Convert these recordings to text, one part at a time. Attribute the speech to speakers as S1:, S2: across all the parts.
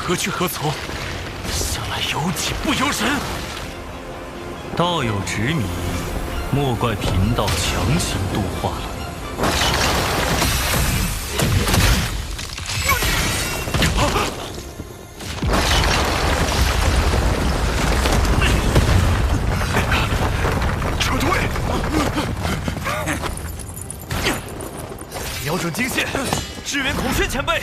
S1: 何去何从？想来有己不由人。
S2: 道有执迷，莫怪贫道强行度化了。
S1: 瞄准经线，支援孔雀前辈。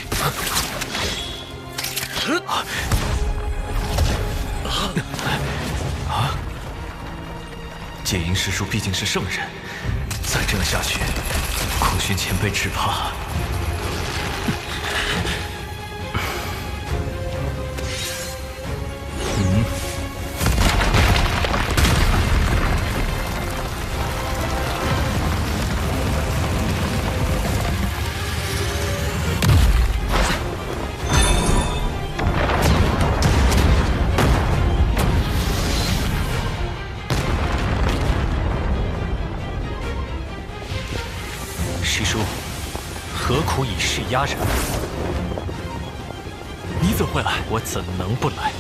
S1: 剑阴师叔毕竟是圣人，再这样下去，孔雀前辈只怕……师叔，何苦以势压人？你怎会来？我怎能不来？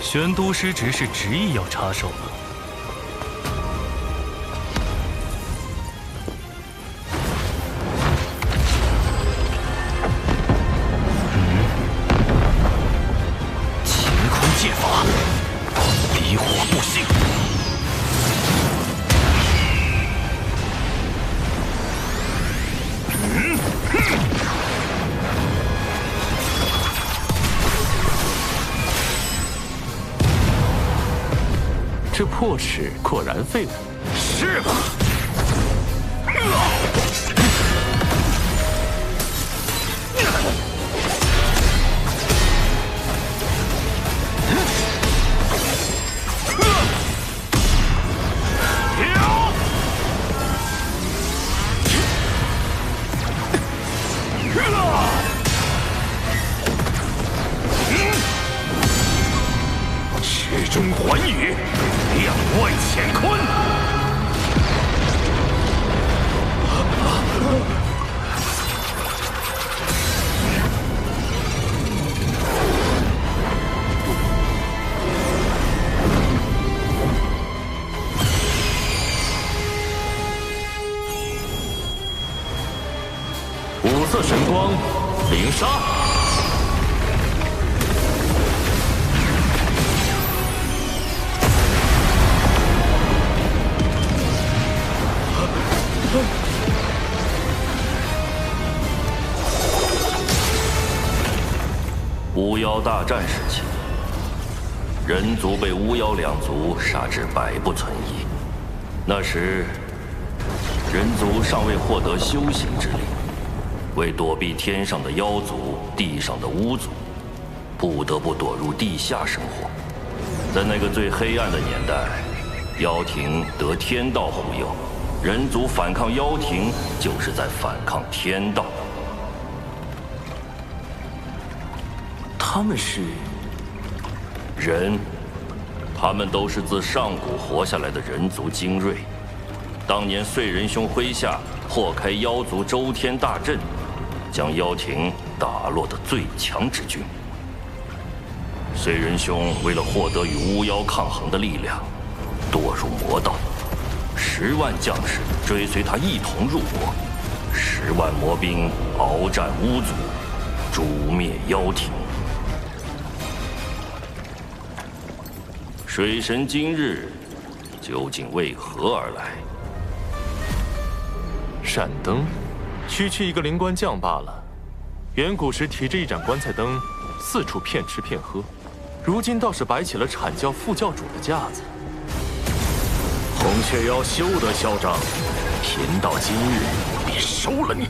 S2: 玄都师侄是执意要插手吗？
S1: 剑法，离火不兴。
S3: 这破齿果然废物。
S1: 是吗？曲中环宇，两外乾坤。
S3: 五色神光，灵杀。
S4: 巫妖大战时期，人族被巫妖两族杀至百不存一。那时，人族尚未获得修行之力，为躲避天上的妖族、地上的巫族，不得不躲入地下生活。在那个最黑暗的年代，妖庭得天道护佑，人族反抗妖庭，就是在反抗天道。
S3: 他们是
S4: 人，他们都是自上古活下来的人族精锐。当年燧仁兄麾下破开妖族周天大阵，将妖庭打落的最强之军。燧仁兄为了获得与巫妖抗衡的力量，堕入魔道，10万将士追随他一同入魔，10万魔兵鏖战巫族，诛灭妖庭。 水神今日究竟为何而来？
S3: 闪灯，区区一个灵官将罢了。远古时提着一盏棺材灯，四处骗吃骗喝，如今倒是摆起了阐教副教主的架子。
S1: 红雀妖休得嚣张，贫道今日必收了你！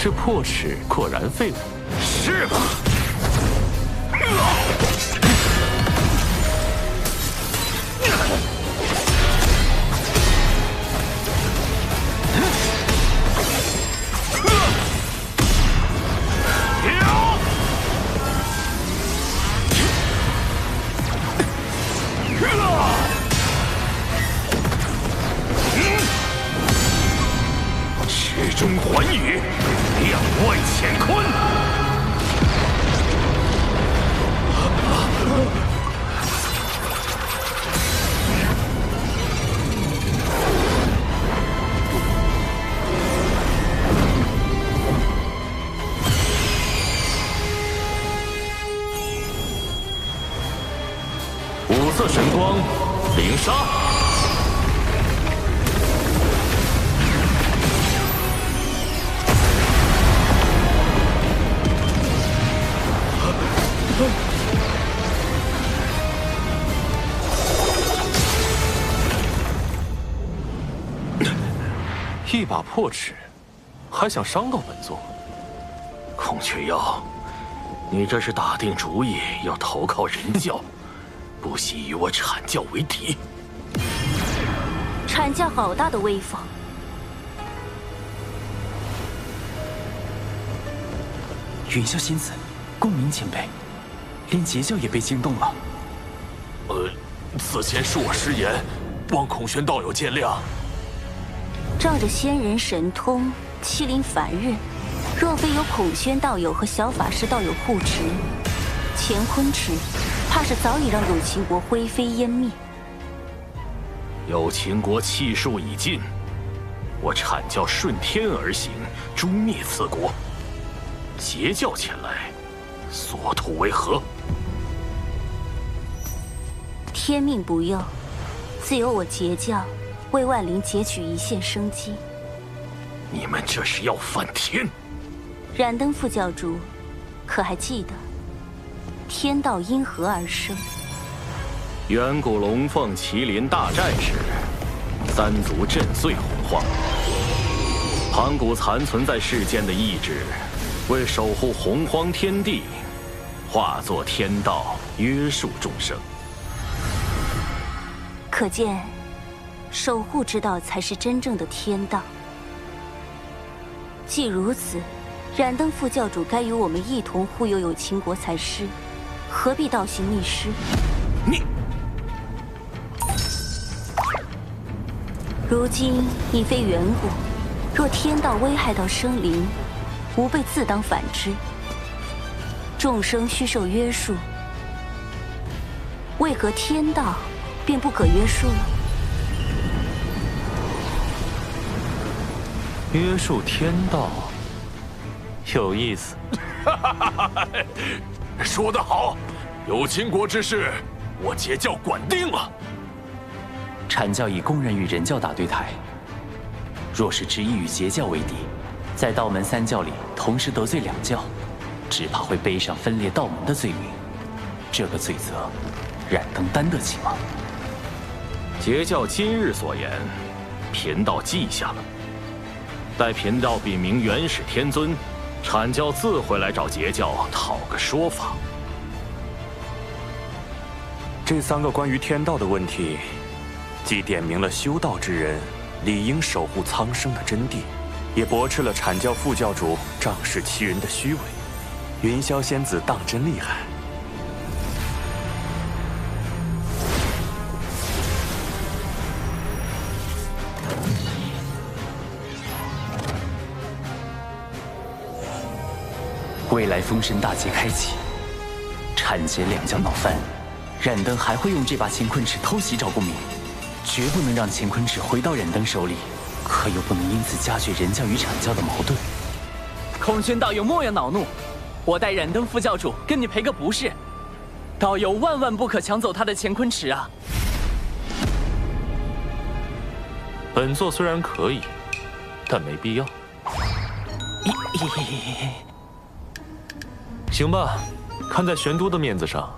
S3: 这破齿果然废物。
S1: 是吗？中寰宇，两外乾坤。五色神光，灵杀。
S3: 一把破纸，还想伤到本座？
S1: 孔雀妖，你这是打定主意要投靠人教，不惜与我阐教为敌。
S5: 阐教好大的威风！
S6: 云霄仙子，共鸣前辈，连截教也被惊动了。
S3: 此前是我失言，望孔宣道友见谅。
S5: 仗着仙人神通，欺凌凡人，若非有孔宣道友和小法师道友护持，乾坤池怕是早已让有情国灰飞烟灭。
S1: 有情国气数已尽，我阐教顺天而行，诛灭此国。截教前来，所图为何？
S5: 天命不佑，自有我截教为万灵截取一线生机。
S1: 你们这是要反天！
S5: 燃灯副教主，可还记得天道因何而生？
S1: 远古龙凤麒麟大战时，三族震碎洪荒，盘古残存在世间的意志，为守护洪荒天地，化作天道，约束众生。
S5: 可见，守护之道才是真正的天道。既如此，燃灯副教主该与我们一同护佑有情国才是，何必倒行逆施？
S1: 你，
S5: 如今已非远古，若天道危害到生灵，吾辈自当反之。众生须受约束，为何天道便不可约束了？
S3: 约束天道，有意思。
S1: 说得好，有情国之事，我截教管定了。
S6: 阐教已公然与人教打对台，若是执意与截教为敌，在道门三教里同时得罪两教，只怕会背上分裂道门的罪名。这个罪责，燃灯担得起吗？
S1: 截教今日所言，贫道记下了。待贫道禀明元始天尊，阐教自会来找截教讨个说法。
S7: 这3个关于天道的问题，既点明了修道之人理应守护苍生的真谛，也驳斥了阐教副教主仗势欺人的虚伪。云霄仙子当真厉害。
S6: 未来封神大劫开启，阐截两教闹翻，燃灯还会用这把乾坤尺偷袭赵公明，绝不能让乾坤尺回到燃灯手里，可又不能因此加剧人教与阐教的矛盾。
S8: 孔宣道友莫要恼怒，我代燃灯副教主跟你赔个不是，道友万万不可抢走他的乾坤尺啊！
S3: 本座虽然可以，但没必要。行吧，看在玄都的面子上，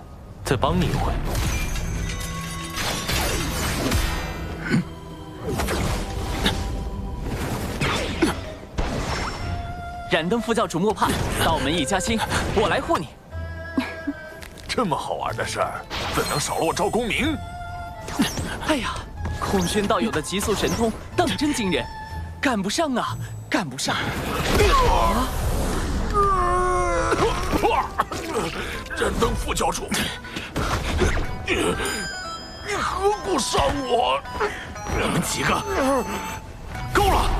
S3: 再帮你一回。
S8: 燃灯副教主莫怕，道门一家亲，我来护你。
S1: 这么好玩的事儿，怎能少了我赵公明？
S8: 哎呀，孔宣道友的极速神通当真惊人，赶不上啊，赶不上！
S1: 燃灯副教主，你何故伤我？你们几个，够了！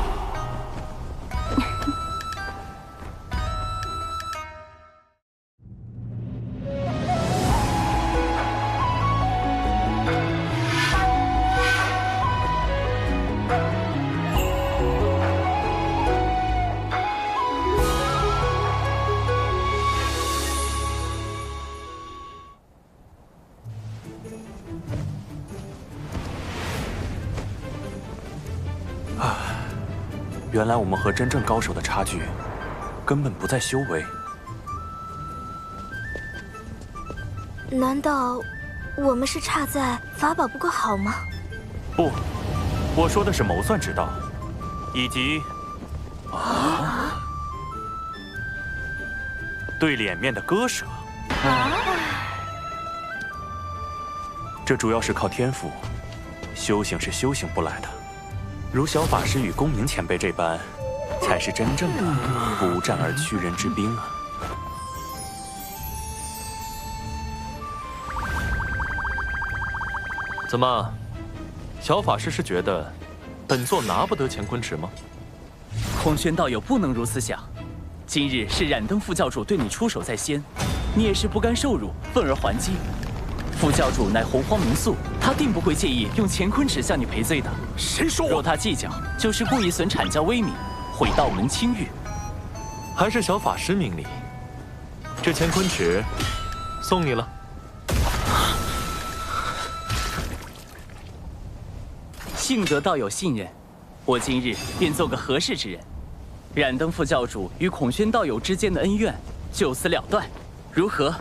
S7: 原来我们和真正高手的差距，根本不在修为。
S9: 难道我们是差在法宝不够好吗？
S7: 不，我说的是谋算之道，以及对脸面的割舍。这主要是靠天赋，修行是修行不来的。如小法师与公明前辈这般，才是真正的不战而屈人之兵啊！
S3: 怎么，小法师是觉得本座拿不得乾坤池吗？
S8: 空轩道友不能如此想。今日是燃灯副教主对你出手在先，你也是不甘受辱，愤而还击。副教主乃洪荒民宿，他定不会介意用乾坤池向你赔罪的。
S1: 谁说？
S8: 若他计较，就是故意损阐教威名，毁道门清誉。
S3: 还是小法师明理，这乾坤池送你了。
S8: 幸得道友信任，我今日便做个合适之人。燃灯副教主与孔宣道友之间的恩怨就此了断，如何？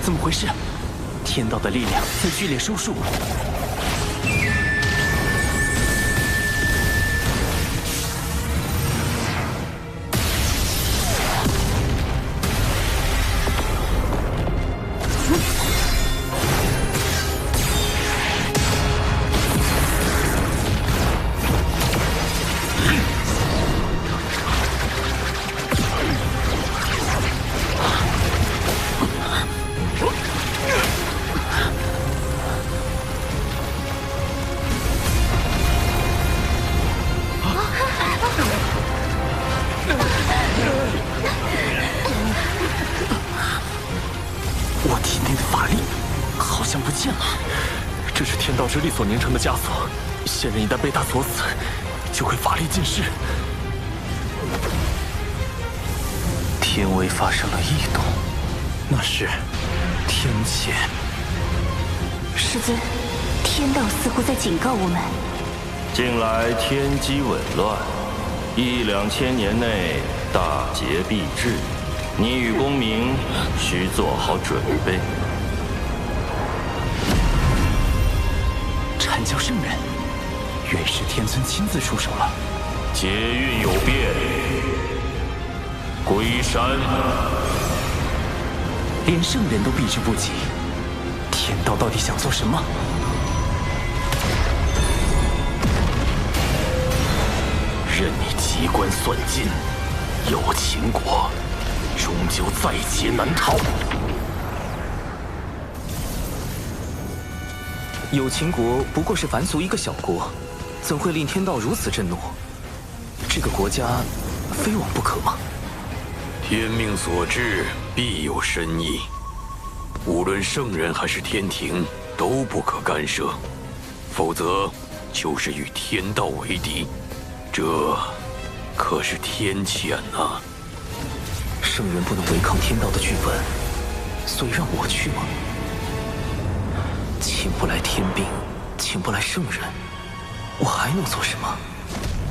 S8: 怎么回事？天道的力量在剧烈收束。我体内的法力好像不见了，
S3: 这是天道之力所凝成的枷锁，仙人一旦被它锁死，就会法力尽失。
S6: 天威发生了异动，那是天谴。
S5: 师尊，天道似乎在警告我们。
S4: 近来天机紊乱，1、2千年内大劫必至，你与公明需做好准备。
S8: 阐教圣人，原是天尊亲自出手了。
S1: 劫运有变，归山。
S8: 连圣人都避之不及，天道到底想做什么？
S1: 任你机关算尽，有秦国终究在劫难逃。
S10: 有秦国不过是凡俗一个小国，怎会令天道如此震怒？这个国家非我不可吗？
S11: 天命所至，必有深意。无论圣人还是天庭，都不可干涉，否则就是与天道为敌。这可是天谴啊！
S10: 圣人不能违抗天道的剧本，所以让我去吗？请不来天兵，请不来圣人，我还能做什么？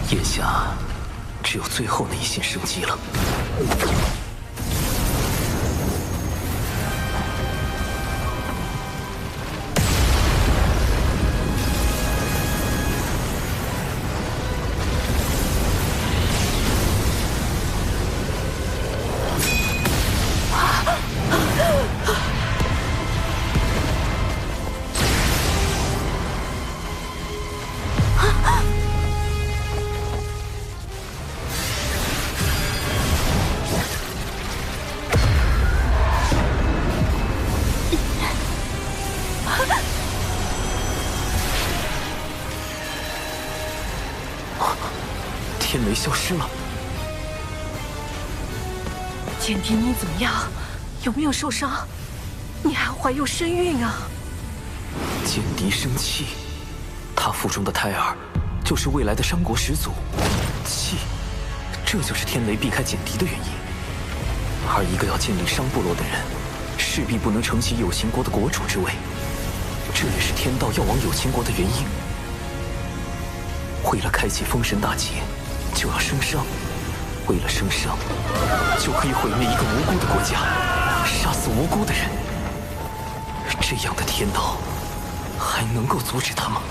S10: 眼下只有最后那一线生机了。雷消失了。
S12: 简狄，你怎么样？有没有受伤？你还怀有身孕啊！
S10: 简狄生气，他腹中的胎儿就是未来的商国始祖。气，这就是天雷避开简狄的原因。而一个要建立商部落的人，势必不能承袭有情国的国主之位，这也是天道要往有情国的原因。为了开启封神大劫，就要生商；为了生商，就可以毁灭一个无辜的国家，杀死无辜的人。这样的天道，还能够阻止他吗？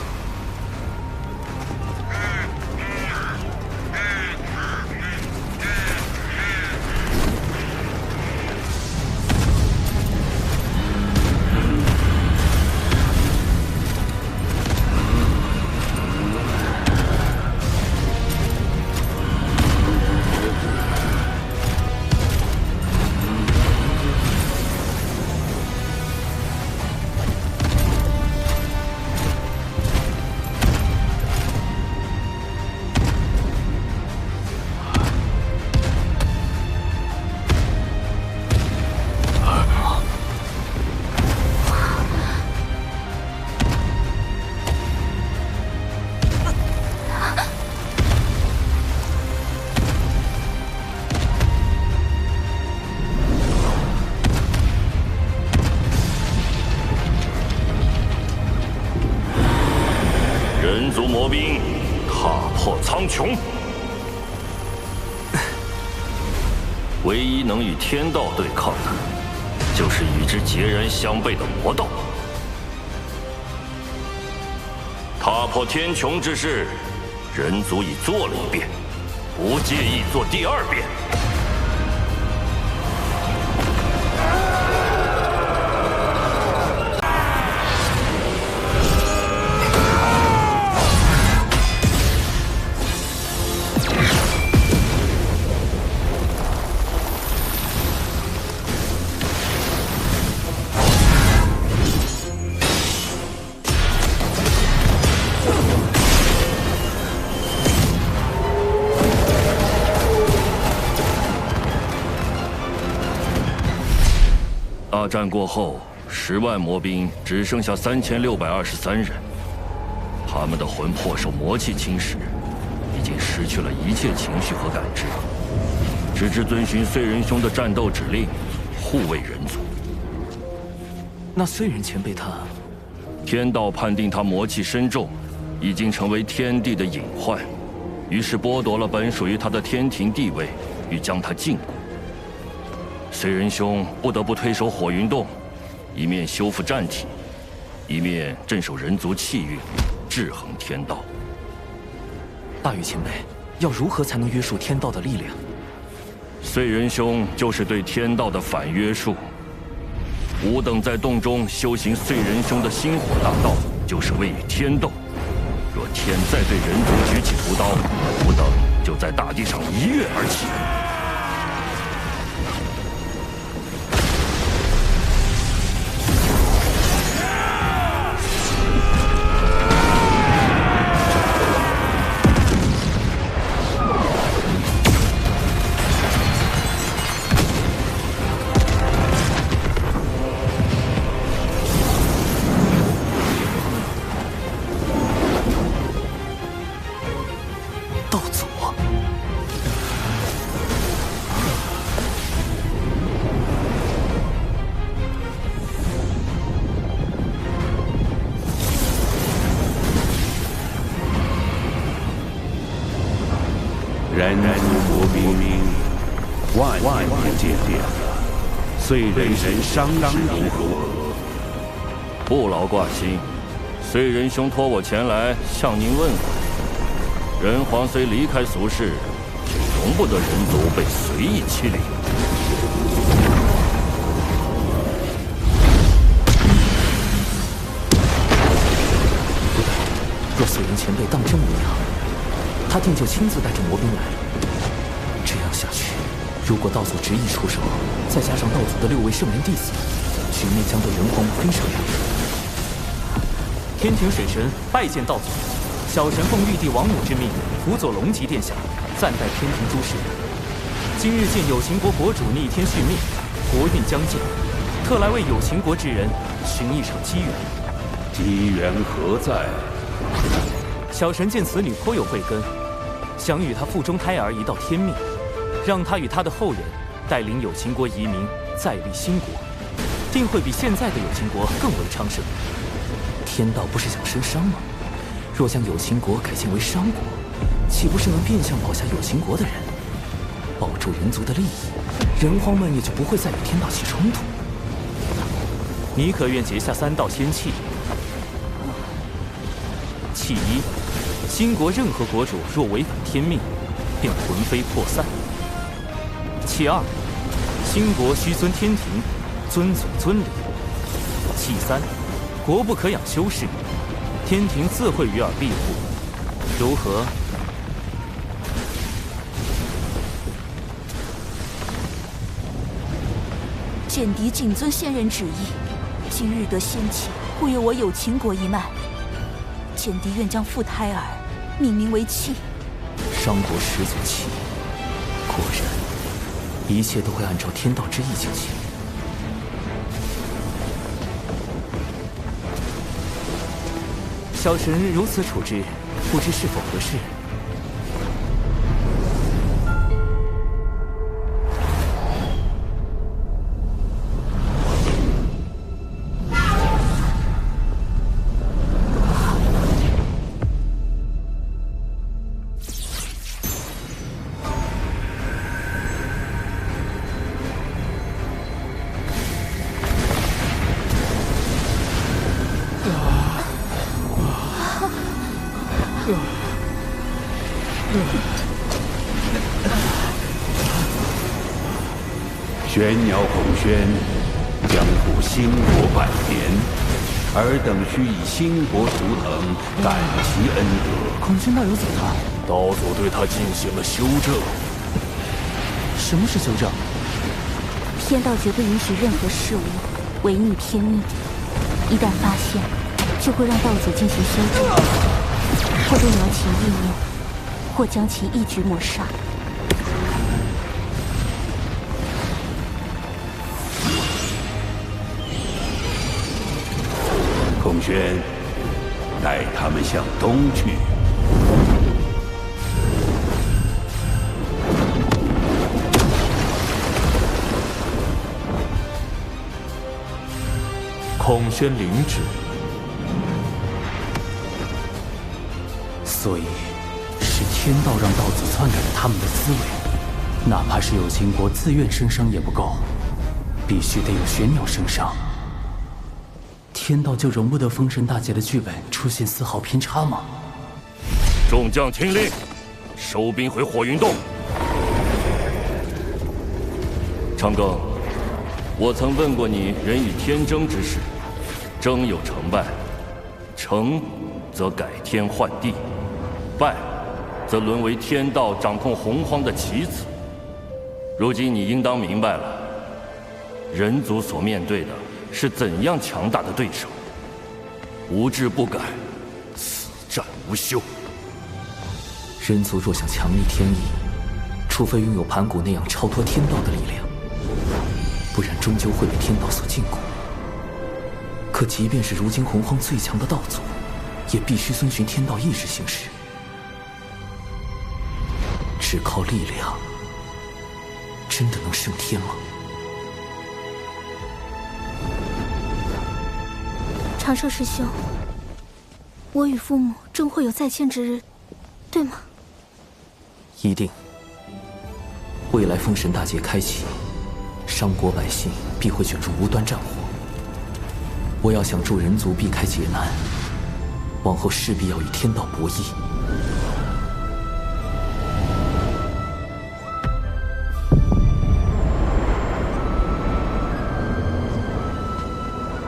S4: 人族魔兵踏破苍穹，唯一能与天道对抗的，就是与之截然相悖的魔道。踏破天穹之事，人族已做了一遍，不介意做第二遍。大战过后，10万魔兵只剩下3623人，他们的魂魄受魔气侵蚀，已经失去了一切情绪和感知，只知遵循燧人兄的战斗指令，护卫人族。
S10: 那燧人前辈他，
S4: 天道判定他魔气深重，已经成为天地的隐患，于是剥夺了本属于他的天庭地位，欲将他禁锢。燧人兄不得不退守火云洞，一面修复战体，一面镇守人族气运，制衡天道。
S10: 大禹前辈，要如何才能约束天道的力量？
S4: 燧人兄就是对天道的反约束。吾等在洞中修行燧人兄的星火大道，就是为与天斗。若天再对人族举起屠刀，吾等就在大地上一跃而起。
S13: 人族魔兵，万年见面了，燧人神伤势如何？
S4: 不劳挂心，燧人兄托我前来向您问候。人皇虽离开俗世，却容不得人族被随意欺凌。
S10: 不对，若燧人前辈当真无恙，他定就亲自带着魔兵来了。这样下去，如果道祖执意出手，再加上道祖的6位圣人弟子，局面将被人皇非常两极。
S8: 天庭水神拜见道祖，小神奉玉帝王母之命，辅佐龙吉殿下，
S14: 暂代天庭诸事。今日见有情国国主逆天续命，国运将尽，特来为有情国之人寻一场机缘。
S13: 机缘何在？
S14: 小神见此女颇有慧根，想与她腹中胎儿一道天命，让她与她的后人带领有情国移民，再立新国，定会比现在的有情国更为昌盛。天道不是想生商吗？若将有情国改建为商国，岂不是能变相保下有情国的人，保住人族的利益？人皇们也就不会再与天道起冲突。你可愿结下3道仙契？契一，新国任何国主若违反天命，便魂飞魄散。契二，新国须遵天庭，遵祖遵礼。契三，国不可养修士，天庭自会与尔庇护，如何？
S12: 简狄谨遵先人旨意，今日得仙契，护佑我有情国一脉。简狄愿将傅胎儿命名为契。
S14: 商国始祖契，果然，一切都会按照天道之意进行。小神如此处置，不知是否合适？
S13: 玄鸟孔宣将赴兴国百年，尔等须以兴国图腾感其恩德。
S14: 孔宣道友怎么了？
S3: 道祖对他进行了修正。
S14: 什么是修正？
S5: 天道绝不允许任何事物违逆天命，一旦发现，就会让道祖进行修正，或动摇其意念，或将其一举抹杀。
S13: 孔宣，带他们向东去。
S3: 孔宣领旨。
S8: 所以，是天道让道祖篡改了他们的思维，哪怕是有情国自愿生商也不够，必须得有玄鸟生商。天道就容不得封神大劫的剧本出现丝毫偏差吗？
S4: 众将听令，收兵回火云洞。长庚，我曾问过你人与天争之事，争有成败，成则改天换地，败则沦为天道掌控洪荒的棋子。如今你应当明白了，人族所面对的是怎样强大的对手，无志不改，此战无休。
S14: 人族若想强逆天意，除非拥有盘古那样超脱天道的力量，不然终究会被天道所禁锢。可即便是如今洪荒最强的道祖，也必须遵循天道意志行事。只靠力量，真的能胜天吗？
S9: 长寿师兄，我与父母终会有再见之日，对吗？
S14: 一定。未来封神大劫开启，商国百姓必会卷入无端战火。我要想助人族避开劫难，往后势必要与天道博弈。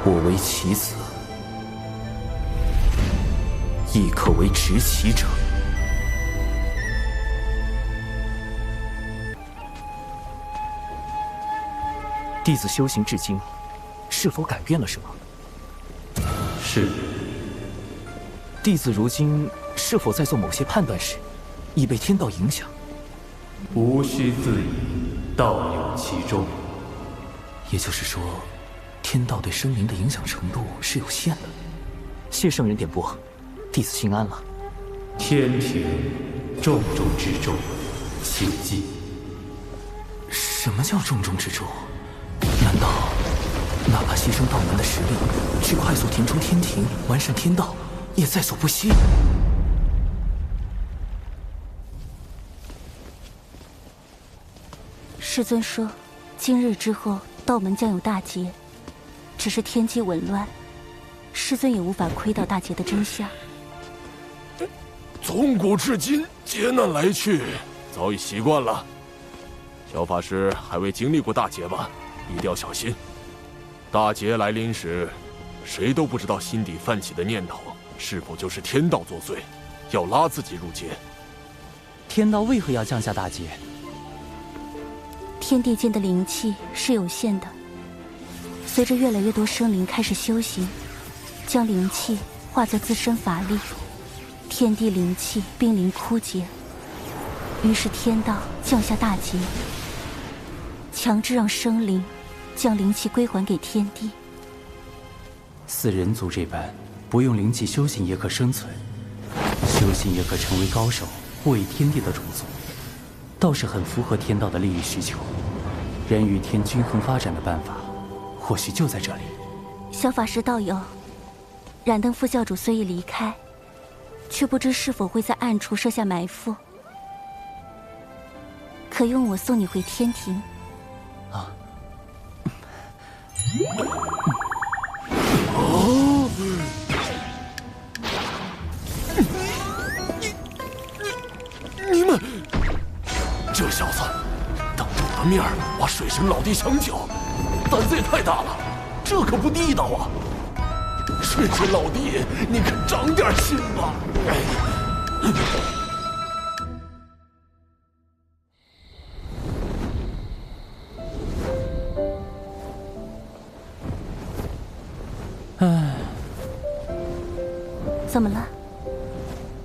S14: 我为棋子，亦可为执棋者。弟子修行至今，是否改变了什么？
S13: 是。
S14: 弟子如今是否在做某些判断时，已被天道影响，
S13: 无需自疑，道有其中。
S10: 也就是说，天道对生灵的影响程度是有限的。
S14: 谢圣人点拨，弟子心安了。
S13: 天庭重中之重，请记。
S10: 什么叫重中之重？难道哪怕牺牲道门的实力，去快速填充天庭、完善天道，也在所不惜？
S5: 师尊说，今日之后道门将有大劫，只是天机紊乱，师尊也无法窥到大劫的真相。
S15: 从古至今，劫难来去，早已习惯了。小法师还未经历过大劫吧？一定要小心。大劫来临时，谁都不知道心底泛起的念头是否就是天道作祟，要拉自己入劫。
S8: 天道为何要降下大劫？
S5: 天地间的灵气是有限的，随着越来越多生灵开始修行，将灵气化作自身法力，天地灵气濒临枯竭，于是天道降下大劫，强制让生灵将灵气归还给天地。
S6: 似人族这般，不用灵气修行也可生存，修行也可成为高手，护卫天地的种族，倒是很符合天道的利益需求。人与天均衡发展的办法，或许就在这里。
S5: 小法师道友，燃灯副教主虽已离开，却不知是否会在暗处设下埋伏，可用我送你回天庭。
S10: 啊！
S15: 哦！你们，这小子当着我的面挖水神老弟墙角，胆子也太大了，这可不地道啊！水神老弟，你可长点心吧！
S8: 唉，
S5: 怎么了？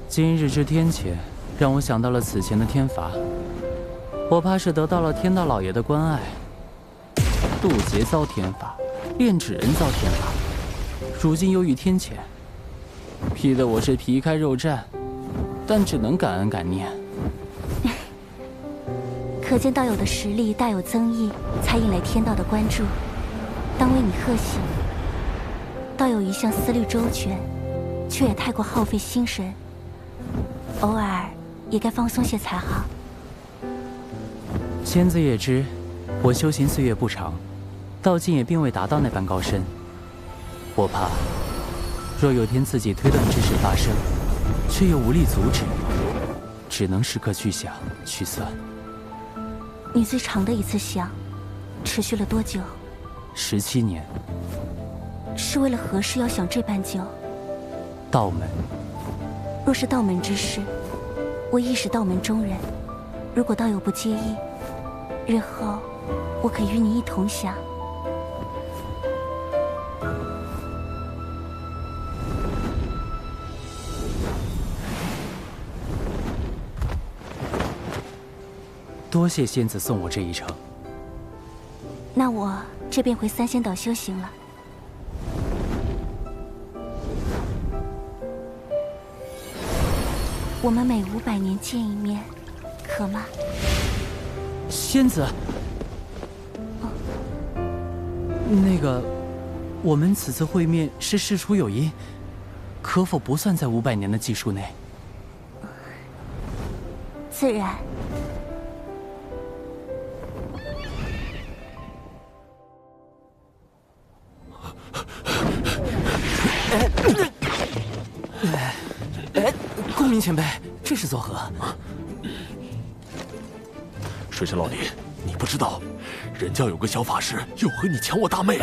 S8: 今日之天谴，让我想到了此前的天罚。我怕是得到了天道老爷的关爱。渡劫遭天罚，炼纸人遭天罚，如今又遇天谴，逼得我是皮开肉绽，但只能感恩感念。
S5: 可见道友的实力大有增益，才引来天道的关注，当为你贺喜。道友一向思虑周全，却也太过耗费心神，偶尔也该放松些才好。
S8: 仙子也知，我修行岁月不长，到今也并未达到那般高深。我怕，若有天自己推断之事发生，却又无力阻止，只能时刻去想去算。
S5: 你最长的一次想，持续了多久
S8: ？17年。
S5: 是为了何事要想这般久？
S8: 道门。
S5: 若是道门之事，我亦是道门中人。如果道友不介意，日后我可与你一同想。
S8: 多谢仙子送我这一程。
S5: 那我这便回三仙岛修行了。我们每500年见一面，可吗？
S8: 仙子，那个，我们此次会面是事出有因，可否不算在500年的计数内？
S5: 自然。
S10: 公明前辈，这是作何？
S15: 水神老弟，你不知道，人家有个小法师又和你抢我大妹，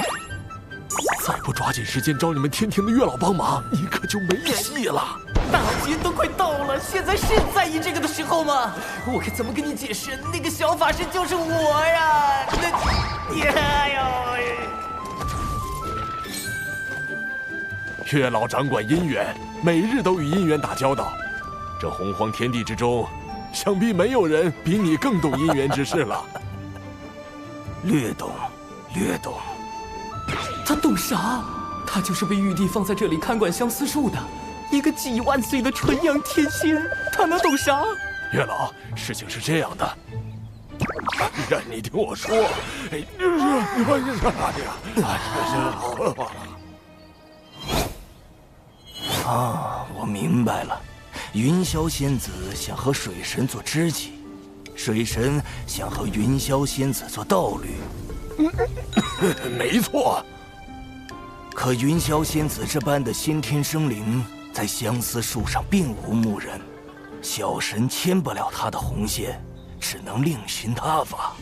S15: 再不抓紧时间找你们天庭的月老帮忙，你可就没戏了。
S10: 大劫都快到了，现在是在意这个的时候吗？我该怎么跟你解释？那个小法师就是我呀！
S15: 月老掌管姻缘，每日都与姻缘打交道。这洪荒天地之中，想必没有人比你更懂姻缘之事了。
S11: 略懂，略懂。
S14: 他懂啥？他就是被玉帝放在这里看管相思树的，一个几万岁的纯阳天仙，他能懂啥？
S15: 月老，事情是这样的。你听我说，
S11: 我明白了。云霄仙子想和水神做知己，水神想和云霄仙子做道侣。
S15: 没错。
S11: 可云霄仙子这般的先天生灵，在相思树上并无牧人，小神牵不了她的红线，只能另寻他法。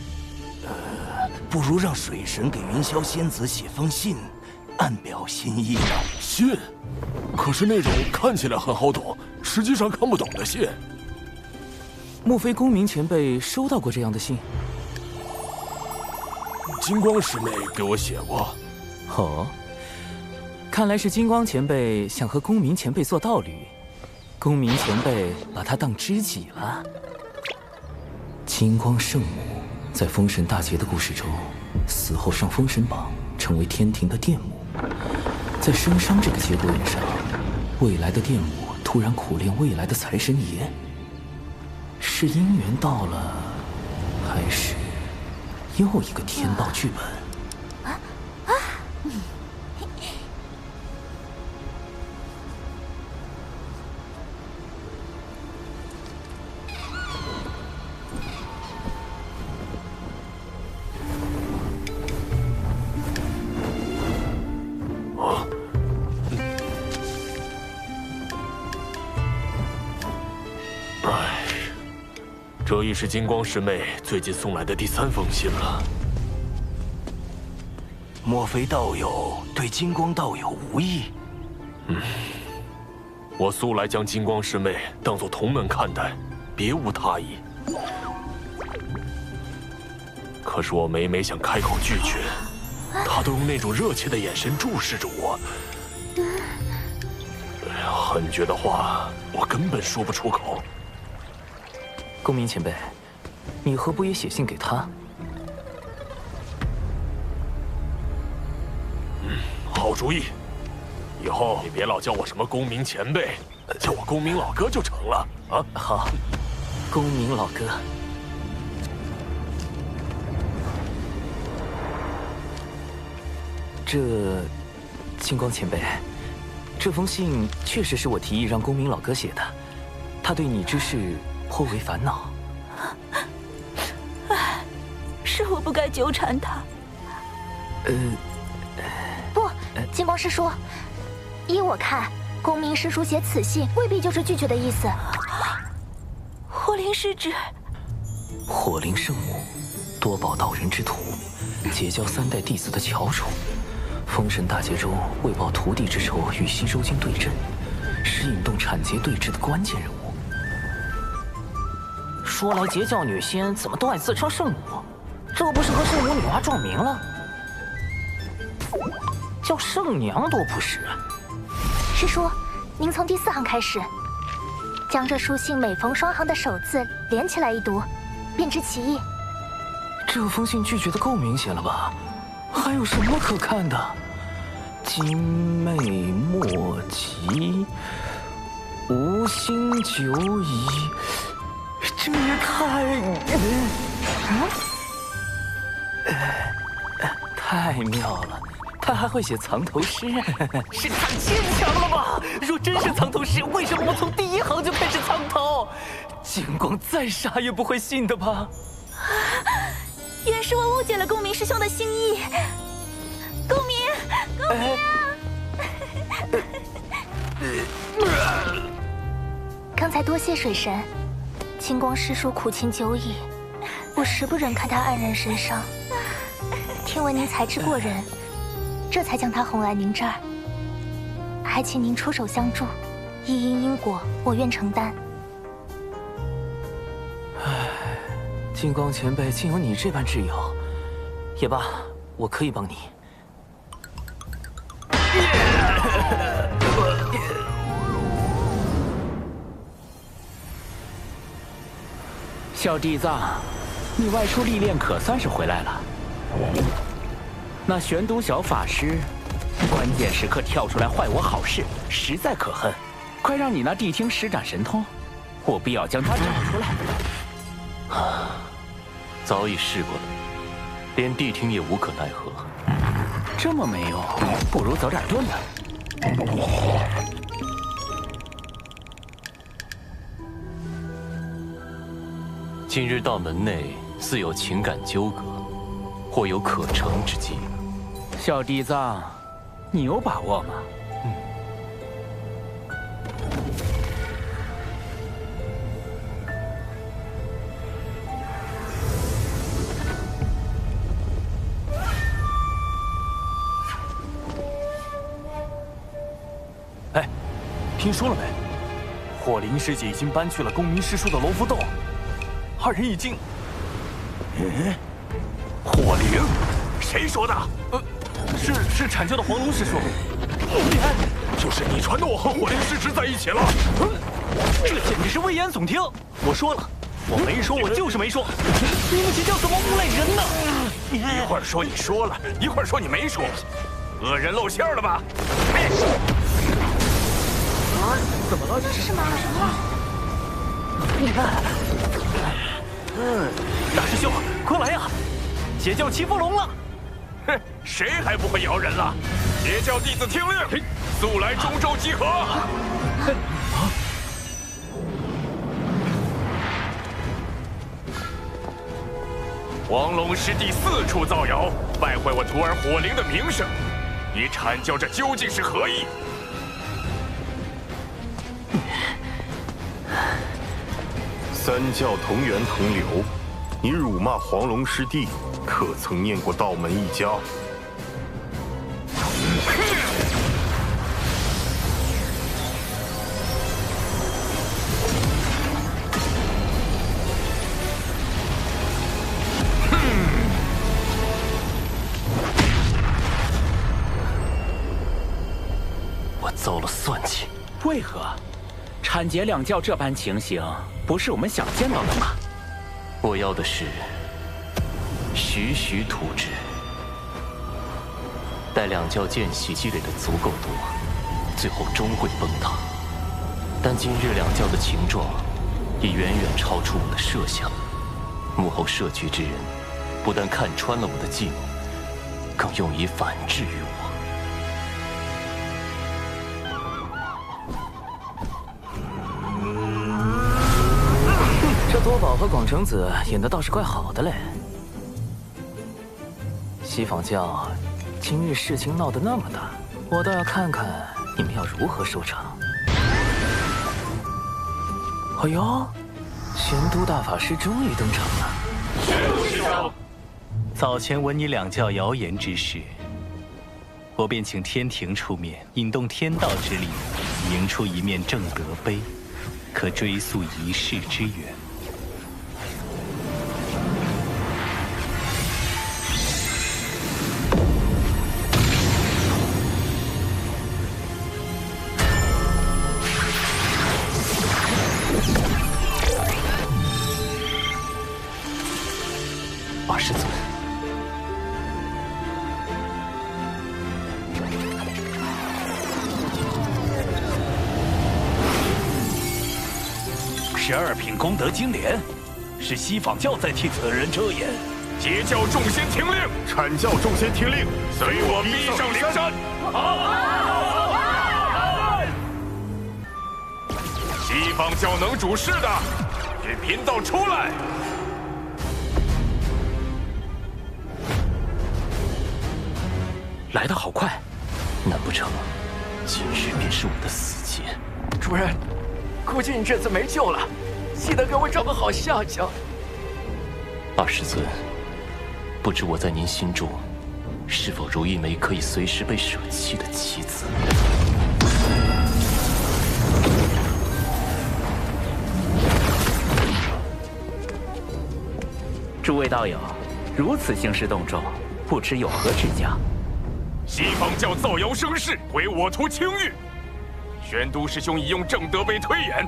S11: 不如让水神给云霄仙子写封信，暗表心意呢。
S15: 信？可是那种看起来很好懂，实际上看不懂的信。
S14: 莫非公明前辈收到过这样的信？
S15: 金光师妹给我写过。
S14: 哦，看来是金光前辈想和公明前辈做道侣，公明前辈把他当知己了。金光圣母在封神大劫的故事中，死后上封神榜，成为天庭的殿母。在生商这个节骨眼上，未来的殿母突然苦练未来的财神爷，是姻缘到了，还是又一个天道剧本？
S15: 这已是金光师妹最近送来的第3封信了。
S11: 莫非道友对金光道友无意？
S15: 我素来将金光师妹当作同门看待，别无他意。可是我每每想开口拒绝，她都用那种热切的眼神注视着我。狠绝的话，我根本说不出口。
S14: 公明前辈，你何不也写信给他？
S15: 好主意，以后你别老叫我什么公明前辈，叫我公明老哥就成了啊！
S14: 好，公明老哥。金光前辈，这封信确实是我提议让公明老哥写的，他对你之事颇为烦恼。
S12: 是我不该纠缠他。
S9: 不，金光师叔，依我看，公明师叔写此信未必就是拒绝的意思。
S12: 火灵师侄，
S14: 火灵圣母，多宝道人之徒，结交3代弟子的翘楚。封神大劫中为报徒弟之仇，与西周京对阵，是引动产劫对峙的关键人物。说来截教女仙怎么都爱自称圣母，这不是和圣母女娲撞名了？叫圣娘多不实啊！
S9: 师叔，您从第4行开始，将这书信每逢双行的首字连起来一读，便知其意。
S14: 这封信拒绝的够明显了吧？还有什么可看的？今昧莫及，无心久矣。这也太妙了！他还会写藏头诗，是太牵强了吧？若真是藏头诗，为什么我从第1行就开始藏头？金光再傻也不会信的吧？
S12: 原是我误解了公明师兄的心意。公明，
S9: 刚才多谢水神，金光师叔苦情久矣，我实不忍看他黯然神伤。听闻您才智过人，这才将他哄来您这儿，还请您出手相助，一因果，我愿承担。
S14: 金光前辈竟有你这般挚友，也罢，我可以帮你。
S8: 小弟子，你外出历练可算是回来了。那玄都小法师，关键时刻跳出来坏我好事，实在可恨。快让你那谛听施展神通，我必要将他找出来。
S4: 早已试过了，连谛听也无可奈何。
S8: 这么没用，不如早点炖了。
S4: 今日道门内似有情感纠葛，或有可成之机。
S8: 小弟子，你有把握吗？
S7: 哎，听说了没？火灵师姐已经搬去了公明师叔的楼福洞，二人已经……火灵？谁说的？是阐教的黄龙师叔。
S15: 就是你传的我和火灵师侄在一起了。
S7: 这简直是危言耸听！我说了，我没说，我就是没说。你们邪教怎么诬赖人呢？一会儿说你说了，一会儿说你没说，恶人露馅了吧？
S15: 怎么了？
S9: 这是什么？
S7: 大师兄，快来呀！邪教欺负龙了！哼，谁还不会摇人了？邪教弟子听令，速来中州集合！黄龙师弟四处造谣，败坏我徒儿火灵的名声，你阐教这究竟是何意？
S16: 三教同源同流，你辱骂黄龙师弟，可曾念过道门一家？
S4: 我遭了算计。
S8: 为何？阐结两教这般情形，不是我们想见到的吗？
S4: 我要的是徐徐图之，待两教间隙积累的足够多，最后终会崩塌。但今日两教的情状，已远远超出我的设想。幕后设局之人，不但看穿了我的计谋，更用以反制于我。
S10: 这多宝和广成子演的倒是怪好的嘞。西坊教今日事情闹得那么大，我倒要看看你们要如何收场。哎呦，玄都大法师终于登场了。
S2: 玄都师长，早前闻你两教谣言之事，我便请天庭出面引动天道之力，凝出一面正德碑，可追溯一世之源。
S4: 二师尊，12
S7: 品功德金莲，是西坊教在替此人遮掩。截教众仙听令，
S16: 阐教众仙听令，
S7: 随我逼上灵山！西坊教能主事的，与贫道出来！
S4: 来得好快，难不成今日便是我的死劫？
S10: 主人，估计你这次没救了，记得给我找个好下家。
S4: 二师尊，不知我在您心中，是否如一枚可以随时被舍弃的棋子？
S8: 诸位道友，如此兴师动众，不知有何指教？
S7: 西坊教造谣生事，毁我徒清誉。玄都师兄已用正德碑推演，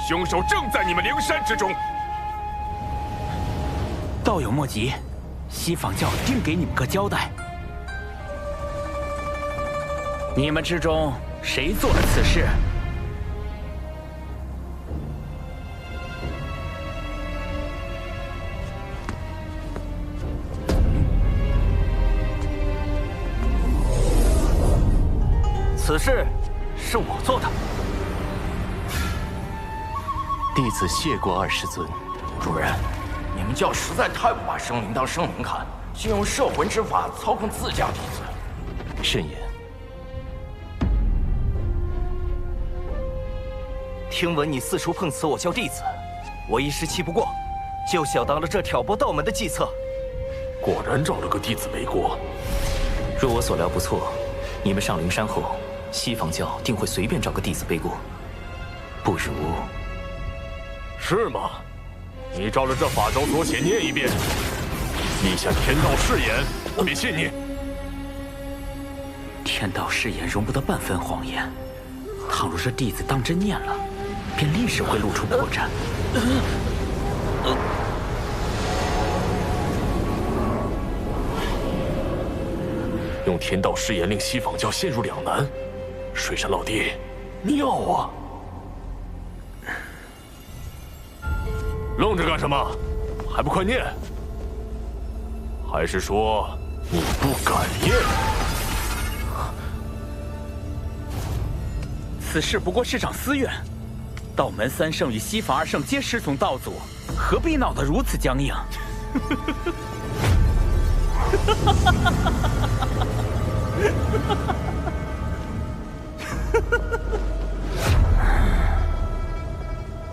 S7: 凶手正在你们灵山之中。
S8: 道友莫急，西坊教定给你们个交代。你们之中谁做了此事？
S1: 此事是我做的。弟子谢过二师尊。
S17: 主人，你们教实在太不把生灵当生灵看，竟用摄魂之法操控自家弟子。
S1: 慎言。
S18: 听闻你四处碰瓷我教弟子，我一时气不过，就小当了这挑拨道门的计策。
S15: 果然找了个弟子背锅。
S6: 若我所料不错，你们上灵山后，西坊教定会随便找个弟子背锅。不如……
S3: 是吗？你照着这法招所写念一遍，立下天道誓言，我便信你。
S8: 天道誓言容不得半分谎言，倘若这弟子当真念了，便立时会露出破绽。
S3: 用天道誓言令西坊教陷入两难，水山老弟，妙啊！愣着干什么？还不快念！还是说你不敢念？
S8: 此事不过是场私怨，道门三圣与西坊二圣皆师从道祖，何必闹得如此僵硬？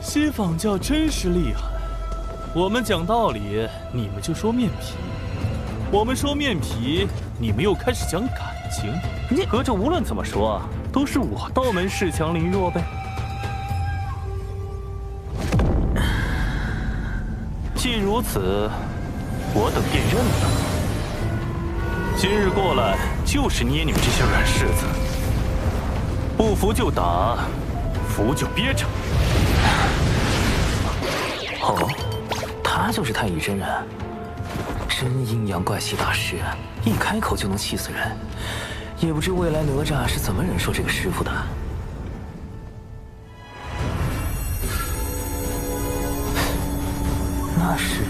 S14: 西坊教真是厉害，我们讲道理，你们就说面皮；我们说面皮，你们又开始讲感情。
S1: 可这无论怎么说，都是我道门恃强凌弱呗。既如此，我等便认了。今日过来就是捏你们这些软柿子，不服就打，服就憋着。
S10: 哦，他就是太乙真人，真阴阳怪气大师，一开口就能气死人。也不知未来哪吒是怎么忍受这个师傅的。那是。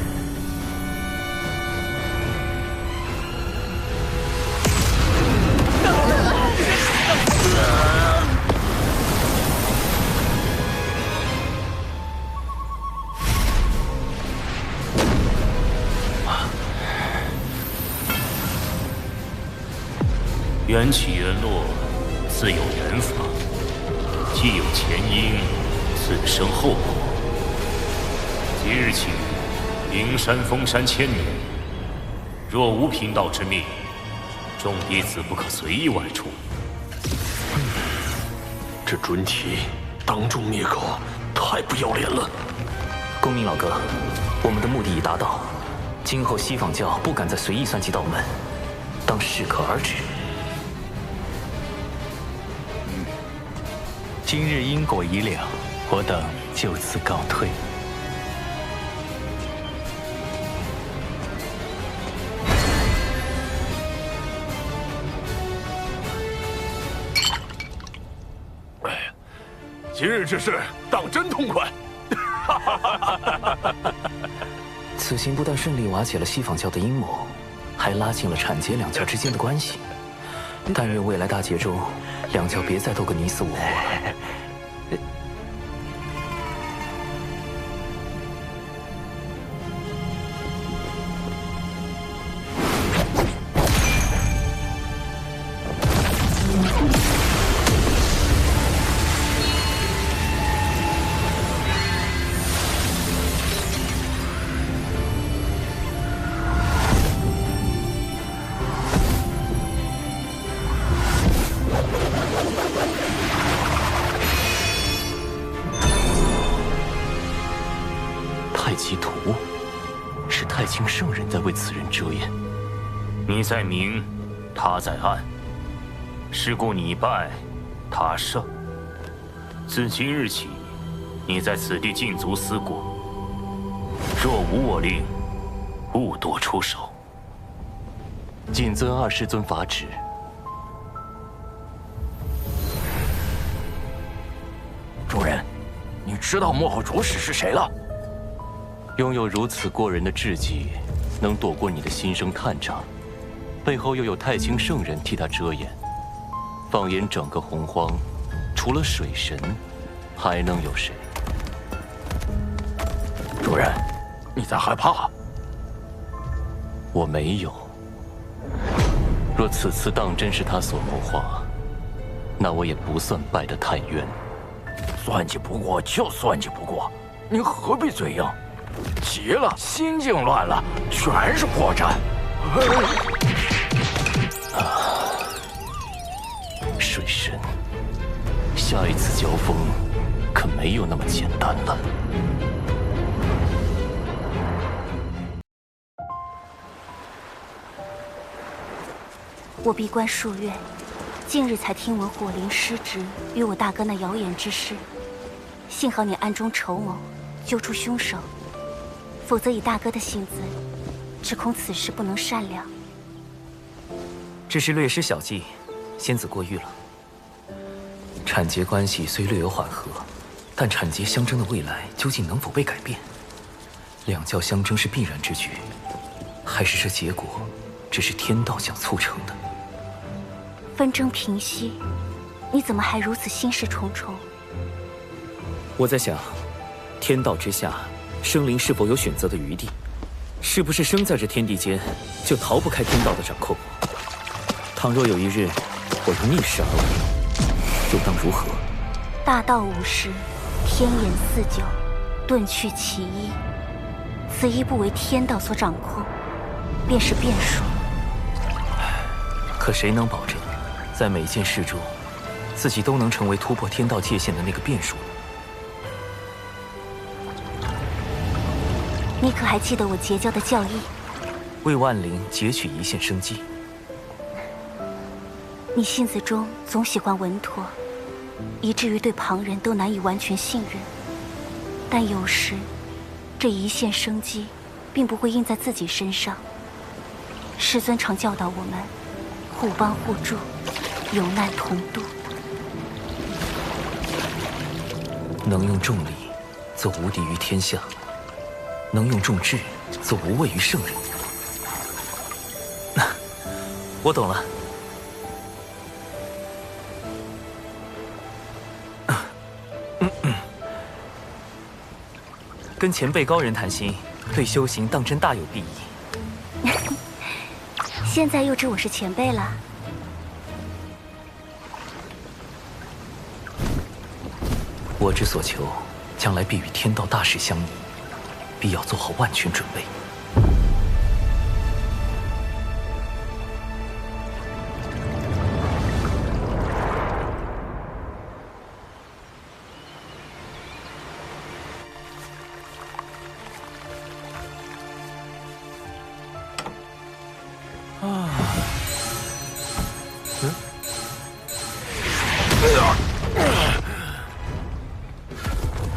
S19: 缘起缘落，自有缘法；既有前因，自生后果。即日起，灵山封山1000年，若无贫道之命，众弟子不可随意外出。
S3: 这准体当众灭口，太不要脸了！
S10: 公明老哥，我们的目的已达到，今后西坊教不敢再随意算计道门，当适可而止。
S2: 今日因果已了，我等就此告退。
S3: 今日之事当真痛快！
S10: 此行不但顺利瓦解了西坊教的阴谋，还拉近了阐截两教之间的关系。但愿未来大劫中，两教别再斗个你死我活了。
S1: 圣人在为此人遮掩。
S19: 你在明，他在暗。是故你败，他胜。自今日起，你在此地禁足思过。若无我令，勿多出手。
S2: 谨遵二师尊法旨。
S17: 主人，你知道幕后主使是谁了？
S2: 拥有如此过人的智计，能躲过你的心生探查，背后又有太清圣人替他遮掩。放眼整个洪荒，除了水神，还能有谁？
S17: 主人，你在害怕？
S2: 我没有。若此次当真是他所谋划，那我也不算败得太冤。
S17: 算计不过就算计不过，你何必嘴硬？急了，心境乱了，全是破绽。
S2: 水神，下一次交锋可没有那么简单了。
S5: 我闭关数月，近日才听闻火灵失职与我大哥那谣言之事。幸好你暗中筹谋，揪出凶手，否则以大哥的性子，只恐此事不能善了。
S8: 只是略施小计，仙子过誉了。产劫关系虽略有缓和，但产劫相争的未来究竟能否被改变？两教相争是必然之举，还是这结果只是天道想促成的？
S5: 纷争平息，你怎么还如此心事重重？
S8: 我在想，天道之下，生灵是否有选择的余地？是不是生在这天地间，就逃不开天道的掌控？倘若有一日，我如逆势而为，又当如何？
S5: 大道无时，天眼四九，遁去其一。此一不为天道所掌控，便是变数。
S8: 可谁能保证，在每件事中，自己都能成为突破天道界限的那个变数呢？
S5: 你可还记得我结交的教义？
S8: 为万灵截取一线生机。
S5: 你性子中总喜欢稳妥，以至于对旁人都难以完全信任。但有时，这一线生机，并不会印在自己身上。师尊常教导我们，互帮互助，有难同度。
S8: 能用重力，则无敌于天下；能用重智，则无畏于圣人。我懂了。跟前辈高人谈心，对修行当真大有裨益。
S5: 现在又知我是前辈了。
S8: 我之所求，将来必与天道大事相依，必要做好万全准备。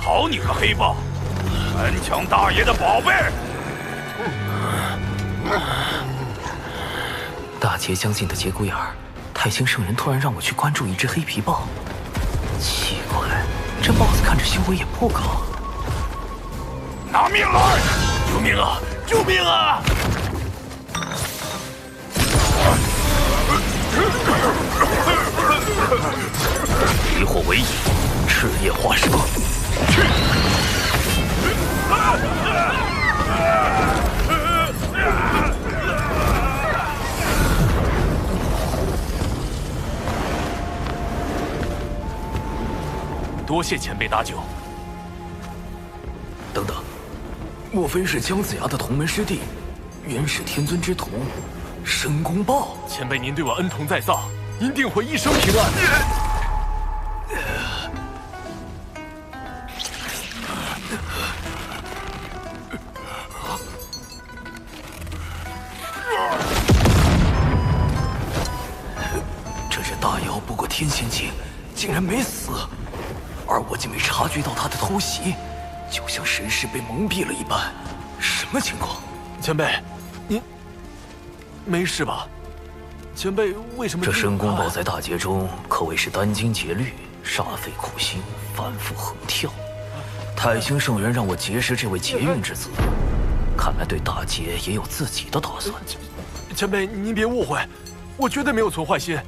S17: 好你个黑豹，翻抢大爷的宝贝！
S8: 大劫将近的节骨眼儿，太清圣人突然让我去关注一只黑皮豹。奇怪，这豹子看着修为也不高。
S17: 拿命来！救命啊！救命啊！
S19: 离火为引，赤焰化蛇。去！
S3: 多谢前辈搭救。
S11: 等等，莫非是姜子牙的同门师弟，元始天尊之徒，申公豹？
S3: 前辈您对我恩同在上，您定会一生平安。
S11: 这只大妖不过天仙境，竟然没死，而我竟没察觉到他的偷袭，就像神识被蒙蔽了一般。什么情况？
S15: 前辈，您没事吧？前辈为什么？
S10: 这申公豹在大劫中可谓是殚精竭虑，煞费苦心，反复横跳。太清圣人让我结识这位劫运之子，看来对大劫也有自己的打算。
S15: 前辈，您别误会，我绝对没有存坏心，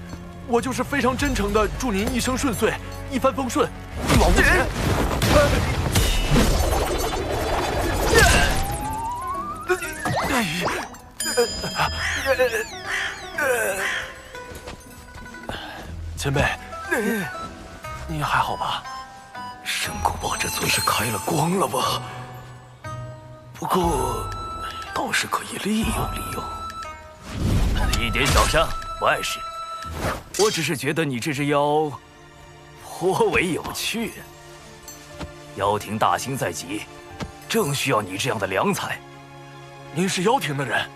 S15: 我就是非常真诚的祝您一生顺遂，一帆风顺，一往无前。前辈，你还好吧？
S10: 申公豹这嘴是开了光了吧？不过，倒是可以利用利用。
S17: 一点小伤，不碍事。我只是觉得你这只妖颇为有趣。妖庭大兴在即，正需要你这样的良才。
S15: 您是妖庭的人？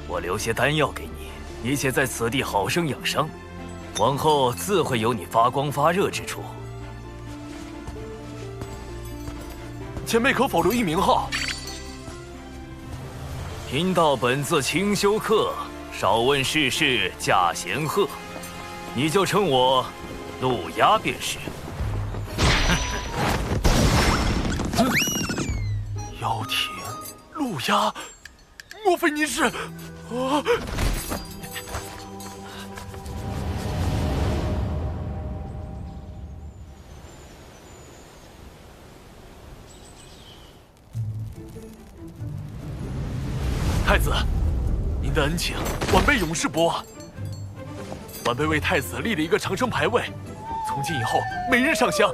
S17: 我留些丹药给你，你且在此地好生养伤，往后自会有你发光发热之处。
S15: 前辈可否留一名号？
S17: 贫道本自清修客，少问世事驾闲鹤，你就称我陆压便是。
S15: 妖庭，陆压，莫非您是？啊！太子，您的恩情，晚辈永世不忘。晚辈为太子立了一个长生牌位，从今以后每日上香。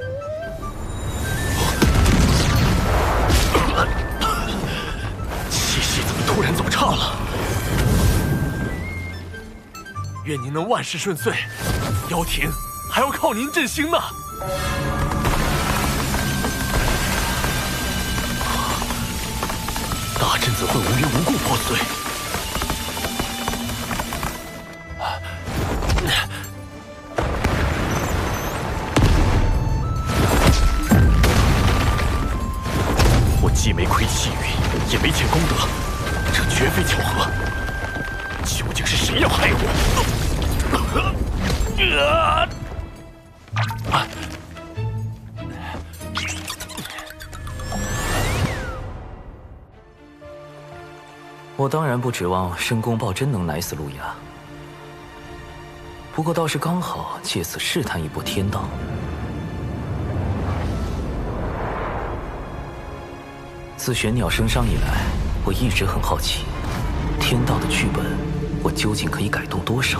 S15: 气息怎么突然走差了？愿您能万事顺遂，妖庭还要靠您振兴呢。大阵怎会无缘无故破碎？我既没亏气运，也没欠功德，这绝非巧合。究竟是谁要害我？
S10: 我当然不指望申公豹真能奶死陆压，不过倒是刚好借此试探一波天道。自玄鸟升商以来，我一直很好奇，天道的剧本，我究竟可以改动多少？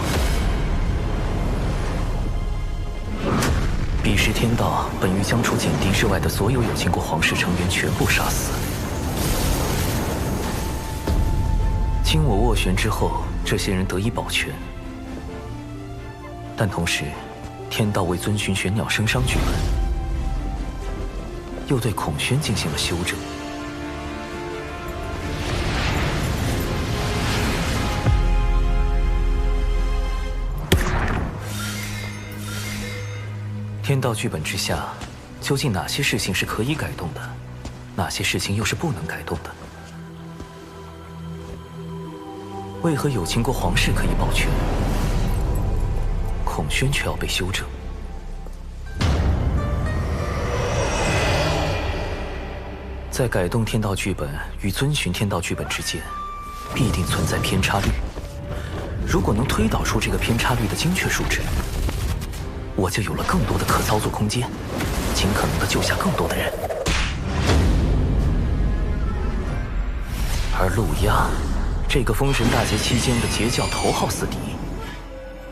S10: 彼时天道本欲将除简狄之外的所有有情国皇室成员全部杀死。经我斡旋之后，这些人得以保全。但同时，天道为遵循玄鸟升商剧本，又对孔宣进行了修正。天道剧本之下，究竟哪些事情是可以改动的，哪些事情又是不能改动的？为何有情国皇室可以保全，孔宣却要被修正？在改动天道剧本与遵循天道剧本之间，必定存在偏差率。如果能推导出这个偏差率的精确数值，我就有了更多的可操作空间，尽可能的救下更多的人。而陆压，这个封神大劫期间的截教头号死敌，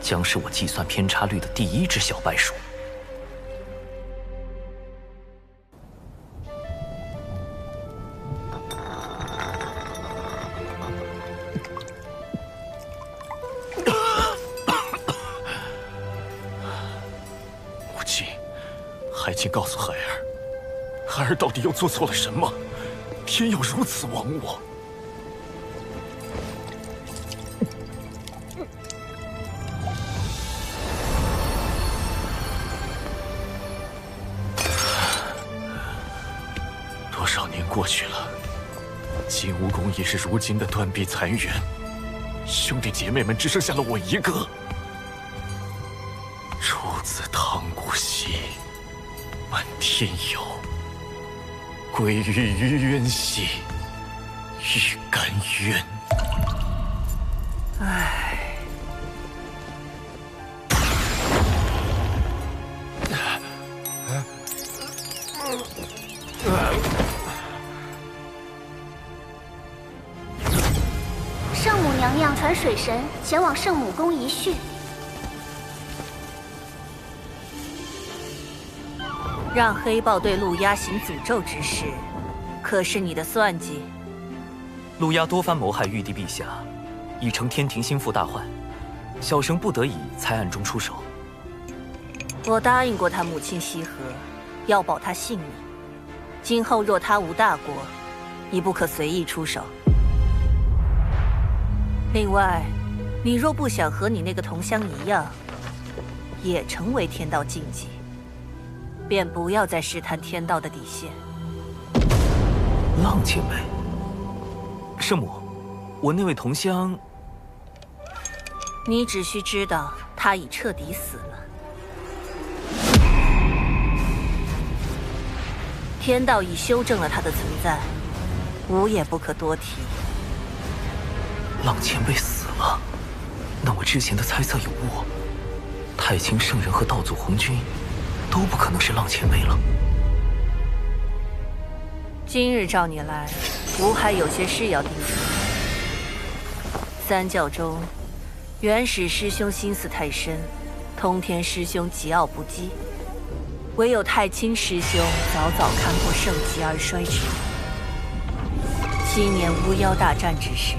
S10: 将是我计算偏差率的第一只小白鼠。
S15: 母亲，还请告诉孩儿，孩儿到底又做错了什么？偏要如此亡我？多少年过去了，金蜈蚣已是如今的断臂残垣，兄弟姐妹们只剩下了我一个。出自汤谷兮，漫天游，归于于渊兮，欲甘渊。
S10: 唉。
S9: 圣母娘娘传水神前往圣母宫一叙。
S5: 让黑豹对陆压行诅咒之事，可是你的算计？
S14: 陆压多番谋害玉帝陛下，已成天庭心腹大患，小生不得已才暗中出手。
S5: 我答应过他母亲羲和，要保他性命。今后若他无大过，你不可随意出手。另外，你若不想和你那个同乡一样，也成为天道禁忌，便不要再试探天道的底线。
S14: 浪前辈，圣母，我那位同乡，
S5: 你只需知道他已彻底死了。天道已修正了他的存在，无也不可多提。
S14: 浪前辈死了，那我之前的猜测有误。太清圣人和道祖红军都不可能是浪前辈了。
S5: 今日召你来，吾还有些事要叮嘱。三教中，元始师兄心思太深，通天师兄桀骜不羁，唯有太清师兄早早看破盛极而衰之。今年巫妖大战之时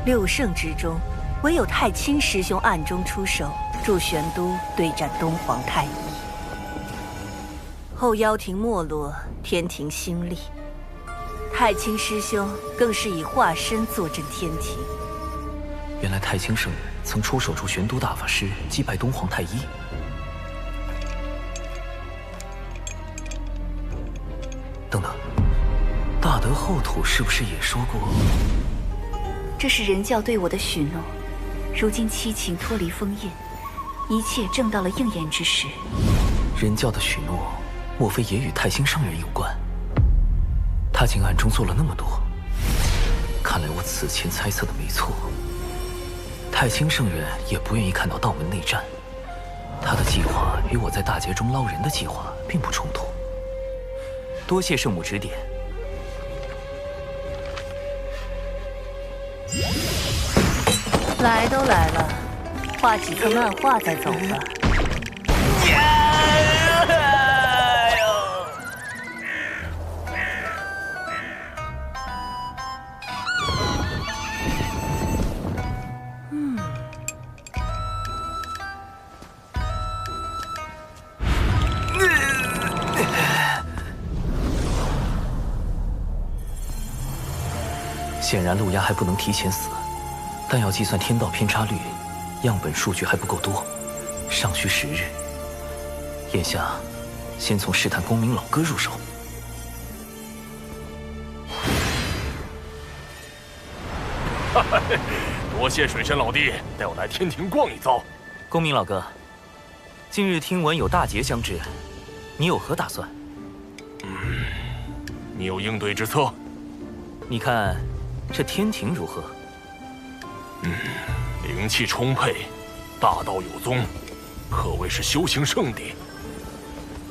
S5: ，6圣之中，唯有太清师兄暗中出手，助玄都对战东皇太一。后妖庭没落，天庭兴立，太清师兄更是以化身坐镇天庭。
S14: 原来太清圣人曾出手助玄都大法师击败东皇太一。等等，大德后土是不是也说过？
S12: 这是人教对我的许诺，如今七情脱离封印，一切正到了应验之时。
S14: 人教的许诺，莫非也与太清圣人有关？他竟暗中做了那么多，看来我此前猜测的没错。太清圣人也不愿意看到道门内战，他的计划与我在大劫中捞人的计划并不冲突。多谢圣母指点。
S5: 来都来了，画几幅漫画再走吧。
S14: 显然陆压还不能提前死，但要计算天道偏差率，样本数据还不够多，尚需10日。眼下，先从试探公明老哥入手。
S3: 多谢水神老弟带我来天庭逛一遭。
S14: 公明老哥，近日听闻有大劫将至，你有何打算？
S3: 你有应对之策？
S14: 你看这天庭如何？
S3: 灵气充沛，大道有宗，可谓是修行圣地。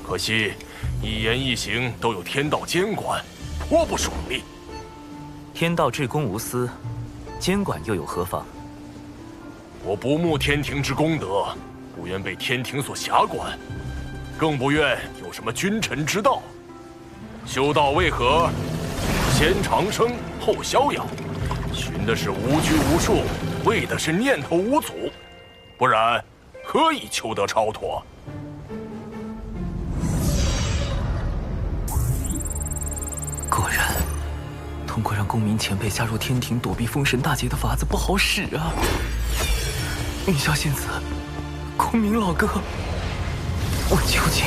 S3: 可惜一言一行都有天道监管，颇不爽利。
S14: 天道至公无私，监管又有何妨？
S3: 我不慕天庭之功德，不愿被天庭所辖管，更不愿有什么君臣之道。修道为何？先长生后逍遥，寻的是无拘无束，为的是念头无阻，不然何以求得超脱？
S14: 果然，通过让公明前辈加入天庭躲避封神大劫的法子不好使啊！云霄仙子，公明老哥，我究竟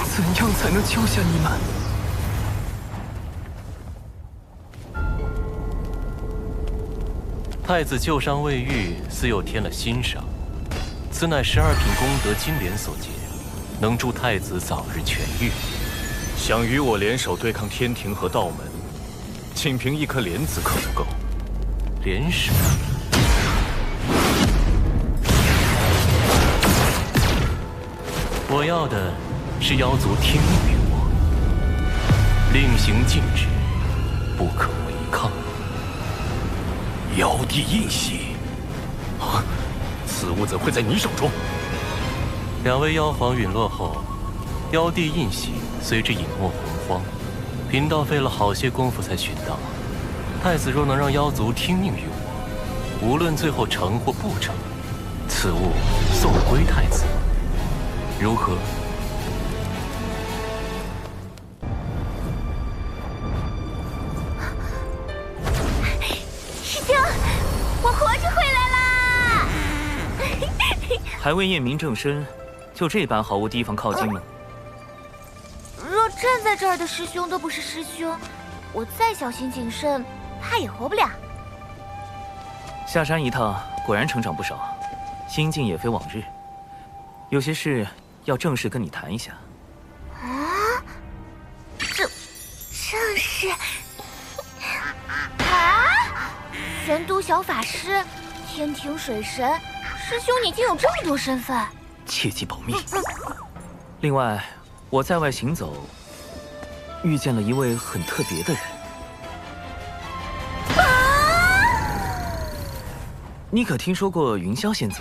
S14: 怎样才能救下你们？
S1: 太子旧伤未愈，似又添了新伤。此乃12品功德金莲所结，能助太子早日痊愈。
S7: 想与我联手对抗天庭和道门，仅凭一颗莲子可不够。
S1: 联手？我要的是妖族听命于我，令行禁止，不可违抗。
S3: 妖帝印玺，啊，此物怎会在你手中
S1: ？2位妖皇陨落后，妖帝印玺随之隐没洪荒，贫道费了好些功夫才寻到。太子若能让妖族听命于我，无论最后成或不成，此物送归太子，如何？
S9: 师兄，我活着回来啦！
S14: 还未验明正身，就这般毫无提防靠近吗？
S9: 若站在这儿的师兄都不是师兄，我再小心谨慎，怕也活不了。
S14: 下山一趟，果然成长不少，心境也非往日。有些事要正式跟你谈一下。
S9: 啊？正式？啊？玄都小法师，天庭水神，师兄你竟有这么多身份，
S14: 切记保密。另外，我在外行走，遇见了一位很特别的人。你可听说过云霄仙子？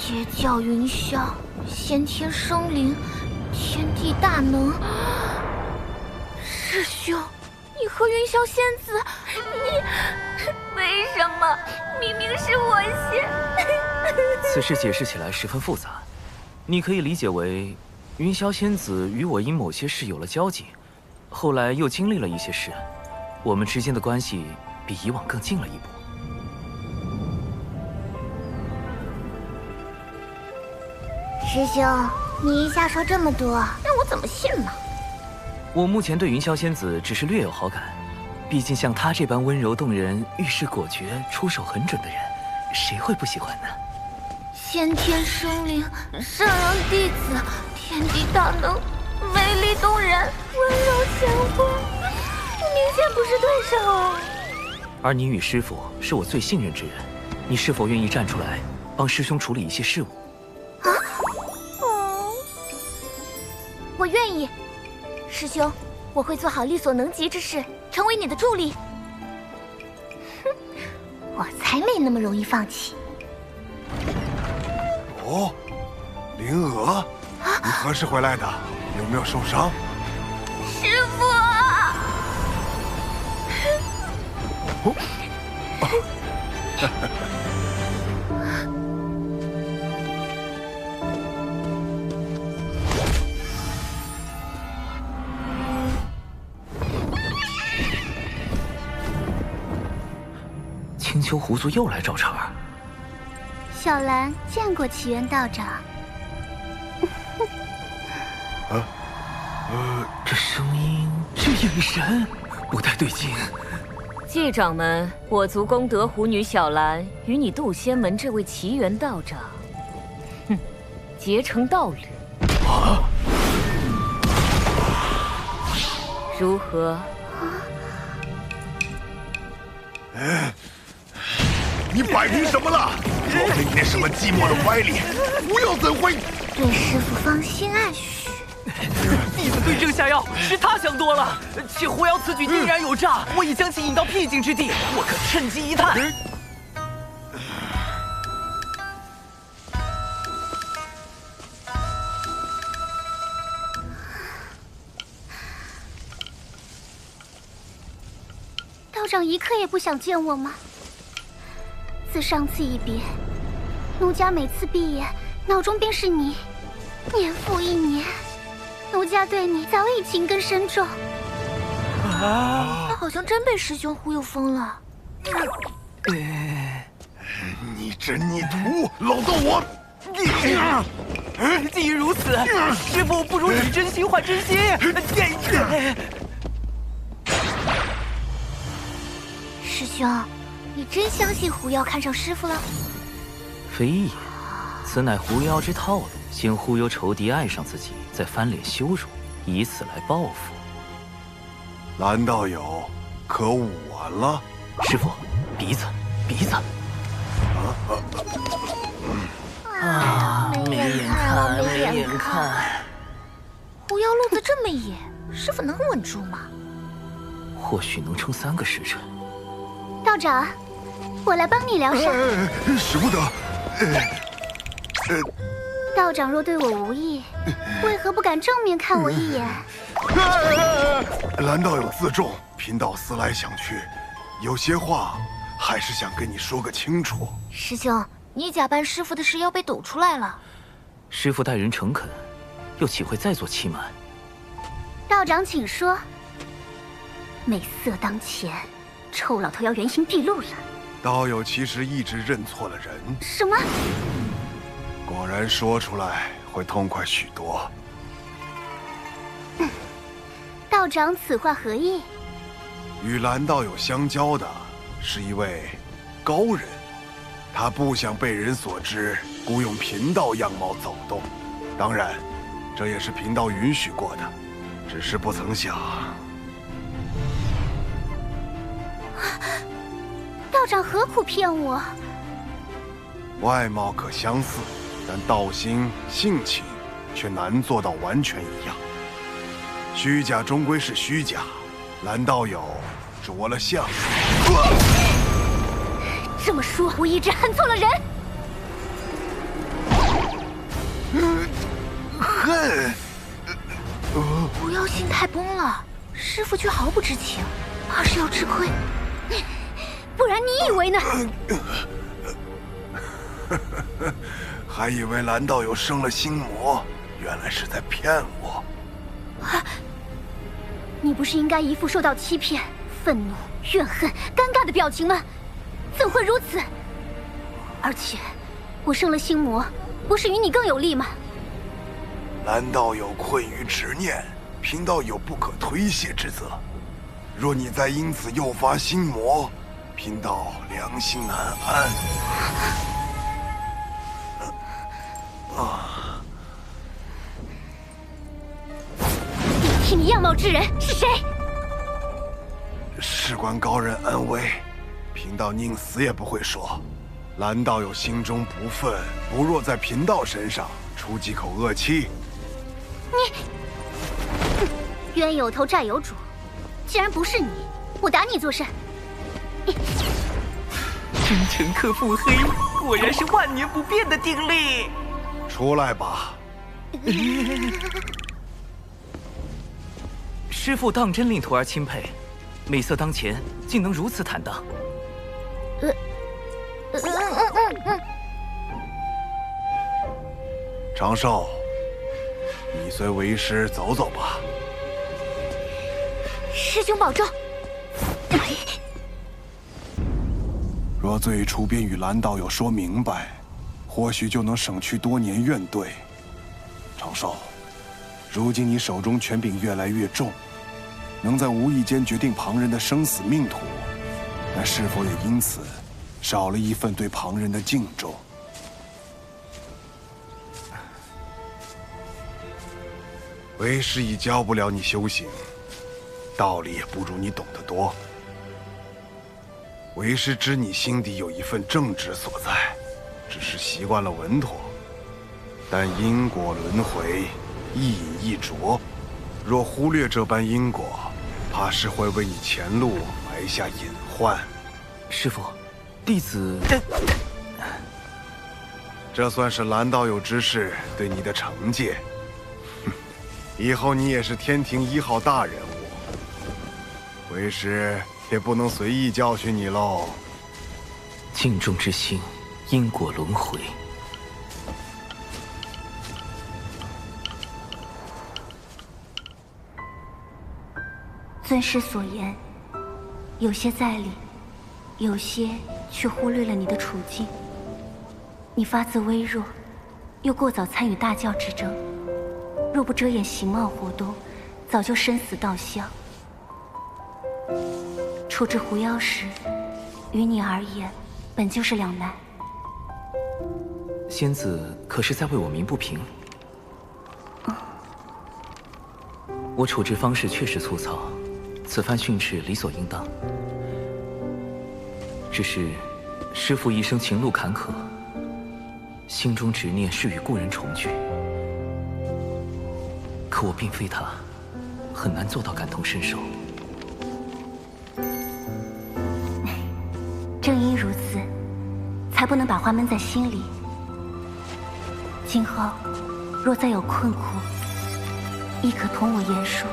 S9: 截教云霄，先天生灵，天地大能。师兄，你和云霄仙子，你为什么？明明是我先。
S14: 此事解释起来十分复杂，你可以理解为，云霄仙子与我因某些事有了交集，后来又经历了一些事，我们之间的关系比以往更近了一步。
S9: 师兄，你一下说这么多，让我怎么信呢？
S14: 我目前对云霄仙子只是略有好感，毕竟像她这般温柔动人、遇事果决、出手很准的人，谁会不喜欢呢？
S9: 先天生灵，圣人弟子，天地大能，美丽动人，温柔贤惠，明显不是对手啊！
S14: 而你与师父是我最信任之人，你是否愿意站出来帮师兄处理一些事务？
S9: 我愿意，师兄，我会做好力所能及之事，成为你的助力。哼，我才没那么容易放弃。
S20: 哦，灵娥，你何时回来的？有没有受伤？
S9: 师父！
S14: 青丘狐族又来找茬儿。
S9: 小兰见过奇缘道长。
S14: 这声音，这眼神，不太对劲。
S21: 季掌门，我族功德狐女小兰与你渡仙门这位奇缘道长，哼，结成道侣。如何？
S20: 你摆平什么了？若非你那什么寂寞的歪理，不要怎会？
S9: 对师父芳心暗许。
S8: 弟子对症下药，是他想多了。且狐妖此举定然有诈，我已将其引到僻静之地，我可趁机一探。
S9: 道长一刻也不想见我吗？自上次一别，奴家每次闭眼，脑中便是你。年复一年，奴家对你早已情根深重。他好像真被师兄忽悠疯了。
S20: 你真逆徒，老道我！
S8: 既然如此，师父不如以真心换真心。
S9: 师兄，你真相信狐妖看上师傅了？
S17: 非也，此乃狐妖之套路，先忽悠仇敌爱上自己，再翻脸羞辱，以此来报复。
S20: 蓝道友，可武完了？
S17: 师傅，鼻子，鼻子。
S9: 没眼看，没眼看。狐妖路子这么野，师傅能稳住吗？
S17: 或许能撑3个时辰。
S9: 道长，我来帮你疗伤。
S20: 使不得。
S9: 道长若对我无意，为何不敢正面看我一眼？
S20: 蓝道友自重，贫道思来想去，有些话还是想跟你说个清楚。
S9: 师兄，你假扮师傅的事要被抖出来了。
S17: 师傅待人诚恳，又岂会再做欺瞒？
S9: 道长请说。美色当前，臭老头要原形毕露了。
S20: 道友其实一直认错了人。
S9: 什么？
S20: 果然说出来会痛快许多。
S9: 道长此话何意？
S20: 与蓝道友相交的是一位高人，他不想被人所知，故用贫道样貌走动。当然，这也是贫道允许过的，只是不曾想。
S9: 道长何苦骗我？
S20: 外貌可相似，但道心、性情却难做到完全一样。虚假终归是虚假，蓝道友着了相。
S9: 这么说，我一直恨错了人。
S20: 恨？
S9: 狐妖心态崩了，师傅却毫不知情，怕是要吃亏。不然你以为呢？
S20: 还以为蓝道友生了心魔，原来是在骗我。
S9: 你不是应该一副受到欺骗、愤怒、怨恨、尴尬的表情吗？怎会如此？而且，我生了心魔，不是与你更有利吗？
S20: 蓝道友困于执念，贫道有不可推卸之责。若你再因此诱发心魔，贫道良心难安。
S9: 替你样貌之人是谁？
S20: 事关高人安危，贫道宁死也不会说。蓝道友心中不忿，不若在贫道身上出几口恶气。
S9: 你，冤有头债有主，既然不是你，我打你做甚？
S8: 君臣克腹黑，果然是万年不变的定律。
S20: 出来吧。
S8: 师父当真令徒儿钦佩，美色当前，竟能如此坦荡。
S20: 长寿，你随为师走走吧。
S9: 师兄保重。
S20: 若最初便与蓝道友说明白，或许就能省去多年怨怼。长寿，如今你手中权柄越来越重，能在无意间决定旁人的生死命途，但是否也因此少了一份对旁人的敬重？为师已教不了你修行，道理也不如你懂得多。为师知你心底有一份正直所在，只是习惯了稳妥。但因果轮回，一饮一啄，若忽略这般因果，怕是会为你前路埋下隐患。
S8: 师父，弟子……
S20: 这算是蓝道友之事对你的惩戒。以后你也是天庭1号大人物，为师也不能随意教训你喽。
S17: 敬重之心，因果轮回。
S5: 尊师所言，有些在理，有些却忽略了你的处境。你发自微弱，又过早参与大教之争，若不遮掩形貌活动，早就生死道消。处置狐妖时，于你而言，本就是两难。
S10: 仙子可是在为我鸣不平？我处置方式确实粗糙，此番训斥理所应当。只是师父一生情路坎坷，心中执念是与故人重聚。可我并非他，很难做到感同身受。
S5: 正因如此，才不能把话闷在心里。今后若再有困苦，亦可同我言述。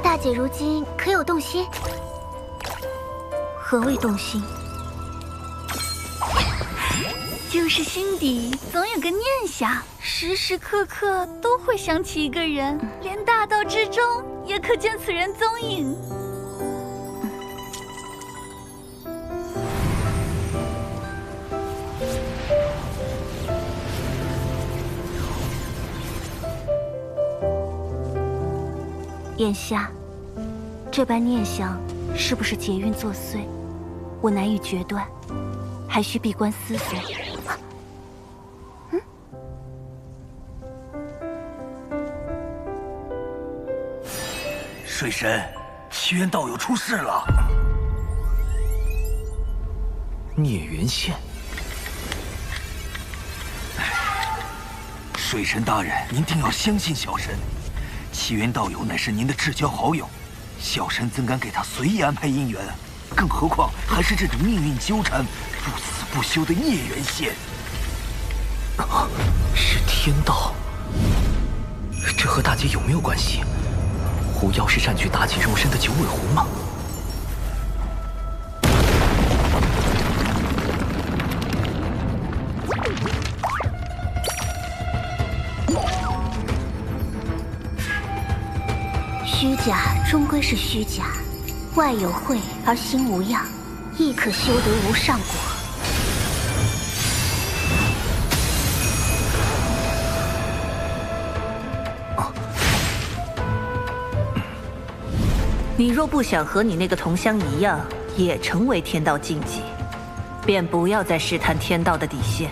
S9: 大姐如今可有动心？
S5: 何谓动心？
S13: 就是心底总有个念想，时时刻刻都会想起一个人，连大道之中也可见此人踪影。
S5: 眼下，这般念想是不是劫运作祟，我难以决断，还需闭关思索。
S17: 水神，奇缘道友出事了。
S10: 孽缘线。
S17: 水神大人，您定要相信小神。奇缘道友乃是您的至交好友，小神怎敢给他随意安排姻缘？更何况还是这种命运纠缠、不死不休的孽缘线。
S10: 是天道，这和大姐有没有关系？狐妖是占据妲己肉身的九尾狐吗？
S5: 虚假终归是虚假，外有慧而心无恙，亦可修得无上果。
S22: 你若不想和你那个同乡一样，也成为天道禁忌，便不要再试探天道的底线。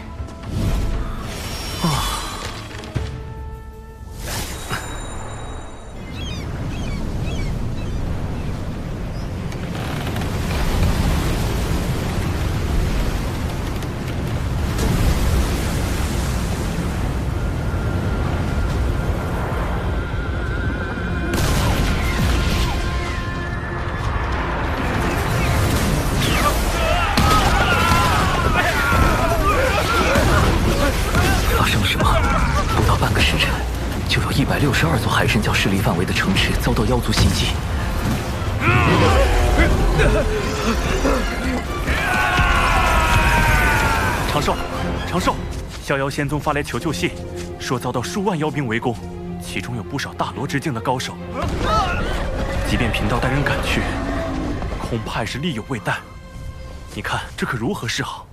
S10: 162座海神教势力范围的城池遭到妖族袭击。
S7: 长寿，长寿，逍遥仙宗发来求救信，说遭到数万妖兵围攻，其中有不少大罗之境的高手。即便贫道带人赶去，恐怕也是力有未逮。你看这可如何是好？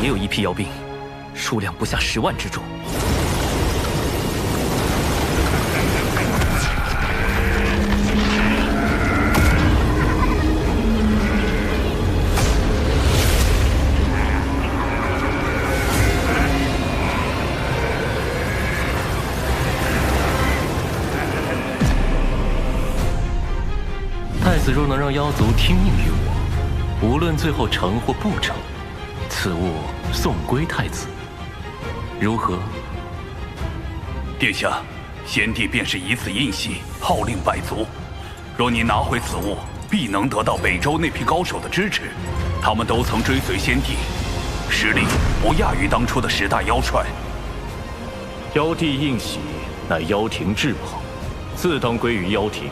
S10: 也有一批妖兵，数量不下10万之众。
S1: 太子若能让妖族听命于我，无论最后成或不成，此物送归太子，如何？
S17: 殿下，先帝便是以此印玺，号令百族。若你拿回此物，必能得到北周那批高手的支持。他们都曾追随先帝，实力不亚于当初的10大妖帅。
S1: 妖帝应玺乃妖庭至宝，自当归于妖庭。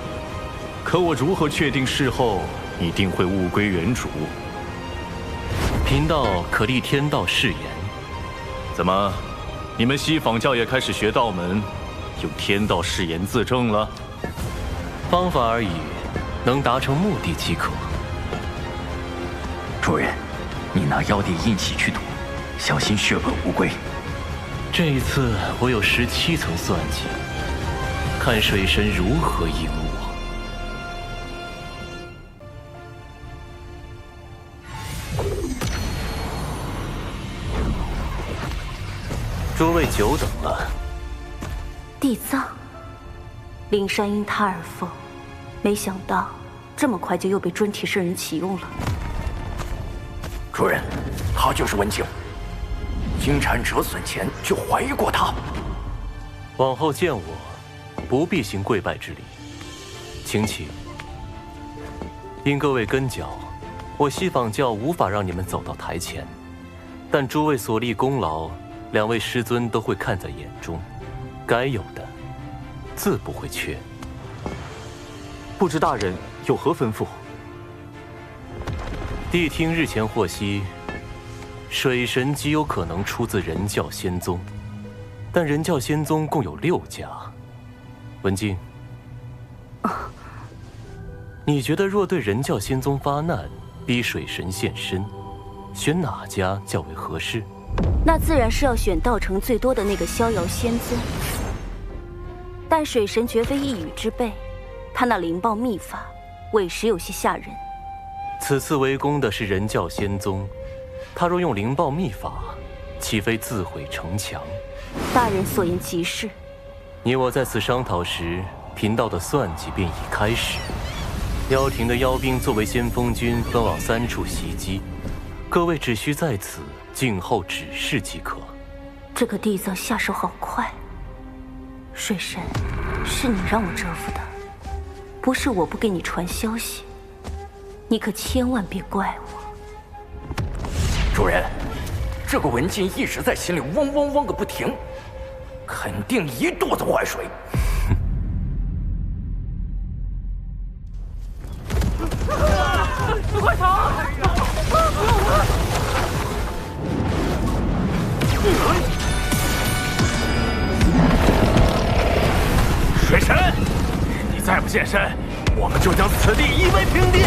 S1: 可我如何确定事后一定会物归原主？贫道可立天道誓言。怎么，你们西坊教也开始学道门，用天道誓言自证了？方法而已，能达成目的即可。
S4: 主人，你拿妖帝印玺去赌，小心血本无归。
S1: 这一次我有17层算计，看水神如何应我。诸位久等了。
S5: 地藏，灵山因他而封，没想到这么快就又被尊体圣人启用了。
S4: 主人，他就是文静。金蝉折损前就怀疑过他。
S1: 往后见我，不必行跪拜之礼，请起。因各位跟脚，我西坊教无法让你们走到台前，但诸位所立功劳，2位师尊都会看在眼中，该有的自不会缺。
S7: 不知大人有何吩咐？
S1: 谛听日前获悉，水神极有可能出自人教仙宗，但人教仙宗共有6家。文静，你觉得若对人教仙宗发难，逼水神现身，选哪家较为合适？
S5: 那自然是要选道成最多的那个逍遥仙尊。但水神绝非一语之辈，他那灵爆秘法，委实有些吓人。
S1: 此次围攻的是人教仙宗，他若用灵爆秘法，岂非自毁城墙？
S5: 大人所言极是。
S1: 你我在此商讨时，贫道的算计便已开始。妖庭的妖兵作为先锋军，分往3处袭击，各位只需在此静候指示即可。
S5: 这个地藏下手好快。水神，是你让我折服的，不是我不给你传消息。你可千万别怪我。
S4: 主人，这个文静一直在心里嗡嗡嗡个不停，肯定一肚子坏水。
S17: 快逃！
S3: 水神，你再不现身，我们就将此地夷为平地！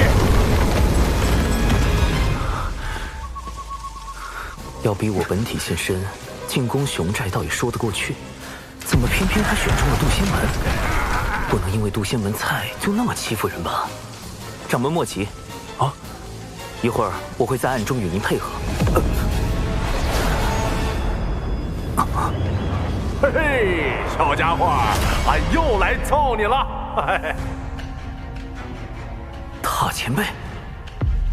S10: 要逼我本体现身进攻熊寨，倒也说得过去，怎么偏偏他选中了渡仙门？不能因为渡仙门菜就那么欺负人吧？掌门莫急，啊，一会儿我会在暗中与您配合。
S3: 嘿嘿，小家伙，俺又来凑你了！
S10: 大前辈，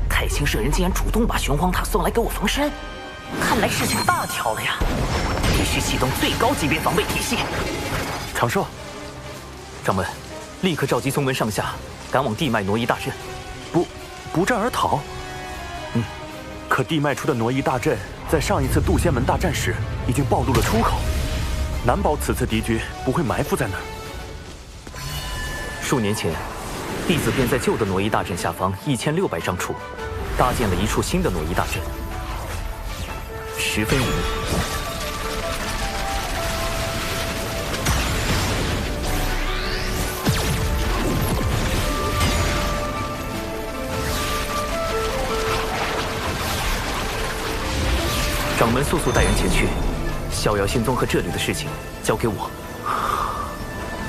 S10: 太清圣人竟然主动把玄黄塔送来给我防身，看来事情大条了呀！必须启动最高级别防备体系。长寿，掌门，立刻召集宗门上下，赶往地脉挪移大阵。
S7: 不战而逃？可地脉出的挪移大阵，在上一次渡仙门大战时已经暴露了出口，难保此次敌军不会埋伏在那儿。
S10: 数年前，弟子便在旧的挪移大阵下方1600丈处，搭建了一处新的挪移大阵，十分隐秘。掌门速速带人前去，逍遥仙宗和这里的事情交给我。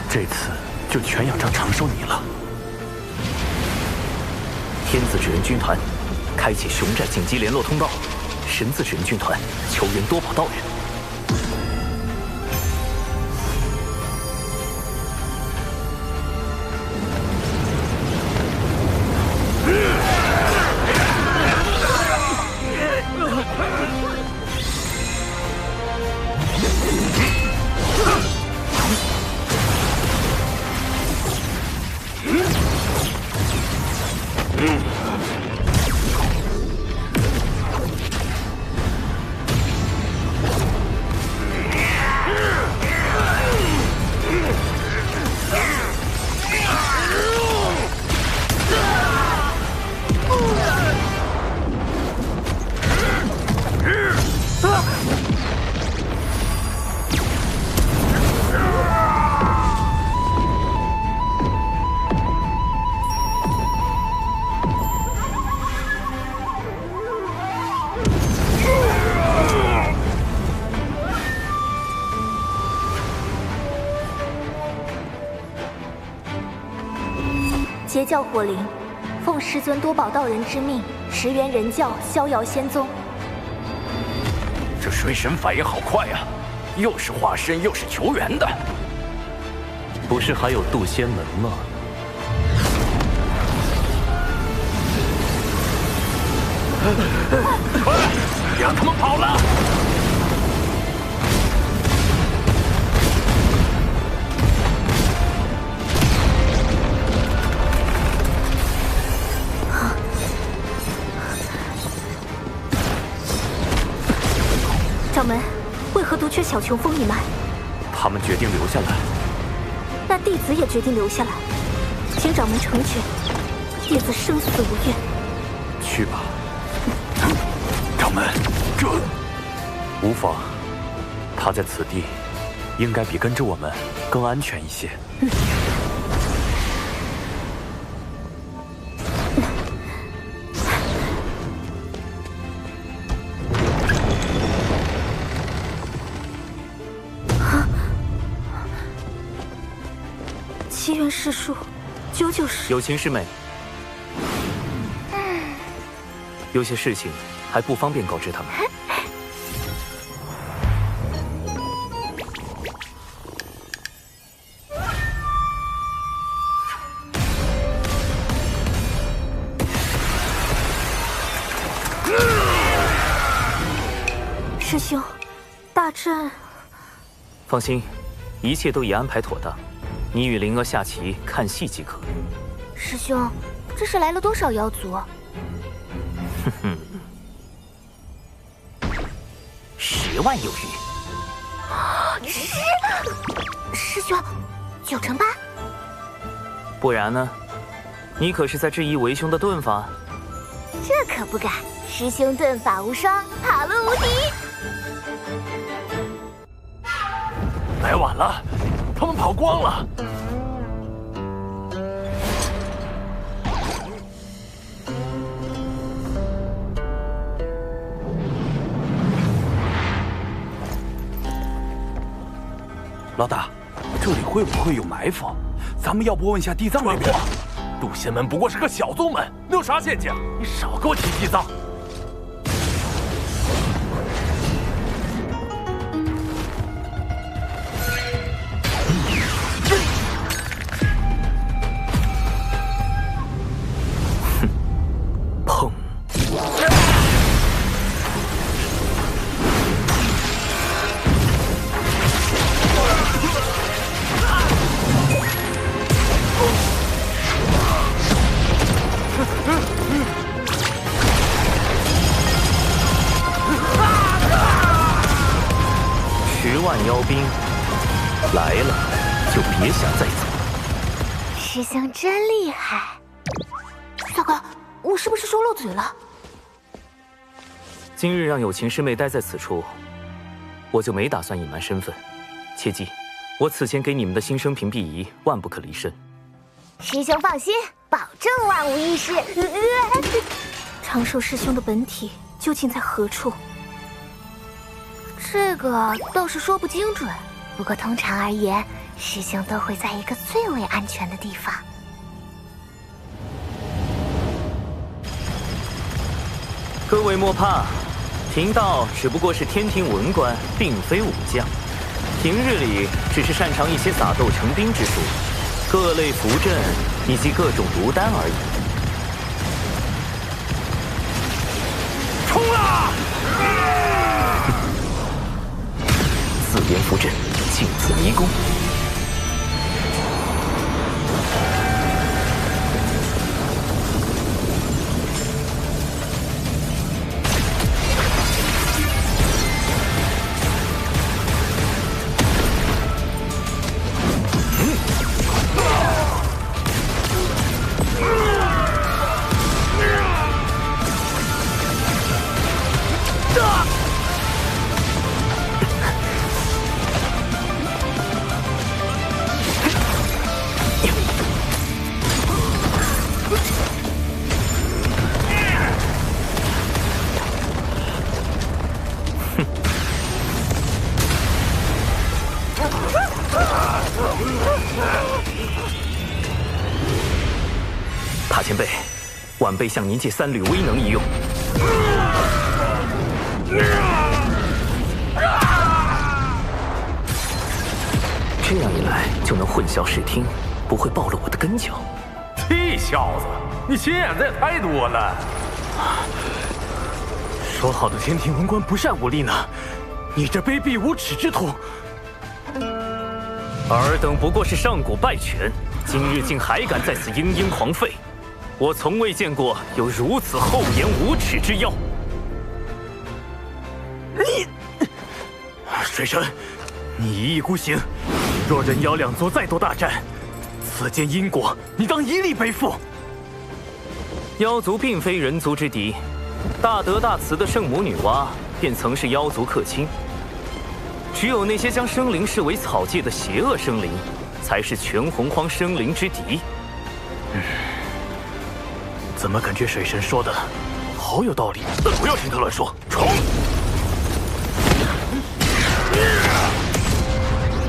S7: 这次就全仰仗长寿你了。
S10: 天子纸人军团开启熊寨紧急联络通道，神字纸人军团求援多宝道人。
S9: 截教火灵，奉师尊多宝道人之命，驰援人教，逍遥仙宗。
S4: 这水神反应好快呀，又是化身又是求援的。
S1: 不是还有渡仙门吗？
S4: 快，让他们跑了！
S9: 掌门，为何独缺小琼峰一脉？
S7: 他们决定留下来。
S9: 那弟子也决定留下来，请掌门成全，弟子生死无怨。
S7: 去吧。
S11: 掌门，这
S7: 无妨，他在此地，应该比跟着我们更安全一些。
S9: 奇缘世书，究究是
S14: 有情师妹，有些事情还不方便告知他们。
S9: 师兄，大阵……
S14: 放心，一切都已安排妥当。你与灵儿下棋看戏即可。
S9: 师兄，这是来了多少妖族？
S14: 哼哼，10万有余。
S9: 师兄，9成8。
S14: 不然呢？你可是在质疑为兄的遁法？
S9: 这可不敢，师兄遁法无双，跑路无敌。
S3: 来晚了，他们跑光了。
S11: 老大，这里会不会有埋伏？咱们要不问下地藏那边？
S3: 渡仙门不过是个小宗门，能有啥陷阱？你少给我提地藏！
S14: 砰！10万妖兵来了，就别想再走。
S9: 师兄真厉害！大哥，我是不是说漏嘴了？
S14: 今日让有情师妹待在此处，我就没打算隐瞒身份。切记，我此前给你们的心生屏蔽仪万不可离身。
S9: 师兄放心，保证万无一失。长寿师兄的本体究竟在何处？这个倒是说不精准，不过通常而言，师兄都会在一个最为安全的地方。
S14: 各位莫怕，贫道只不过是天庭文官，并非武将。平日里只是擅长一些撒豆成兵之术，各类符阵以及各种毒丹而已。
S3: 冲啊！
S14: 自编符阵，镜子迷宫。
S10: 塔前辈，晚辈向您借3缕威能一用。这样一来就能混淆视听，不会暴露我的根脚。
S3: 这小子，你心眼子也太多了。
S10: 说好的天庭文官不善武力呢？你这卑鄙无耻之徒！尔等不过是上古败犬，今日竟还敢在此嘤嘤狂吠！我从未见过有如此厚颜无耻之妖。你，水神，你一意孤行，若人妖两族再多大战，此间因果你当一力背负。妖族并非人族之敌，大德大慈的圣母女娲便曾是妖族客卿。只有那些将生灵视为草芥的邪恶生灵，才是全洪荒生灵之敌。怎么感觉水神说的好有道理？不要听他乱说，冲！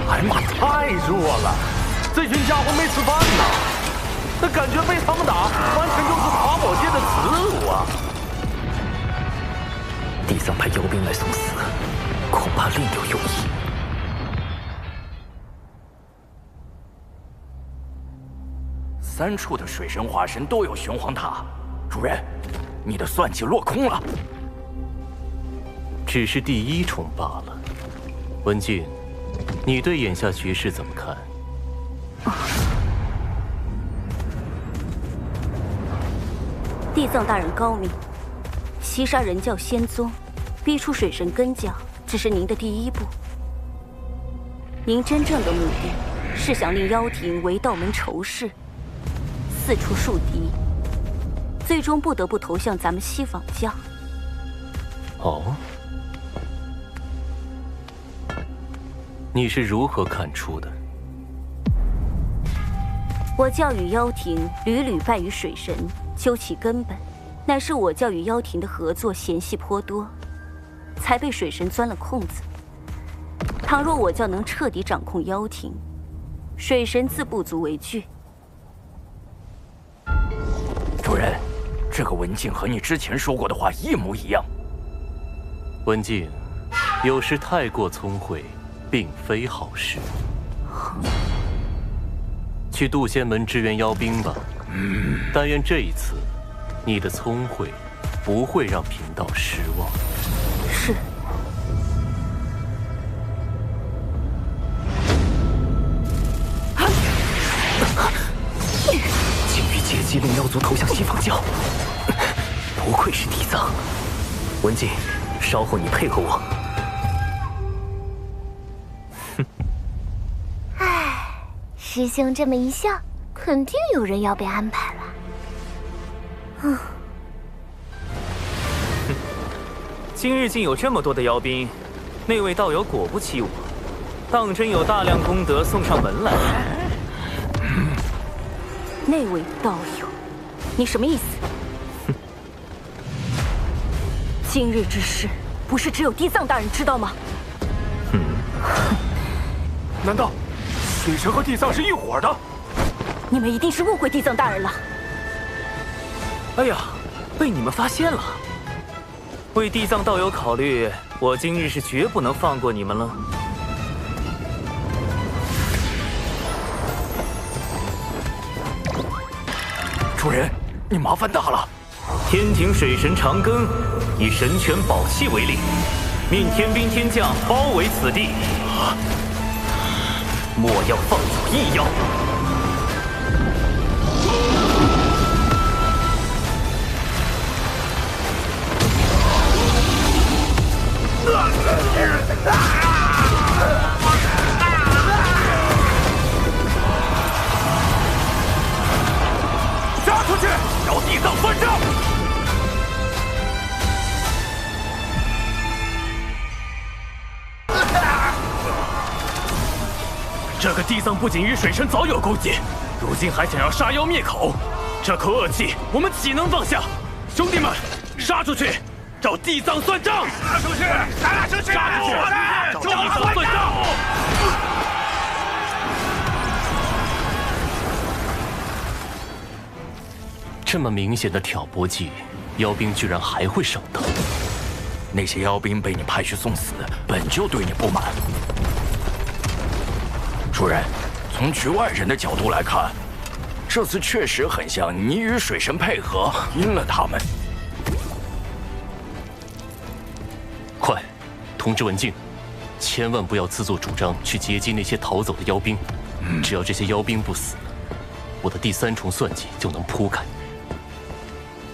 S3: 哎妈，太弱了！这群家伙没吃饭呢，那感觉被他们打，完全就是法宝界的耻辱啊！
S10: 地藏派妖兵来送死，恐怕另有用意。
S4: 3处的水神化身都有玄黄塔，主人，你的算计落空了。
S1: 只是第1重罢了。文静，你对眼下局势怎么看？
S5: 地藏大人高明，袭杀人教仙宗，逼出水神根教，只是您的第1步。您真正的目的是想令妖庭为道门仇视，四处树敌，最终不得不投向咱们西方教。
S1: 哦，你是如何看出的？
S5: 我教与妖庭屡屡败于水神，究其根本，乃是我教与妖庭的合作嫌隙颇多，才被水神钻了空子。倘若我教能彻底掌控妖庭，水神自不足为惧。
S4: 主人，这个文静和你之前说过的话一模一样。
S1: 文静，有时太过聪慧，并非好事。去渡仙门支援妖兵吧。但愿这一次，你的聪慧不会让贫道失望。
S5: 是。
S10: 竟欲借机令妖族投向西方教，不愧是地藏。文静，稍后你配合我。
S9: 师兄这么一笑，肯定有人要被安排了。
S2: 今日竟有这么多的妖兵，那位道友果不欺我，当真有大量功德送上门来。
S5: 那位道友，你什么意思？今日之事，不是只有地藏大人知道吗？
S3: 难道水神和地藏是一伙的？
S5: 你们一定是误会地藏大人了。
S2: 哎呀，被你们发现了！为地藏道友考虑，我今日是绝不能放过你们了。
S4: 主人，你麻烦大了。
S2: 天庭水神长庚以神权宝器为令，命天兵天将包围此地，莫要放走一妖。
S3: 杀出去，找地藏算账！
S2: 这个地藏不仅与水神早有勾结，如今还想要杀妖灭口，这口恶气我们岂能放下？兄弟们，杀出去，找地藏算账！
S3: 杀出去！杀出去！
S2: 杀出去！找地藏算账！
S1: 这么明显的挑拨计，妖兵居然还会上当？
S4: 那些妖兵被你派去送死，本就对你不满。主人，从局外人的角度来看，这次确实很像你与水神配合阴了他们。
S1: 快，通知文静，千万不要自作主张去截击那些逃走的妖兵。只要这些妖兵不死，我的第3重算计就能铺开，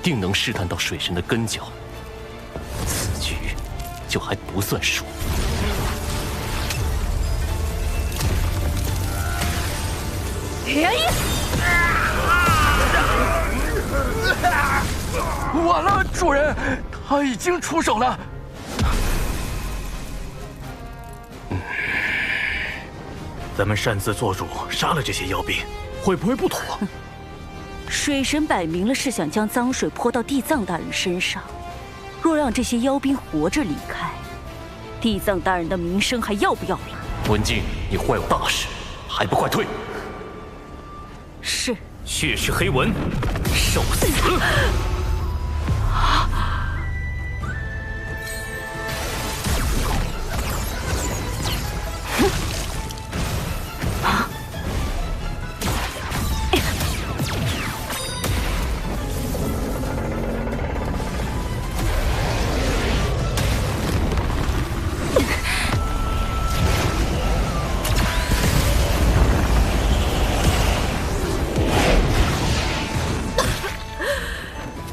S1: 定能试探到水神的根脚。此局就还不算输。
S4: 完了，主人，他已经出手了。
S17: 咱们擅自做主杀了这些妖兵，会不会不妥？
S5: 水神摆明了是想将脏水泼到地藏大人身上，若让这些妖兵活着离开，地藏大人的名声还要不要了？
S1: 文静，你坏我大事，还不快退！
S5: 是。
S1: 血尸黑纹，受死！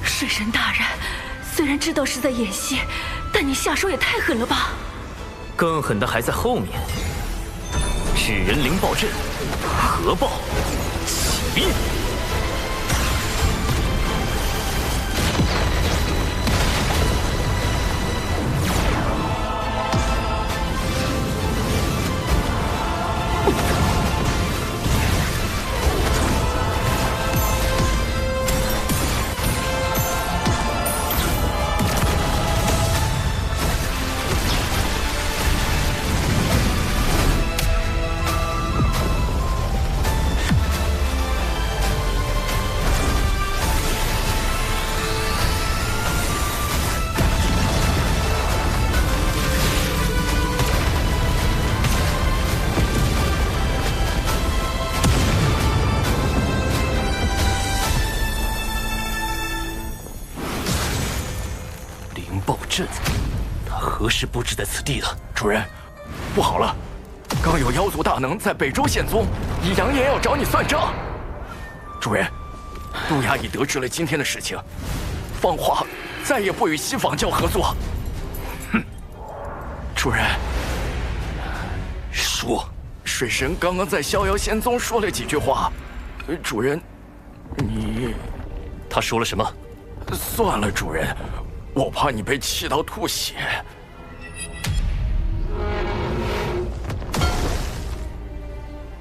S12: 水神大人，虽然知道是在演戏，但你下手也太狠了吧！
S2: 更狠的还在后面。纸人灵爆阵，核爆起！
S1: 阵，他何时布置在此地的？
S4: 主人，不好了！刚有妖族大能在北周现踪，已扬言要找你算账。主人，路亚已得知了今天的事情，放话再也不与西仿教合作。哼！主人，
S1: 说，
S4: 水神刚刚在逍遥仙宗说了几句话。主人，你……
S1: 他说了什么？
S4: 算了，主人。我怕你被气到吐血。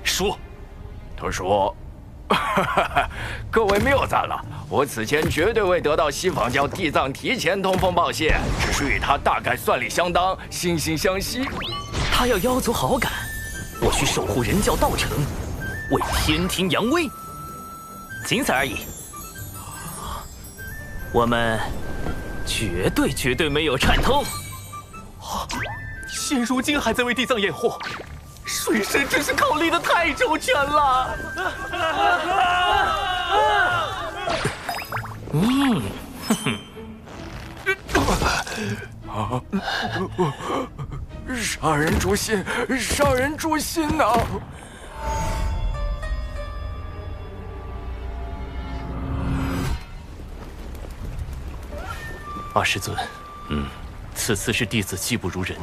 S1: 说，
S4: 他说：“各位谬赞了，我此前绝对未得到西仿教地藏提前通风报信，只是与他大概算力相当，惺惺相惜。
S2: 他要妖族好感，我去守护人教道城，为天庭扬威，仅此而已。我们。”绝对没有串通。现如今还在为地藏掩护，水神真是考虑的太周全了。
S4: 杀人诛心，杀人诛心呐！
S1: 二师尊，此次是弟子技不如人，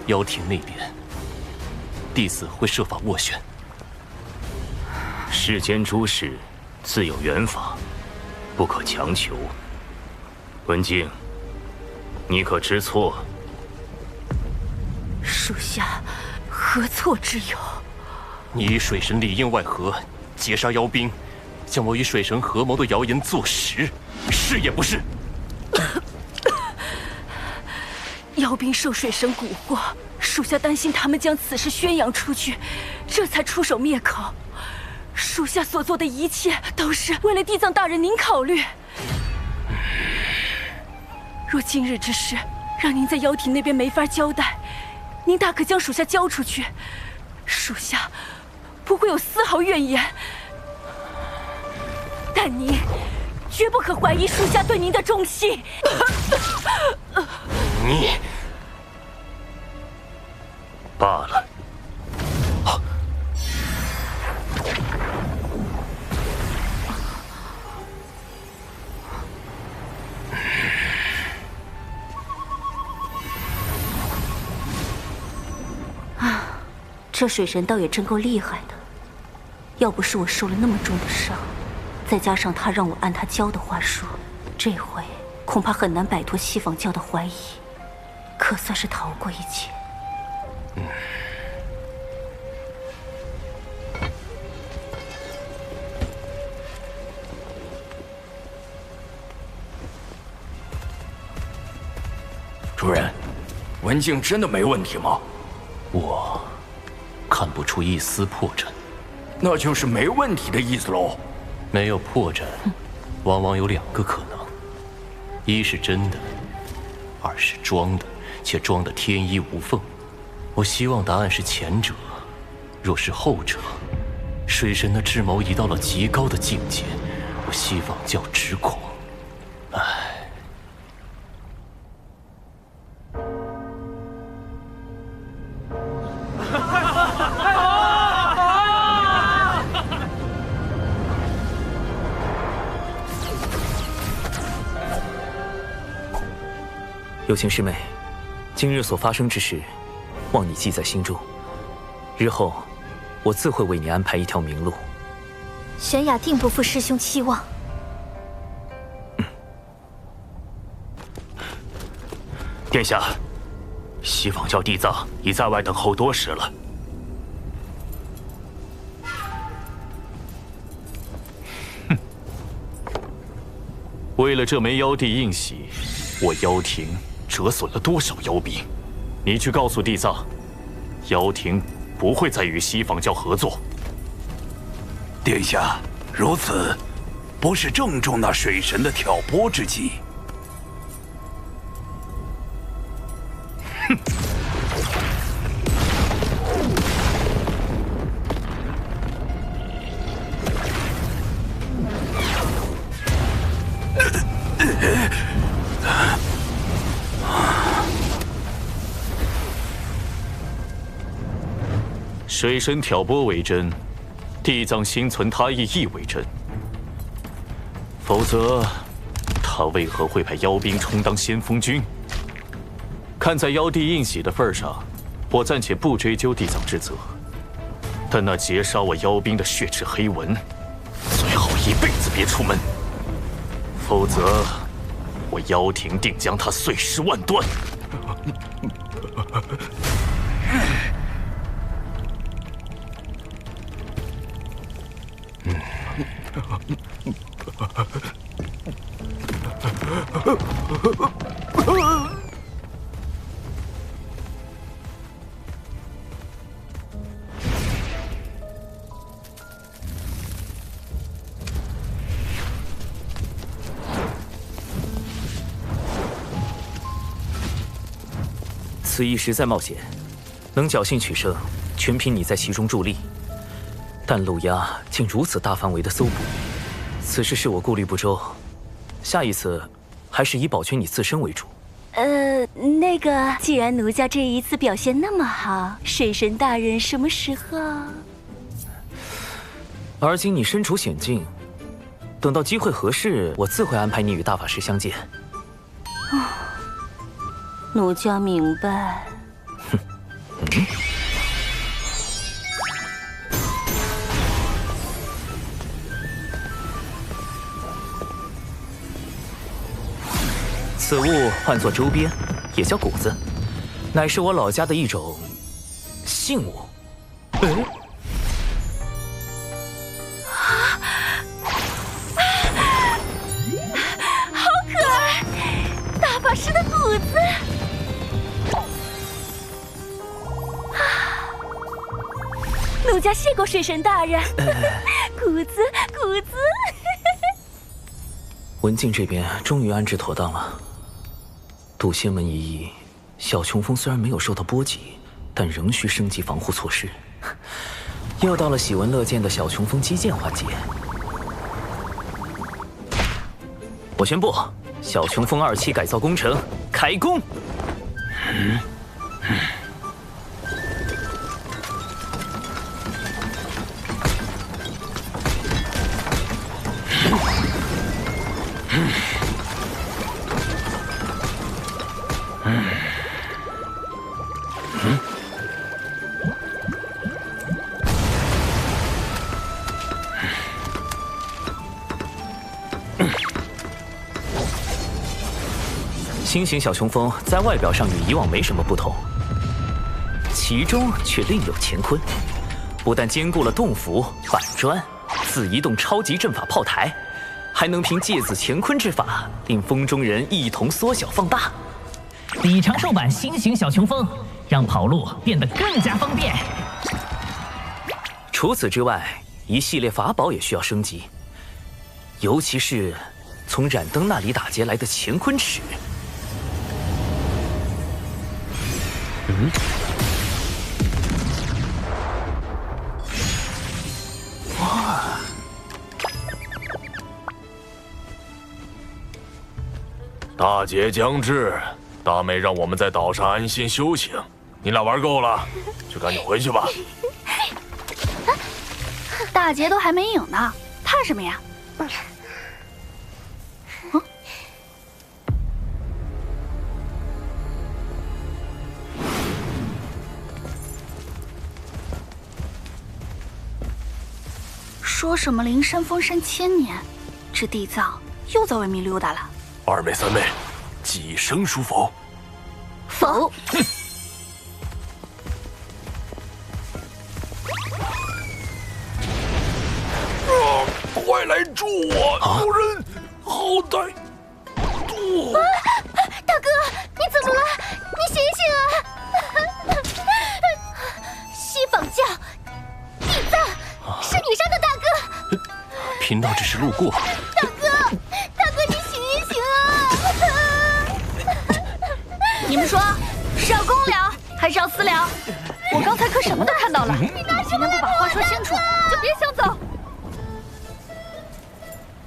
S1: 妖庭那边，弟子会设法斡旋。
S19: 世间诸事自有缘法，不可强求。文静，你可知错？
S12: 属下何错之有？
S1: 你以水神里应外合，截杀妖兵，将我与水神合谋的谣言坐实，是也不是？
S12: 妖兵受水神蛊惑，属下担心他们将此事宣扬出去，这才出手灭口。属下所做的一切都是为了地藏大人您考虑。若今日之事让您在妖庭那边没法交代，您大可将属下交出去，属下不会有丝毫怨言。但您绝不可怀疑属下对您的忠心。
S19: 你罢了。
S5: 这水神倒也真够厉害的，要不是我受了那么重的伤，再加上他让我按他教的话说，这回恐怕很难摆脱西方教的怀疑，可算是逃过一劫。
S4: 主人，文静真的没问题吗？
S19: 我看不出一丝破绽，
S4: 那就是没问题的意思喽。
S19: 没有破绽，往往有2个可能：一是真的，二是装的，且装得天衣无缝。我希望答案是前者。若是后者，水神的智谋已到了极高的境界，我西方教只恐……唉。
S14: 有情师妹，今日所发生之事，望你记在心中。日后，我自会为你安排一条明路。
S9: 玄雅定不负师兄期望。
S19: 殿下，西方教地藏已在外等候多时了。
S2: 哼！为了这枚妖帝印玺，我妖庭折损了多少妖兵？你去告诉地藏，妖庭不会再与西方教合作。
S16: 殿下，如此，不是正中那水神的挑拨之计。
S19: 哼！
S2: 水神挑拨为真，地藏心存他意亦为真。否则，他为何会派妖兵充当先锋军？看在妖帝印玺的份上，我暂且不追究地藏之责。但那劫杀我妖兵的血赤黑纹，最好一辈子别出门，否则我妖庭定将他碎尸万段。
S14: 此役实在冒险，能侥幸取胜，全凭你在其中助力。但陆压竟如此大范围的搜捕，此事是我顾虑不周。下一次，还是以保全你自身为主。
S5: 那个，既然奴家这一次表现那么好，水神大人什么时候？
S14: 而今你身处险境，等到机会合适，我自会安排你与大法师相见。
S5: 奴家明白。
S14: 此物唤作周边，也叫谷子，乃是我老家的一种信物。
S9: 好可爱，大法师的谷子。
S5: 奴家谢过水神大人。
S9: 谷子。
S10: 文静这边终于安置妥当了。渡仙门一役，小琼峰虽然没有受到波及，但仍需升级防护措施。又到了喜闻乐见的小琼峰基建环节。我宣布，小琼峰2期改造工程开工。新型小琼峰在外表上与以往没什么不同，其中却另有乾坤。不但兼顾了洞府、板砖、自移动超级阵法炮台，还能凭芥子乾坤之法，令风中人一同缩小放大。
S6: 底长寿版新型小琼峰，让跑路变得更加方便。
S10: 除此之外，一系列法宝也需要升级，尤其是从冉登那里打劫来的乾坤尺。
S3: 哇！大劫将至，大妹让我们在岛上安心修行。你俩玩够了，就赶紧回去吧。
S13: 大劫都还没赢呢，怕什么呀？说什么灵山封山1000年，这地藏又在外面溜达了。
S3: 二妹三妹，几声书否？
S13: 否。
S3: 快来助我！有人好歹助我！
S9: 大哥，你怎么了？你醒醒啊！西方教地藏是你杀的大哥。
S1: 贫道只是路过。
S9: 大哥，你醒一醒啊！
S13: 你们说是要公聊还是要私聊？我刚才可什么都看到了。今天不把话说清楚，就别想走。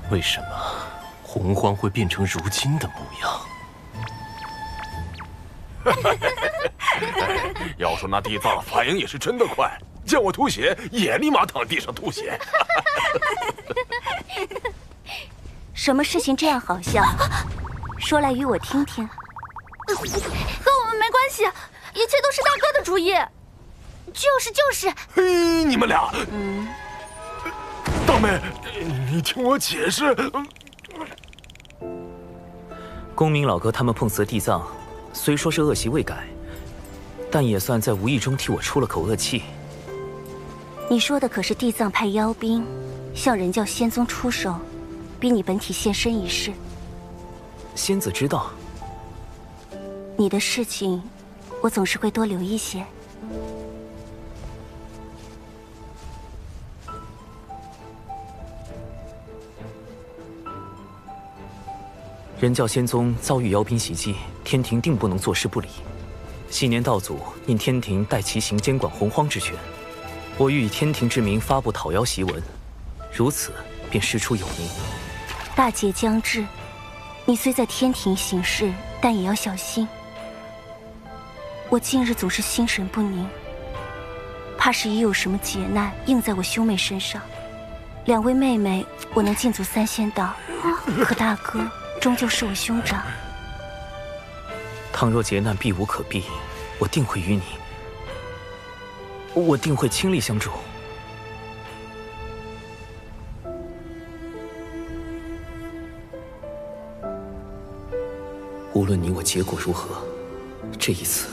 S1: 为什么洪荒会变成如今的模样？
S3: 要说那地藏反应也是真的快，见我吐血也立马躺地上吐血。
S5: 什么事情这样好笑？说来与我听听。
S13: 和我们没关系，一切都是大哥的主意。就是。
S3: 嘿，你们俩，大妹，你听我解释。
S10: 公明老哥他们碰瓷地藏，虽说是恶习未改，但也算在无意中替我出了口恶气。
S5: 你说的可是地藏派妖兵向人教仙宗出手，逼你本体现身一事。
S10: 仙子知道。
S5: 你的事情，我总是会多留一些。
S10: 人教仙宗遭遇妖兵袭击，天庭定不能坐视不理。昔年道祖因天庭代其行监管洪荒之权，我欲以天庭之名发布讨妖檄文，如此便师出有名。
S5: 大劫将至，你虽在天庭行事，但也要小心。我近日总是心神不宁，怕是已有什么劫难应在我兄妹身上。2位妹妹，我能进足3仙道，可大哥终究是我兄长。
S10: 倘若劫难避无可避，我定会与你，我定会倾力相助。无论你我结果如何，这一次，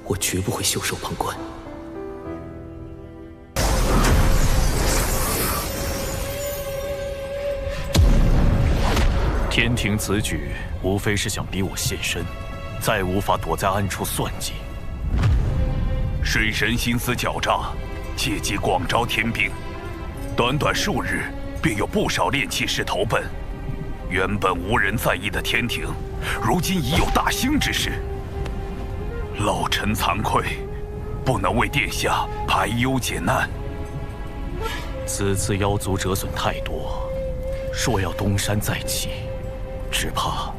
S10: 我绝不会袖手旁观。
S1: 天庭此举，无非是想逼我现身，再无法躲在暗处算计。
S16: 水神心思狡诈，借机广招天兵，短短数日，便有不少炼器师投奔。原本无人在意的天庭，如今已有大兴之势。老臣惭愧，不能为殿下排忧解难。
S1: 此次妖族折损太多，若要东山再起，只怕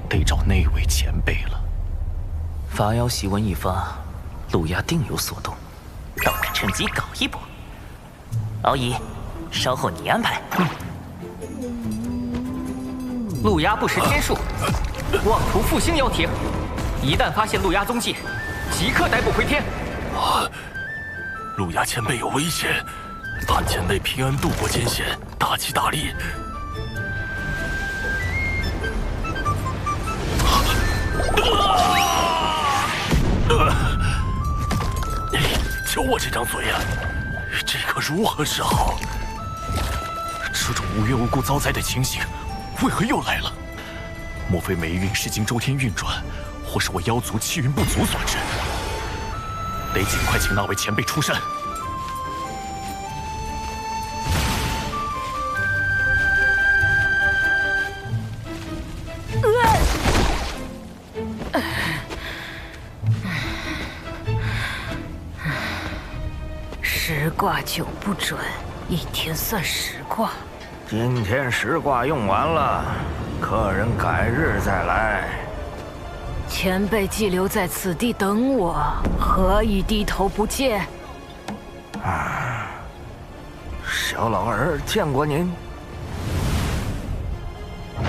S1: 得找那位前辈了。
S10: 伐妖檄文一发，陆压定有所动，让我趁机搞一波。敖乙，稍后你安排。
S15: 陆压不识天数，妄图复兴妖庭，一旦发现陆压踪迹，即刻逮捕回天。
S3: 陆压前辈有危险，盼前辈平安度过艰险，大吉大利。就我这张嘴呀，这可如何是好？
S1: 这种无缘无故遭灾的情形，为何又来了？莫非霉运是经周天运转，或是我妖族气运不足所致？得尽快请那位前辈出山。
S22: 10卦9不准，一天算10卦。
S18: 今天10卦用完了，客人改日再来。
S22: 前辈既留在此地等我，何以低头不见？
S18: 小老儿见过您。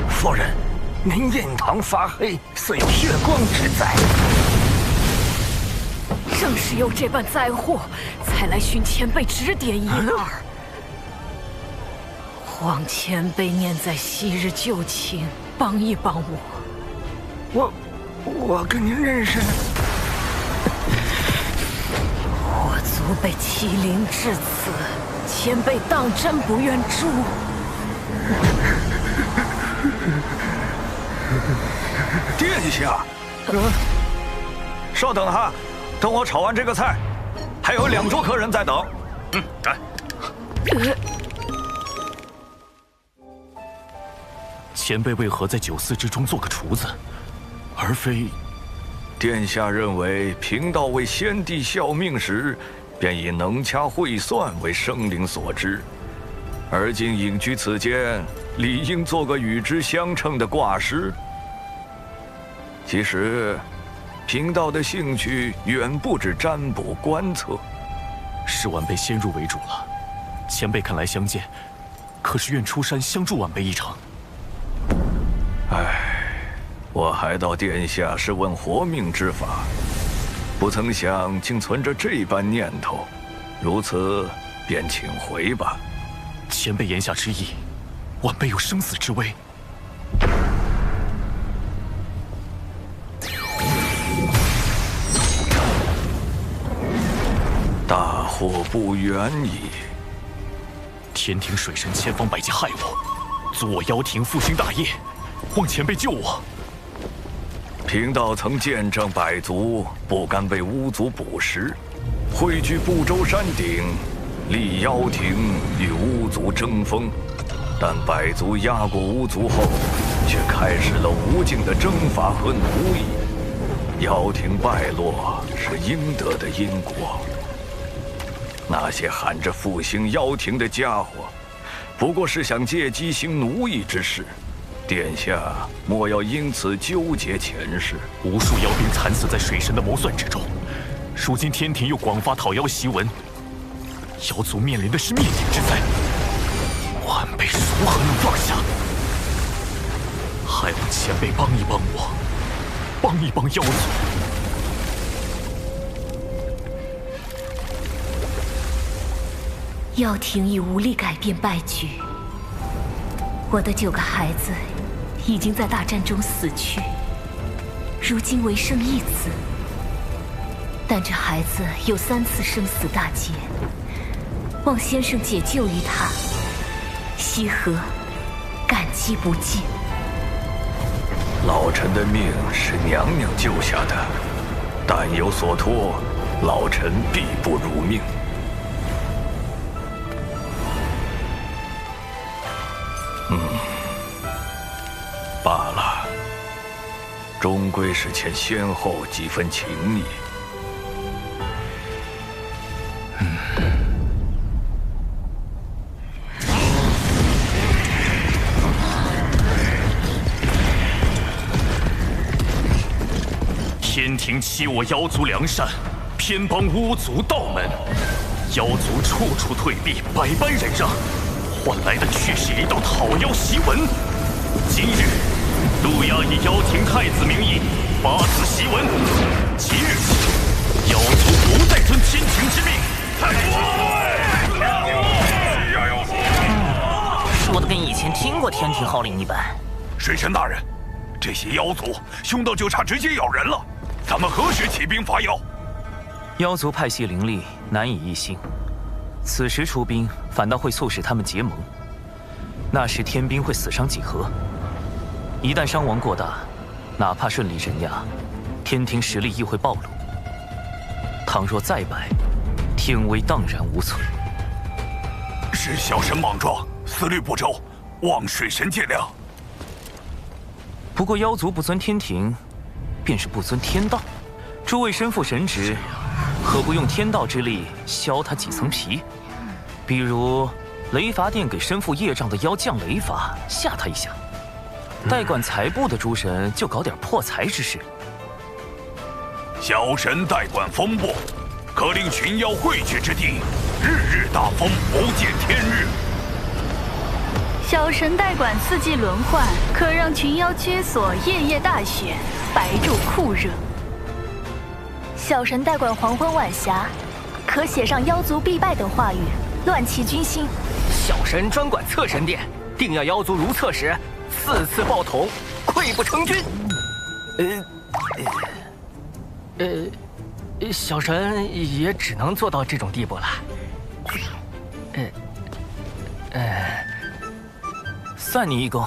S18: 夫人，您印堂发黑，似有血光之灾。
S22: 正是有这般灾祸，才来寻前辈指点一二。望前辈念在昔日旧情，帮一帮我。
S18: 我跟您认识。
S22: 我族被欺凌至此，前辈当真不愿诛？
S16: 殿下，
S18: 稍等哈，等我炒完这个菜，还有2桌客人在等。
S3: 来。
S1: 前辈为何在酒肆之中做个厨子，而非？
S11: 殿下认为贫道为先帝效命时，便以能掐会算为生灵所知，而今隐居此间，理应做个与之相称的卦师。其实，贫道的兴趣远不止占卜观测。
S1: 是晚辈先入为主了，前辈肯来相见，可是愿出山相助晚辈一程。
S11: 我还道殿下是问活命之法，不曾想竟存着这般念头，如此便请回吧。
S1: 前辈言下之意，晚辈有生死之危。
S11: 大祸不远矣！
S1: 天庭水神千方百计害我，阻我妖庭复兴大业，望前辈救我。
S11: 贫道曾见证百族不甘被巫族捕食，汇聚不周山顶，立妖庭与巫族争锋。但百族压过巫族后，却开始了无尽的征伐和奴役。妖庭败落是应得的因果。那些喊着复兴妖庭的家伙，不过是想借机行奴役之事。殿下莫要因此纠结前世。
S1: 无数妖兵惨死在水神的谋算之中，如今天庭又广发讨妖檄文，妖族面临的是灭顶之灾，晚辈如何能放下？还望前辈帮一帮我，帮一帮妖族。
S22: 妖庭已无力改变败局，我的9个孩子已经在大战中死去，如今唯剩1子。但这孩子有3次生死大劫，望先生解救于他，西河感激不尽。
S11: 老臣的命是娘娘救下的，但有所托，老臣必不辱命。罢了，终归是欠先后几分情谊。
S3: 天庭欺我妖族良善，偏帮巫族道门，妖族处处退避，百般忍让，换来的却是一道讨妖檄文。今日，陆压以妖庭太子名义发此檄文，即日，妖族不再遵天庭之命。
S8: 说的跟以前听过天庭号令一般。
S16: 水神大人，这些妖族凶到就差直接咬人了，咱们何时起兵伐妖？
S14: 妖族派系凌厉，难以一心。此时出兵，反倒会促使他们结盟。那时天兵会死伤几何？一旦伤亡过大，哪怕顺利镇压，天庭实力亦会暴露。倘若再败，天威荡然无存。
S16: 是小神莽撞，思虑不周，望水神见谅。
S14: 不过妖族不遵天庭，便是不遵天道。诸位身负神职，何不用天道之力削他几层皮？比如雷伐殿给身负业障的妖降雷罚，吓他一下。代管财部的诸神就搞点破财之事。
S16: 小神代管风部，可令群妖汇聚之地，日日大风，不见天日。
S13: 小神代管四季轮换，可让群妖居所，夜夜大雪，白昼酷热。
S9: 小神代管黄昏晚霞，可写上妖族必败等话语，乱其军心。
S15: 小神专管侧神殿，定要妖族如厕时4次爆桶，溃不成军。小神也只能做到这种地步了。
S14: 算你一功。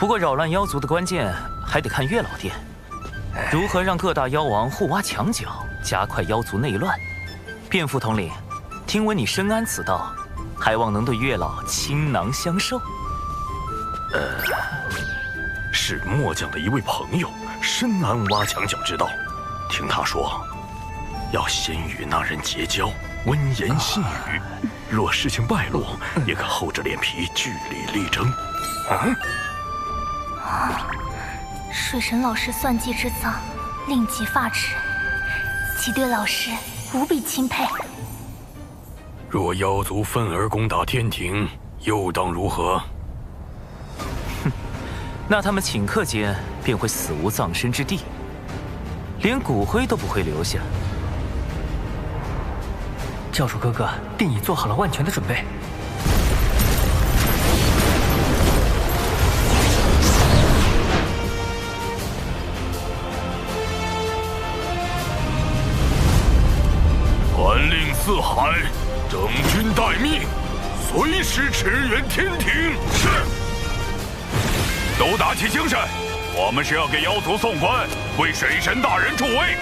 S14: 不过扰乱妖族的关键还得看月老殿，如何让各大妖王互挖墙角，加快妖族内乱。卞副统领，听闻你深谙此道，还望能对月老倾囊相授。
S3: 是末将的一位朋友深谙挖墙脚之道，听他说，要先与那人结交，温言细语，若事情败露，也可厚着脸皮据理力争。
S9: 水神老师算计之脏，令己发指，其对老师无比钦佩。
S11: 若妖族愤而攻打天庭，又当如何？
S14: 那他们顷刻间便会死无葬身之地，连骨灰都不会留下。
S15: 教主哥哥定已做好了万全的准备。
S3: 传令四海，整军待命，随时驰援天庭。是。
S16: 都打起精神，我们是要给妖族送官，为水神大人助威。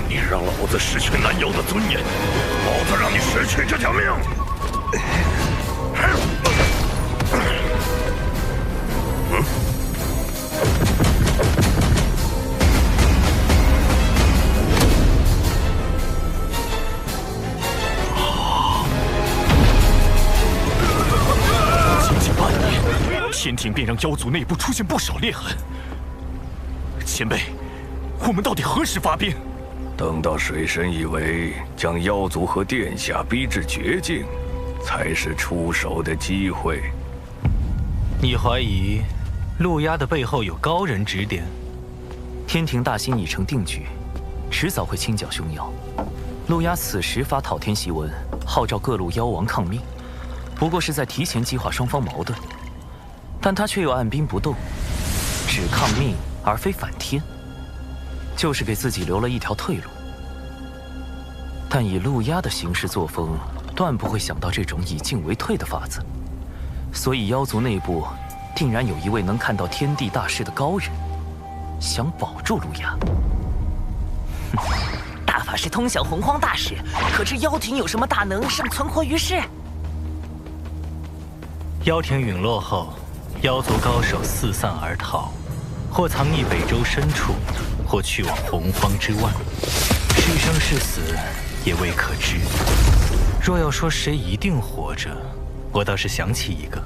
S3: 你让老子失去南妖的尊严，老子让你失去这条命！仅仅半年，天庭便让妖族内部出现不少裂痕。前辈，我们到底何时发兵？
S11: 等到水神以为将妖族和殿下逼至绝境，才是出手的机会。
S2: 你怀疑陆压的背后有高人指点？
S14: 天庭大兴已成定局，迟早会清剿凶妖。陆压此时发讨天檄文，号召各路妖王抗命，不过是在提前激化双方矛盾。但他却又按兵不动，只抗命而非反天，就是给自己留了一条退路。但以陆压的行事作风，断不会想到这种以进为退的法子。
S10: 所以妖族内部定然有一位能看到天地大势的高人，想保住路亚。
S8: 大法师通晓洪荒大事，可知妖庭有什么大能尚存活于世？
S2: 妖庭陨落后，妖族高手四散而逃，或藏匿北周深处，或去往洪荒之外，是生是死也未可知。若要说谁一定活着，我倒是想起一个，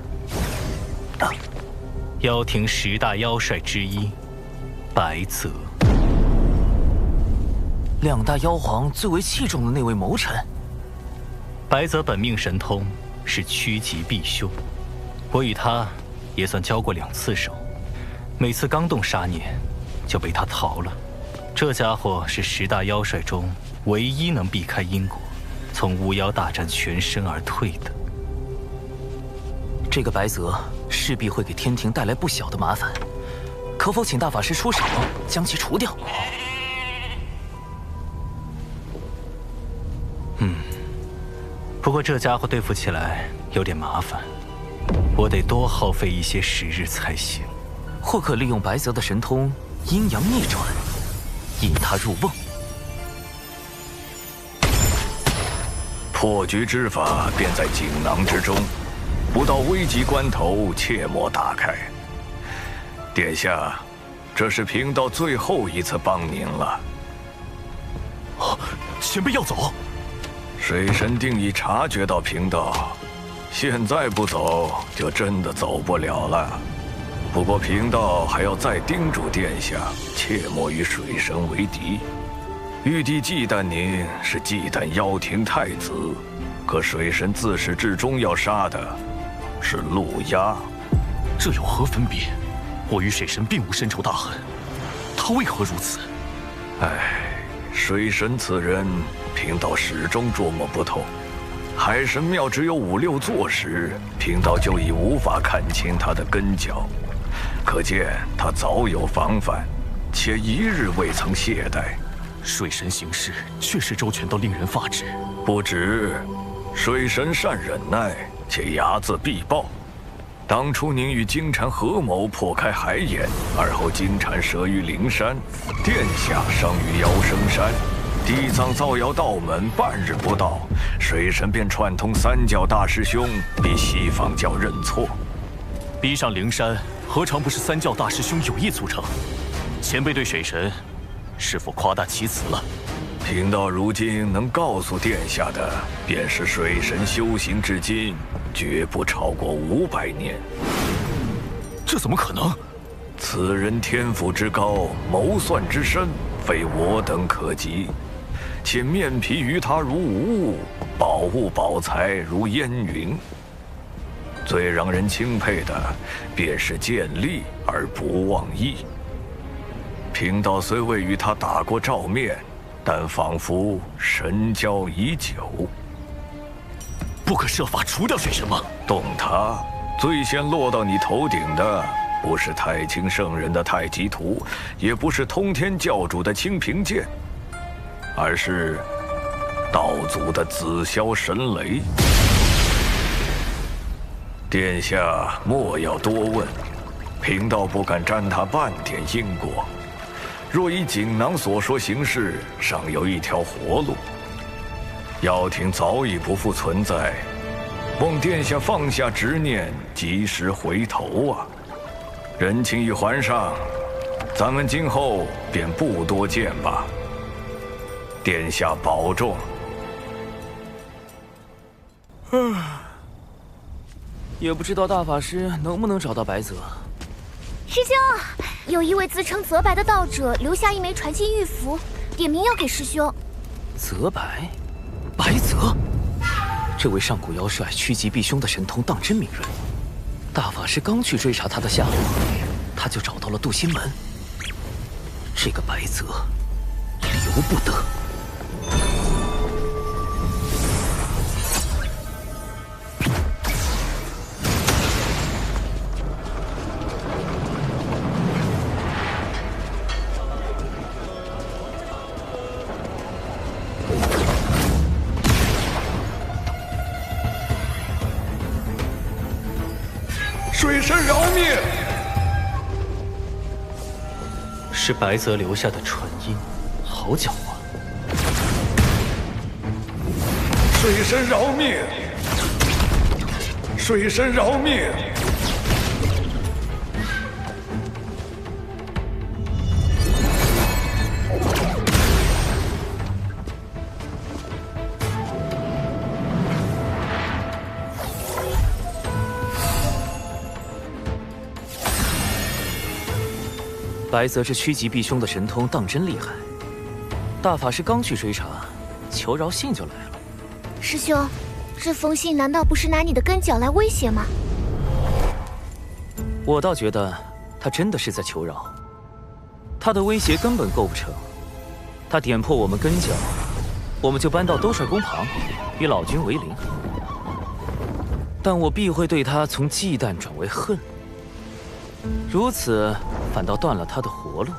S2: 妖庭10大妖帅之一，白泽。
S10: 2大妖皇最为器重的那位谋臣。
S2: 白泽本命神通是趋吉避凶，我与他也算交过2次手，每次刚动杀念，就被他逃了。这家伙是10大妖帅中唯一能避开因果，从巫妖大战全身而退的。
S10: 这个白泽势必会给天庭带来不小的麻烦，可否请大法师出手将其除掉？
S2: 不过这家伙对付起来有点麻烦，我得多耗费一些时日才行。
S10: 或可利用白泽的神通阴阳逆转，引他入瓮。
S4: 破局之法便在锦囊之中，不到危急关头切莫打开。殿下，这是贫道最后一次帮您了。
S3: 前辈要走？
S4: 水神定已察觉到贫道，现在不走就真的走不了了。不过贫道还要再叮嘱殿下，切莫与水神为敌。玉帝忌惮您是忌惮妖庭太子，可水神自始至终要杀的是陆压。
S3: 这有何分别？我与水神并无深仇大恨，他为何如此？
S4: 水神此人，贫道始终捉摸不透。海神庙只有5、6座时，贫道就已无法看清他的根脚，可见他早有防范，且一日未曾懈怠。
S3: 水神行事确实周全到令人发指。
S4: 不止，水神善忍耐，且睚眦必报。当初您与金蝉合谋破开海眼，而后金蝉折于灵山，殿下伤于妖生山，地藏造谣道门半日不到，水神便串通3教大师兄逼西方教认错。
S3: 逼上灵山，何尝不是3教大师兄有意促成？前辈对水神是否夸大其词了？
S4: 贫道如今能告诉殿下的，便是水神修行至今绝不超过500年。
S3: 这怎么可能？
S4: 此人天赋之高，谋算之深，非我等可及。且面皮于他如无物，宝物宝财如烟云。最让人钦佩的，便是见利而不忘义。贫道虽未与他打过照面，但仿佛神交已久。
S3: 不可设法除掉水神吗？
S4: 动他，最先落到你头顶的，不是太清圣人的太极图，也不是通天教主的清平剑，而是道祖的紫霄神雷。殿下莫要多问，贫道不敢沾他半点因果。若依锦囊所说行事，尚有一条活路。妖庭早已不复存在，望殿下放下执念，及时回头啊！人情已还上，咱们今后便不多见吧。殿下保重。
S10: 也不知道大法师能不能找到白泽。
S9: 师兄，有一位自称泽白的道者留下一枚传信玉符，点名要给师兄。
S10: 泽白，白泽，这位上古妖帅趋吉避凶的神通当真敏锐。大法师刚去追查他的下落，他就找到了渡心门。这个白泽，留不得。
S18: 水神饶命！
S2: 是白泽留下的传音，好狡猾。
S18: 水神饶命！水神饶命！
S14: 白泽这趋吉避凶的神通当真厉害。大法师刚去追查，求饶信就来了。
S9: 师兄，这封信难道不是拿你的根脚来威胁吗？
S14: 我倒觉得他真的是在求饶。他的威胁根本构不成。他点破我们根脚，我们就搬到兜率宫旁，与老君为邻。但我必会对他从忌惮转为恨。如此反倒断了他的活路。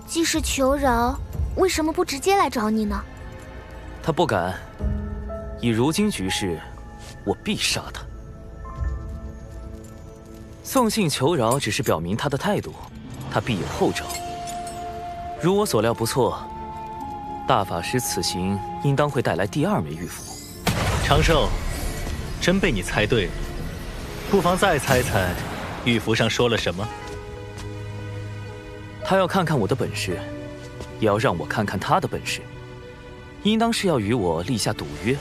S9: 既是求饶，为什么不直接来找你呢？
S14: 他不敢。以如今局势，我必杀他。送信求饶只是表明他的态度，他必有后招。如我所料不错，大法师此行应当会带来第2枚玉符。
S2: 长寿，真被你猜对了。不妨再猜猜，玉符上说了什么？
S14: 他要看看我的本事，也要让我看看他的本事。应当是要与我立下赌约，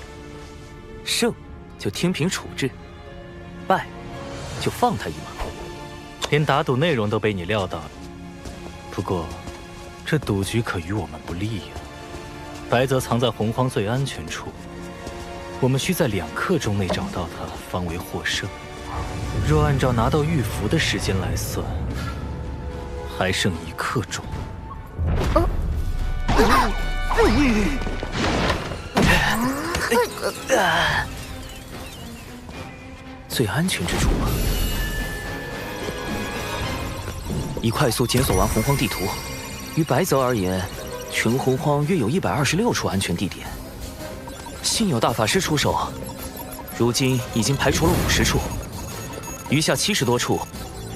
S14: 胜就听凭处置，败就放他一马。
S2: 连打赌内容都被你料到了。不过，这赌局可与我们不利呀。白泽藏在洪荒最安全处，我们需在2刻钟内找到他，方为获胜。若按照拿到玉符的时间来算，还剩1刻钟。
S14: 最安全之处吗？已快速检索完洪荒地图，于白泽而言，全洪荒约有126处安全地点。幸有大法师出手，如今已经排除了50处，余下70多处，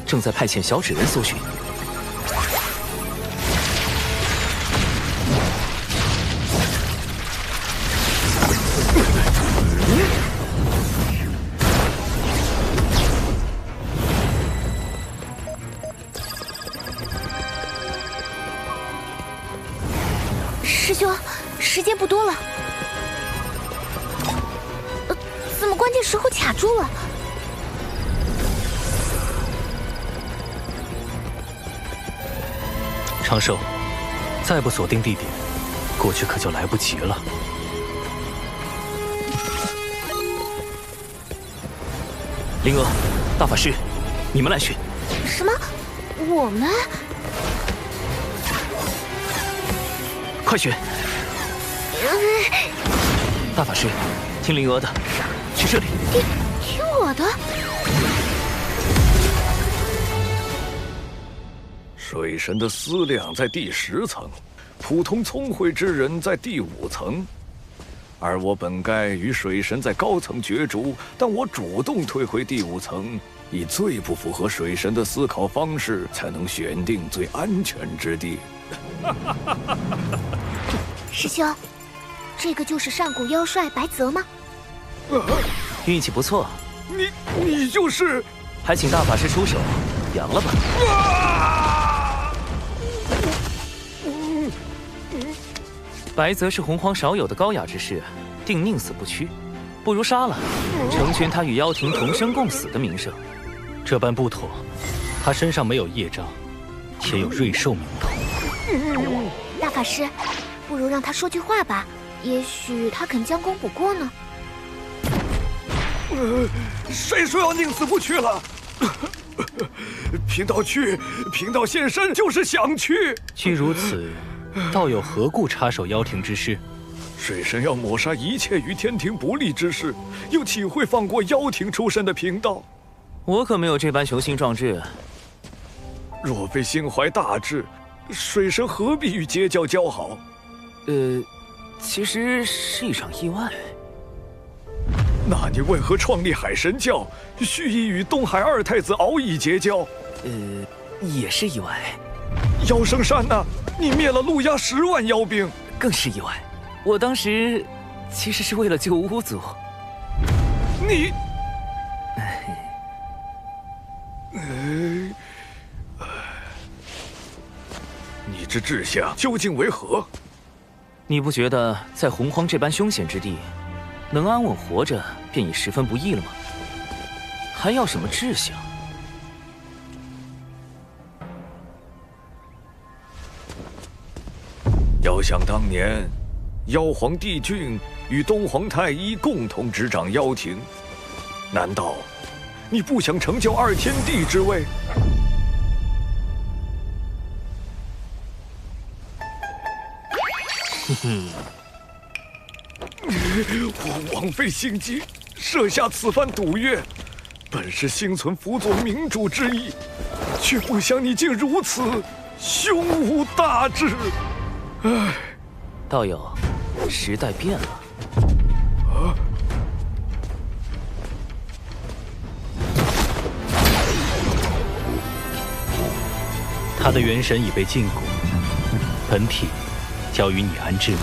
S14: 正在派遣小纸人搜寻。
S9: 师兄，时间不多了。怎么关键时候卡住了？
S2: 长寿，再不锁定地点，过去可就来不及了。
S14: 灵娥，大法师，你们来寻。
S9: 什么？我们？
S14: 快选！大法师，听灵娥的，去这里。
S9: 听我的。
S18: 水神的思量在第10层，普通聪慧之人在第5层，而我本该与水神在高层角逐，但我主动退回第5层，以最不符合水神的思考方式，才能选定最安全之地。
S9: 师兄，这个就是上古妖帅白泽吗？
S14: 运气不错。
S18: 你就是？
S14: 还请大法师出手，扬了吧。白泽是洪荒少有的高雅之士，定宁死不屈，不如杀了，成全他与妖庭同生共死的名声。
S2: 这般不妥，他身上没有业障，且有瑞兽名头。
S9: 大法师，不如让他说句话吧，也许他肯将功补过呢。
S18: 谁说要宁死不屈了？贫道去，贫道现身就是想去。
S2: 既如此，道友何故插手妖庭之事？
S18: 水神要抹杀一切与天庭不利之事，又岂会放过妖庭出身的贫道？
S14: 我可没有这般雄心壮志。
S18: 若非心怀大志，水神何必与截教交好？
S14: 其实是一场意外。
S18: 那你为何创立海神教，蓄意与东海二太子敖乙结交？
S10: 也是意外。
S18: 妖圣山呢？你灭了陆压10万妖兵，
S10: 更是意外。我当时其实是为了救巫族。
S18: 你，你之志向究竟为何？
S10: 你不觉得在洪荒这般凶险之地，能安稳活着便已十分不易了吗？还要什么志向？
S18: 遥想当年，妖皇帝俊与东皇太一共同执掌妖庭，难道你不想成就2天地之位？我枉费心机，设下此番赌约，本是心存辅佐明主之意，却不想你竟如此胸无大志。唉，
S10: 道友，时代变了。
S2: 他的元神已被禁锢，本体交于你安置。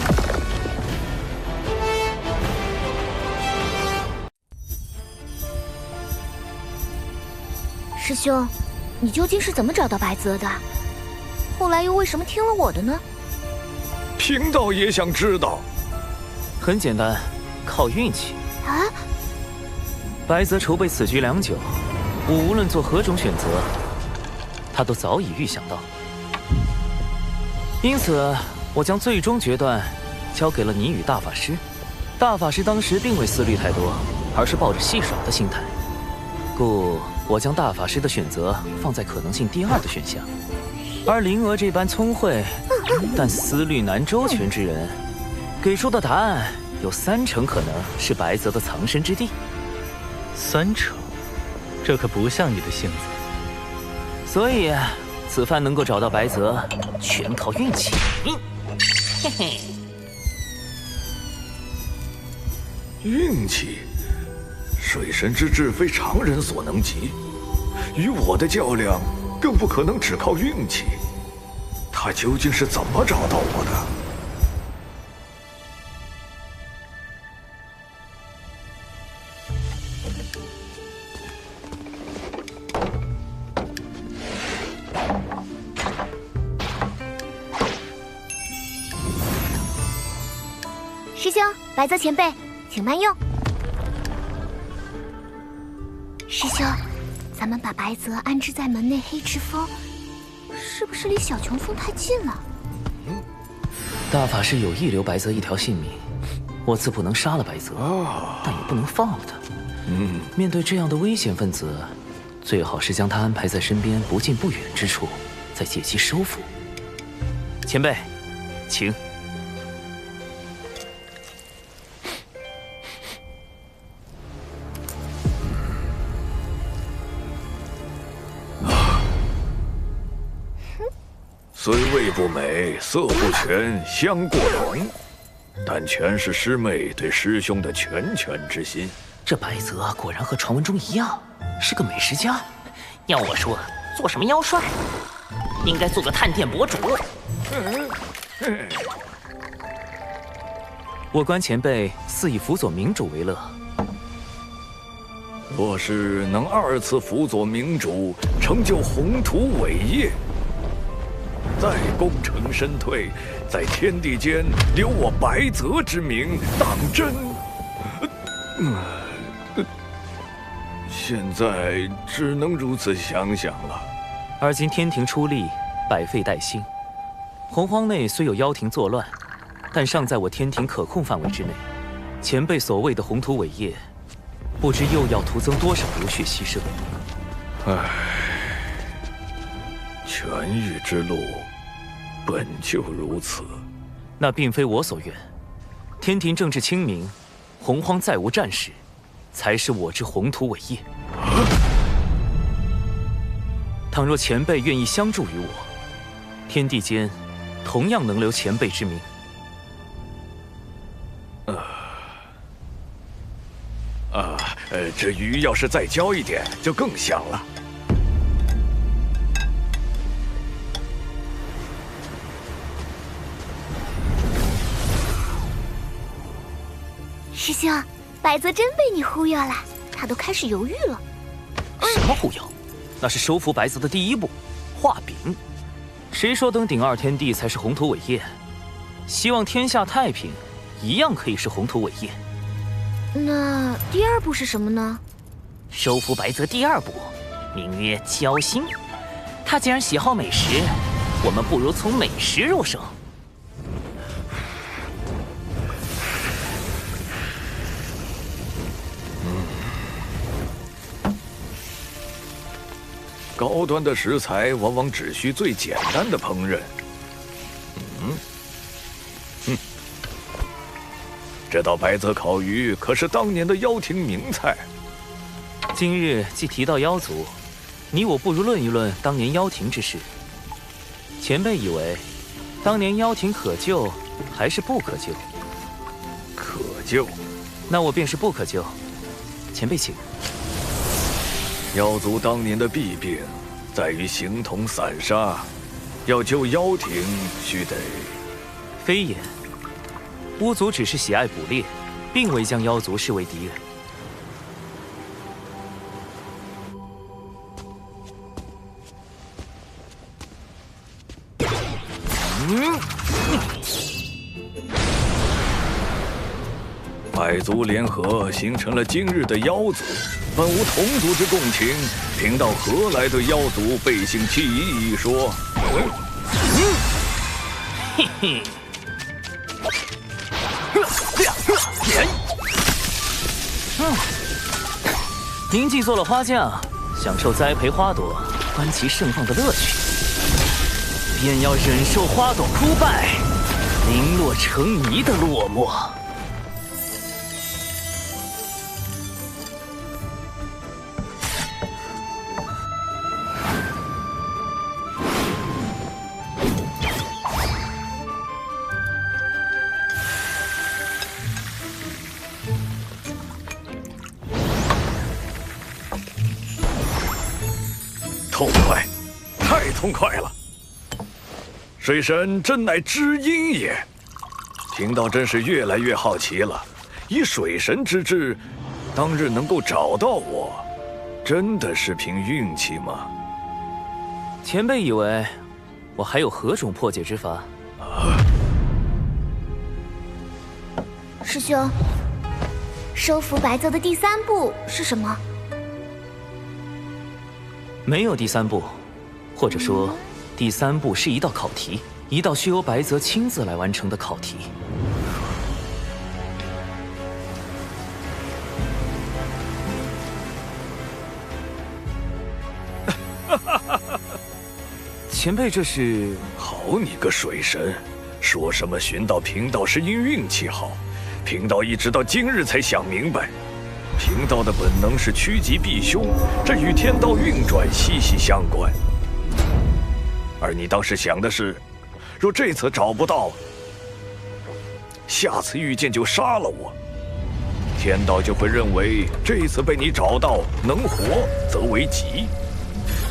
S9: 师兄，你究竟是怎么找到白泽的？后来又为什么听了我的呢？
S18: 贫道也想知道。
S10: 很简单，靠运气。
S9: 啊！
S10: 白泽筹备此局良久，我无论做何种选择，他都早已预想到。因此，我将最终决断交给了你与大法师。大法师当时并未思虑太多，而是抱着戏耍的心态，故我将大法师的选择放在可能性第2的选项。而灵娥这般聪慧但思虑难周全之人，给出的答案有3成可能是白泽的藏身之地。
S2: 3成，这可不像你的性子。
S10: 所以，此番能够找到白泽，全靠运气。
S15: 嘿嘿。
S18: 运气，水神之志非常人所能及，与我的较量更不可能只靠运气。他究竟是怎么找到我的？
S9: 师兄，白泽前辈，请慢用。师兄，咱们把白泽安置在门内黑之峰，是不是离小琼峰太近了？
S10: 大法师有意留白泽一条性命，我自不能杀了白泽，但也不能放了他。面对这样的危险分子，最好是将他安排在身边不近不远之处，再借机收服。前辈，请。
S18: 虽味不美，色不全，香过浓，但全是师妹对师兄的拳之心。
S8: 这白泽果然和传闻中一样，是个美食家。要我说，做什么妖帅，应该做个探店博主。
S10: 我观前辈似以辅佐明主为乐。
S18: 若是能2次辅佐明主，成就宏图伟业，再功成身退，在天地间留我白泽之名，当真。现在只能如此想想了。
S10: 而今天庭出力，百废待兴。洪荒内虽有妖庭作乱，但尚在我天庭可控范围之内。前辈所谓的宏图伟业，不知又要徒增多少流血牺牲。
S18: 唉，痊愈之路本就如此。
S10: 那并非我所愿。天庭政治清明，洪荒再无战事，才是我之宏图伟业。倘若前辈愿意相助于我，天地间同样能留前辈之名。
S18: 这鱼要是再焦一点，就更香了。
S9: 师兄，白泽真被你忽悠了，他都开始犹豫了。
S14: 什么忽悠？那是收服白泽的第一步，画饼。谁说登顶2天地才是宏图伟业？希望天下太平，一样可以是宏图伟业。
S9: 那第2步是什么呢？
S8: 收服白泽第2步，名曰交心。他既然喜好美食，我们不如从美食入手。
S18: 高端的食材往往只需最简单的烹饪。这道白泽烤鱼可是当年的妖庭名菜。
S14: 今日既提到妖族，你我不如论一论当年妖庭之事。前辈以为，当年妖庭可救还是不可救？
S18: 可救，
S14: 那我便是不可救。前辈请。
S18: 妖族当年的弊病，在于形同散沙。要救妖庭，须得……
S14: 非也。巫族只是喜爱捕猎，并未将妖族视为敌人。
S18: 百族联合，形成了今日的妖族。本无同族之共情，贫道何来对妖族背信弃义一说？
S8: 嘿嘿。
S14: 您既做了花匠，享受栽培花朵、观其盛放的乐趣，便要忍受花朵枯败、零落成泥的落寞。
S18: 痛快，太痛快了！水神真乃知音也。贫道真是越来越好奇了。以水神之智，当日能够找到我，真的是凭运气吗？
S14: 前辈以为我还有何种破解之法？
S9: 师兄，收服白泽的第3步是什么？
S14: 没有第3步，或者说，第3步是一道考题，一道需由白泽亲自来完成的考题。前辈这是……
S18: 好你个水神，说什么寻到贫道是因运气好，贫道一直到今日才想明白。贫道的本能是趋吉避凶，这与天道运转息息相关。而你当时想的是，若这次找不到，下次遇见就杀了我，天道就会认为这次被你找到能活则为吉，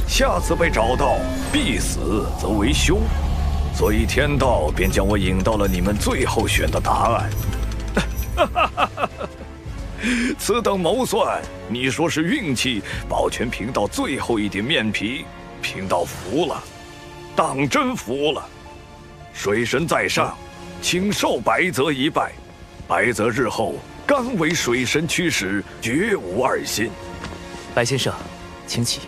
S18: 下次被找到必死则为凶，所以天道便将我引到了你们最后选的答案。此等谋算，你说是运气保全贫道最后一点面皮，贫道服了，当真服了。水神在上，请受白泽一拜。白泽日后甘为水神驱使，绝无二心。
S14: 白先生，请起。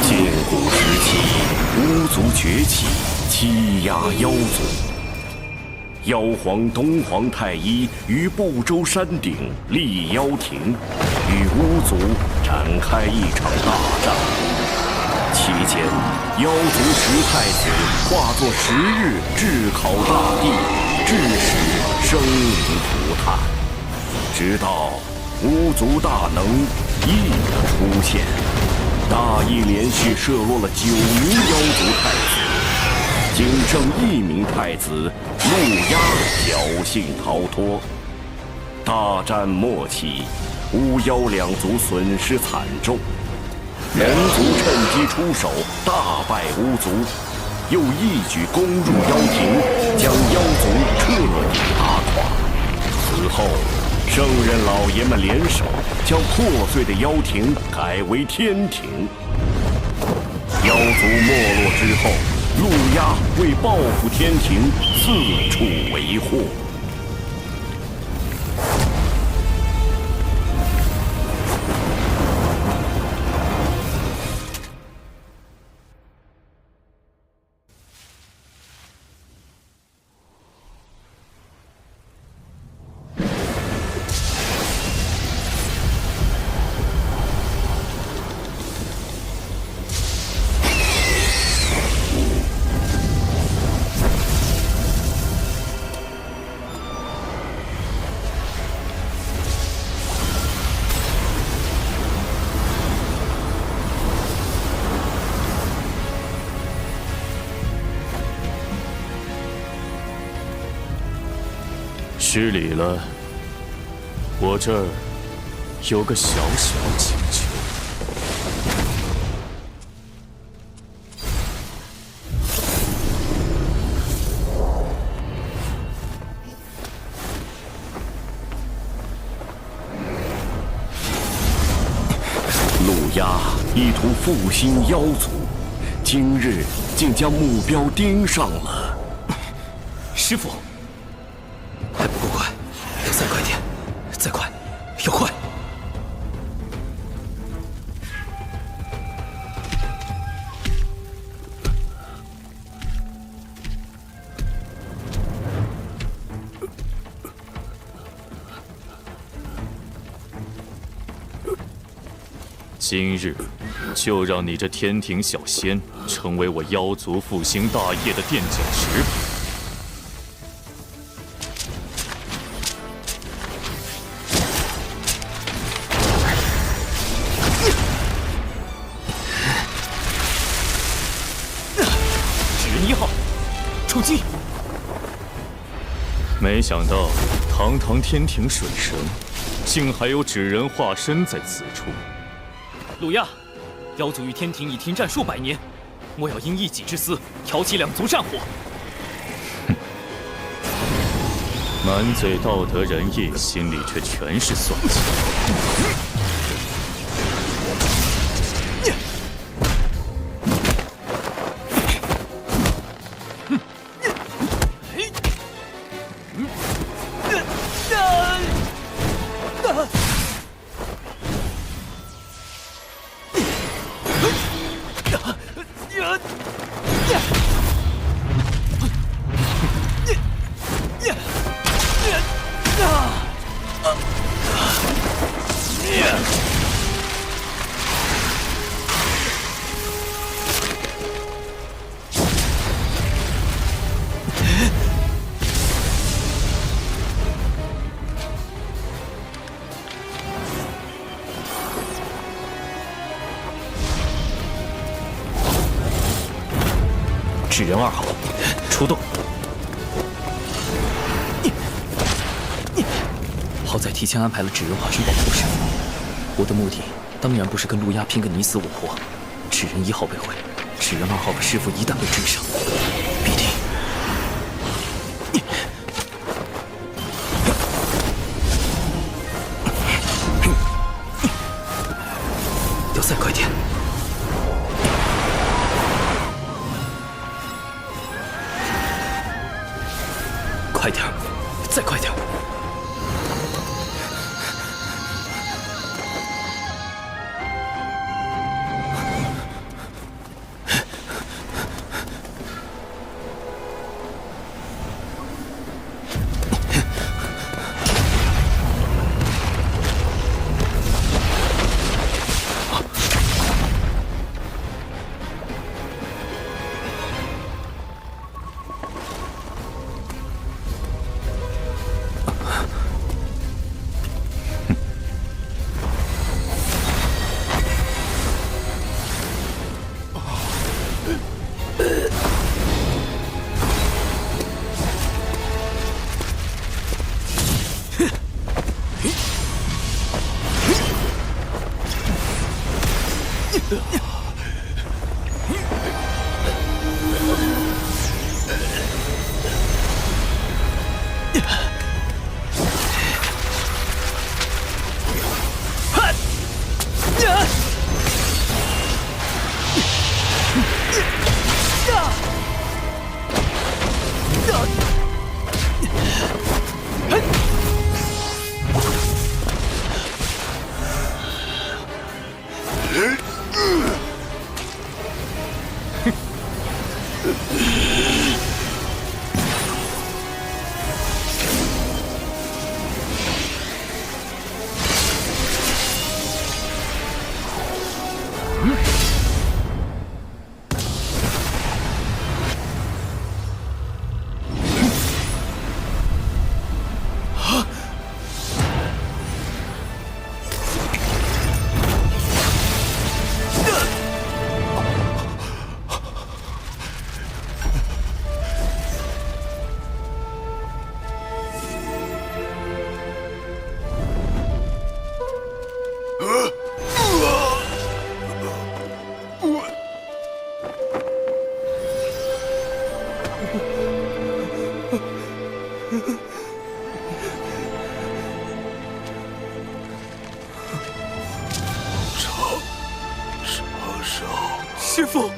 S20: 建古时期，巫族崛起，欺压妖族。妖皇东皇太一于不周山顶立妖庭，与巫族展开一场大战。期间，妖族10太子化作10日炙烤大地，致使生灵涂炭。直到巫族大能羿的出现，大羿连续射落了9名妖族太子。仅剩1名太子陆压侥幸逃脱。大战末期，巫妖2族损失惨重，人族趁机出手，大败巫族，又一举攻入妖庭，将妖族彻底打垮。此后，圣人老爷们联手，将破碎的妖庭改为天庭。妖族没落之后，陆压为报复天庭，四处为祸。
S19: 失礼了，我这儿有个小小请求。
S20: 陆压意图复兴妖族，今日竟将目标盯上了。
S10: 师父。 还不够快，要再快点，再快，要快！
S19: 今日就让你这天庭小仙成为我妖族复兴大业的垫脚石。
S10: 出击！
S19: 没想到，堂堂天庭水神，竟还有纸人化身在此处。
S14: 陆压，妖族与天庭已停战数百年，莫要因一己之私挑起2族战火。
S19: 满嘴道德仁义，心里却全是算计。
S10: 纸人2号，出动！好在提前安排了纸人化身保护师傅。我的目的当然不是跟陆压拼个你死我活。纸人1号被毁，纸人2号的师傅一旦被追上，必定……要再快点！ 快点儿，再快点儿！
S17: 师父。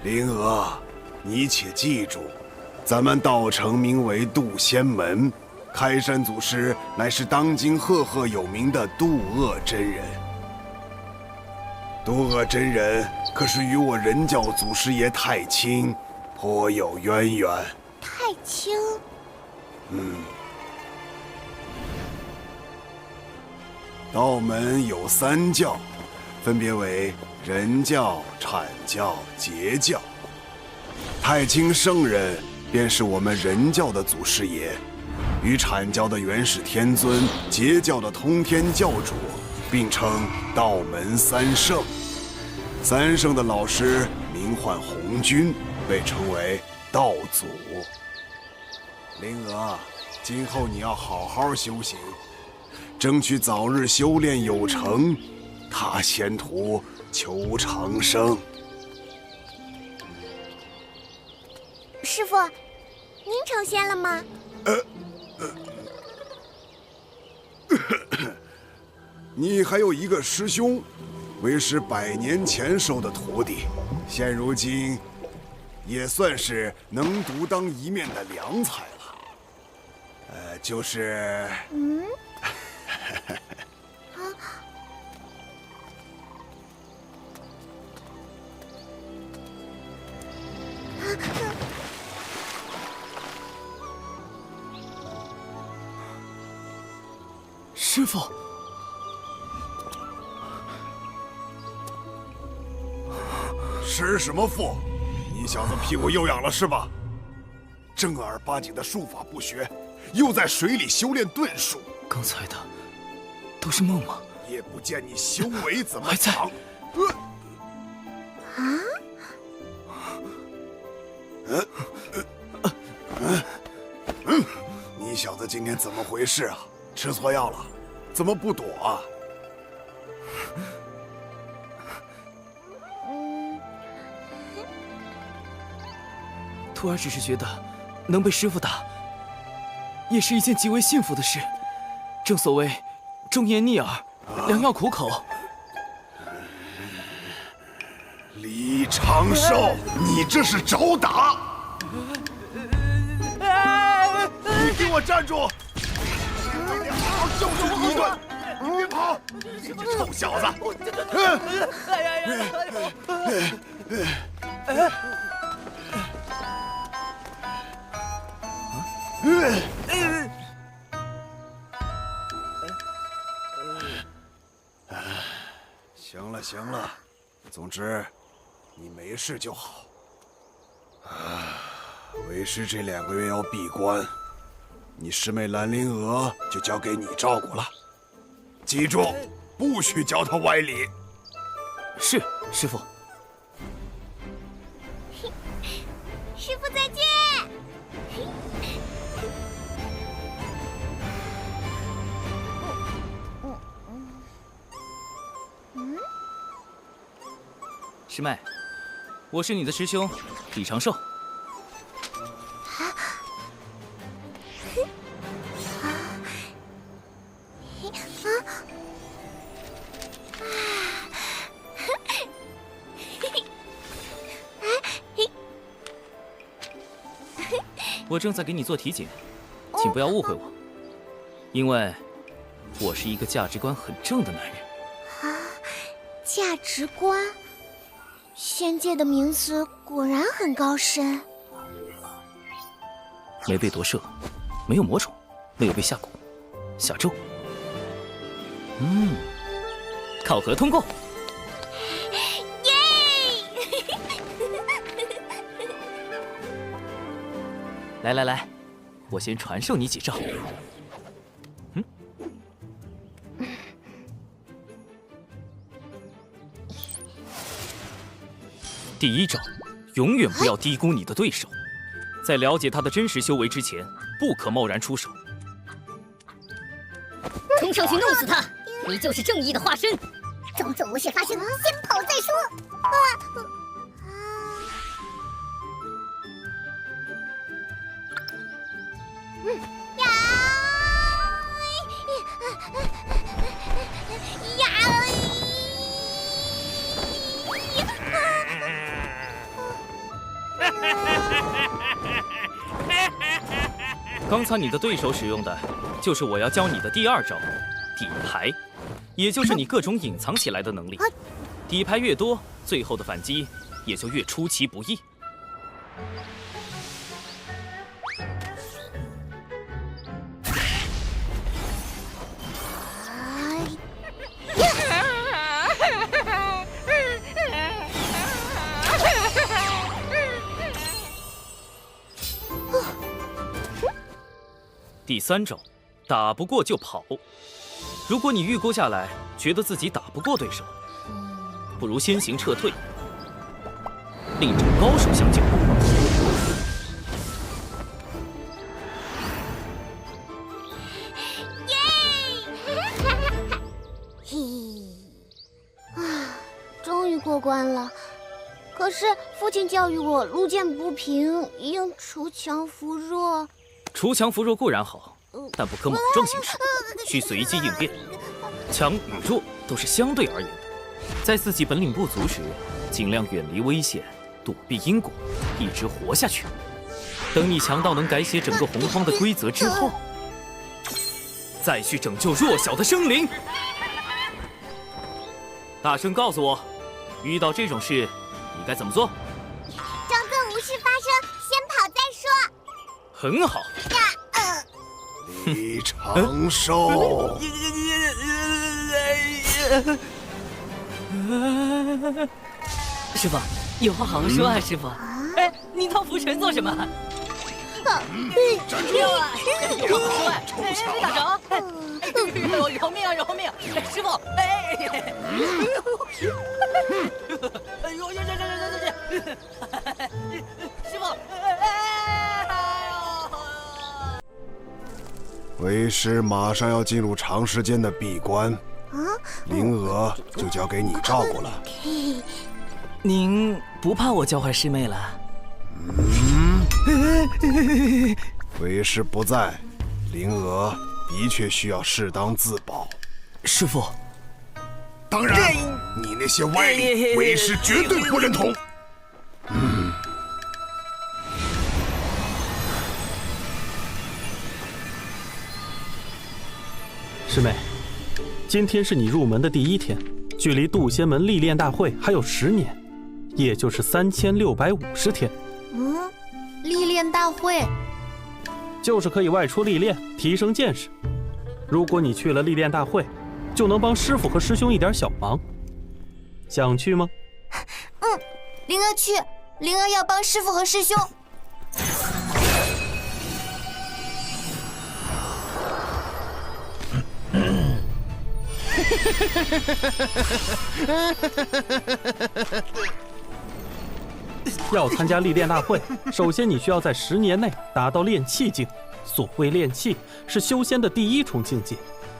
S7: 灵娥，你且记住，咱们道城名为渡仙门，开山祖师乃是当今赫赫有名的渡恶真人。渡恶真人可是与我人教祖师爷太清颇有渊源。
S21: 太清，
S7: 道门有3教，分别为人教、阐教、截教。太清圣人便是我们人教的祖师爷，与阐教的元始天尊、截教的通天教主并称道门3圣。3圣的老师名唤红军，被称为道祖。灵娥，今后你要好好修行，争取早日修炼有成，踏仙途求长生。
S21: 师父，您成仙了吗？
S7: 你还有一个师兄，为师100年前收的徒弟，现如今也算是能独当一面的良才了。就是……
S17: 师父，
S7: 师什么父？你小子屁股又痒了是吧？正儿八经的术法不学，又在水里修炼遁术。
S14: 刚才的都是梦吗？
S7: 也不见你修为怎么
S14: 还在？
S7: 你小子今天怎么回事啊？吃错药了？怎么不躲啊？
S14: 徒儿只是觉得，能被师傅打，也是一件极为幸福的事。正所谓，忠言逆耳，良药苦口。
S7: 李长寿，你这是找打！你给我站住！好教训你一顿！你别跑！你这臭小子！行了行了，总之你没事就好。为师这2个月要闭关，你师妹兰陵娥就交给你照顾了。记住，不许教她歪理。
S14: 是，师傅。
S21: 师傅再见。
S14: 师妹，我是你的师兄李长寿。我正在给你做体检，请不要误会我，因为我是一个价值观很正的男人。
S21: 价值观，仙界的名字果然很高深。
S14: 没被夺舍，没有魔宠，没有被下蛊、下咒。考核通过。来，我先传授你几招。第一招，永远不要低估你的对手，在了解他的真实修为之前，不可贸然出手。
S6: 冲上去弄死他！你就是正义的化身。种种无事发生，先跑再说。
S14: 刚才你的对手使用的，就是我要教你的第2招，底牌，也就是你各种隐藏起来的能力。底牌越多，最后的反击也就越出其不意。第3招，打不过就跑。如果你预估下来，觉得自己打不过对手，不如先行撤退，另找高手相救。
S21: 终于过关了。可是父亲教育我，路见不平应锄强扶弱。
S14: 锄强扶弱固然好，但不可莽撞行事，需随机应变。强与弱都是相对而言的，在自己本领不足时，尽量远离危险，躲避因果，一直活下去。等你强到能改写整个洪荒的规则之后，再去拯救弱小的生灵。大声告诉我，遇到这种事，你该怎么做？
S21: 装作无事发生，先跑再说。
S14: 很好。
S7: 李长寿，
S6: 师傅，有话好好说啊，师傅。哎，你套拂尘做什么？
S7: 站住！
S5: 别打着！饶命啊！饶命！师傅！哎呦！师傅！
S7: 为师马上要进入长时间的闭关，灵娥就交给你照顾了。
S10: 您不怕我教坏师妹了？
S7: 为师不在，灵娥的确需要适当自保。
S10: 师傅，
S7: 当然，你那些歪理，为师绝对不认同。
S12: 师妹，今天是你入门的第1天，距离渡仙门历练大会还有10年，也就是3650天。
S21: 历练大会
S12: 就是可以外出历练，提升见识。如果你去了历练大会，就能帮师傅和师兄一点小忙。想去吗？
S21: 灵儿去，灵儿要帮师傅和师兄。
S12: 要参加历练大会，首先你需要在10年内达到炼气境。所谓炼气，是修仙的第1重境界，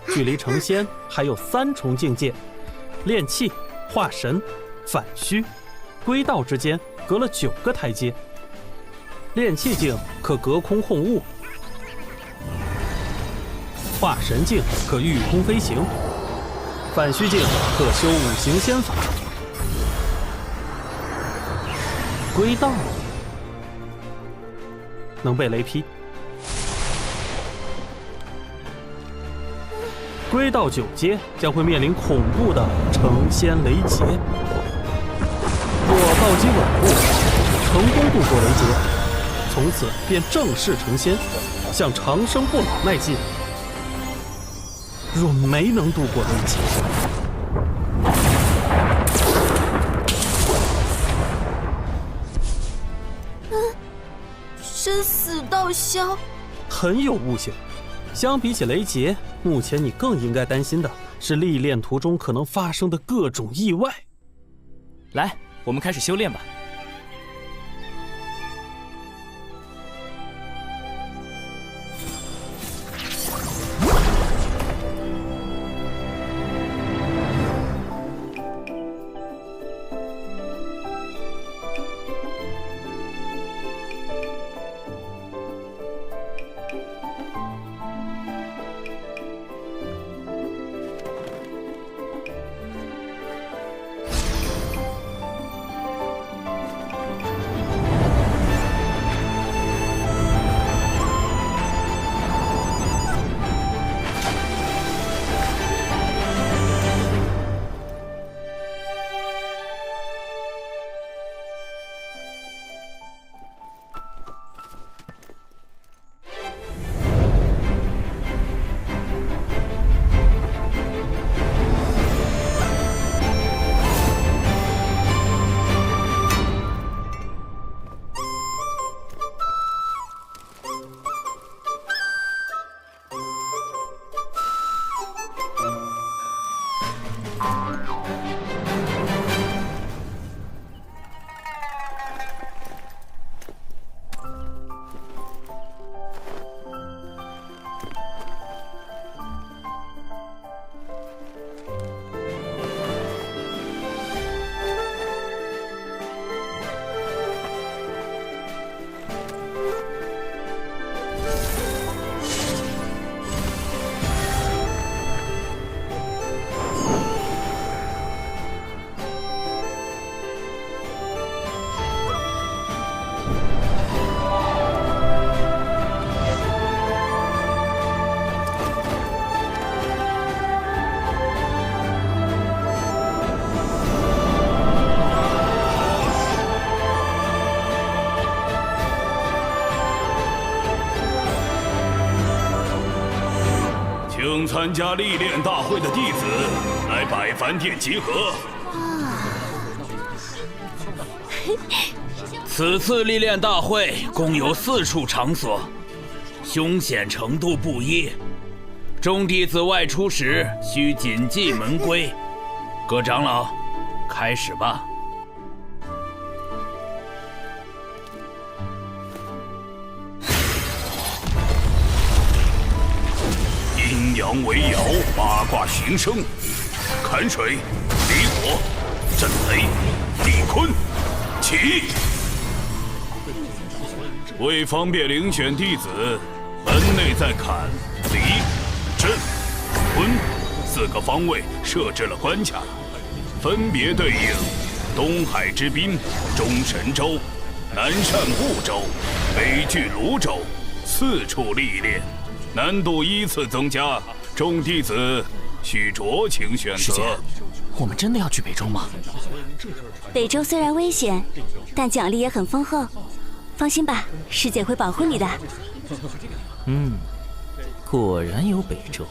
S12: 距离成仙还有3重境界。炼气、化神、反虚、归道之间隔了9个台阶。炼气境可隔空控物，化神境可御空飞行，反虚境可修5行仙法。归道能被雷劈。归道9阶将会面临恐怖的成仙雷劫。若道基稳固，成功度过雷劫，从此便正式成仙，向长生不老迈进。若没能度过雷劫，
S21: 生死道消，
S12: 很有悟性。相比起雷劫，目前你更应该担心的是历练途中可能发生的各种意外。
S14: 来，我们开始修炼吧。
S16: 请参加历练大会的弟子来百凡殿集合。
S1: 此次历练大会共有4处场所，凶险程度不一。众弟子外出时需谨记门规。各长老，开始吧。
S16: 阴阳为爻，八卦寻生，坎水、离火、震雷、地坤，起！为方便遴选弟子，门内在坎、离、震、坤4个方位设置了关卡，分别对应东海之滨、中神州、南赡部洲、北距泸州4处历练，难度依次增加，众弟子需酌情选择。
S8: 我们真的要去北周吗？
S22: 北周虽然危险，但奖励也很丰厚。放心吧，师姐会保护你的。
S8: 果然有北周。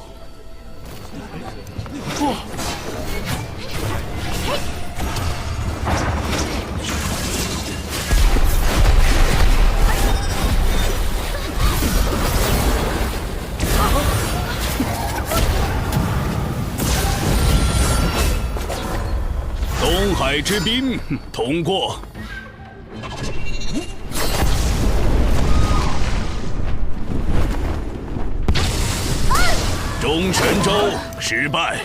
S16: 东海之滨通过。中神州失败。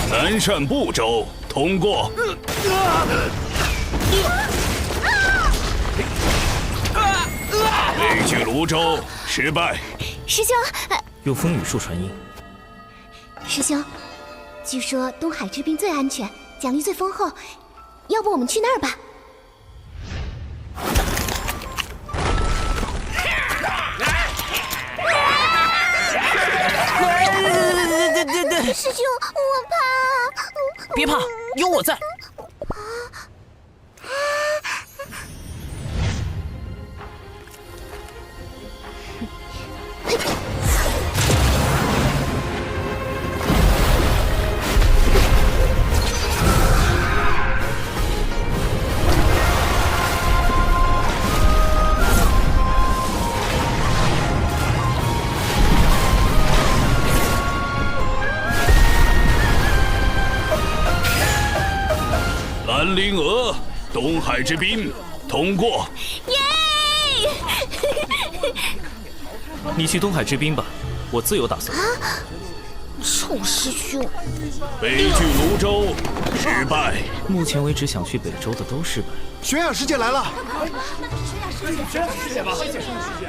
S16: 南赡部洲通过。北距泸州失败。
S22: 师兄，
S14: 用风雨术传音。
S21: 师兄，据说东海之滨最安全，奖励最丰厚，要不我们去那儿吧？师兄，我怕。
S8: 别怕，有我在。
S16: 兰陵娥，东海之滨通过。
S22: 耶！
S14: 你去东海之滨吧，我自有打算。
S21: 臭师兄！
S16: 北距泸州失败。
S14: 目前为止，想去北周的都失败。
S7: 玄雅师姐来了！
S3: 玄雅师姐吧，玄雅师姐。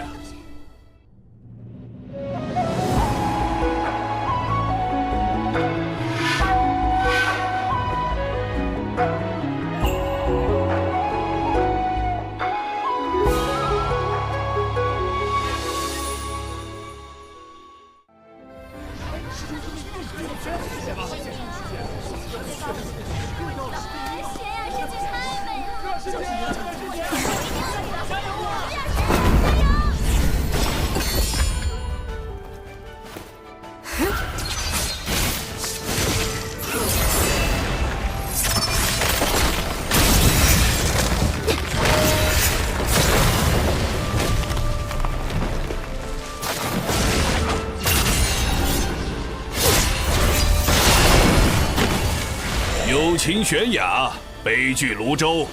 S16: 友情玄雅，北距泸州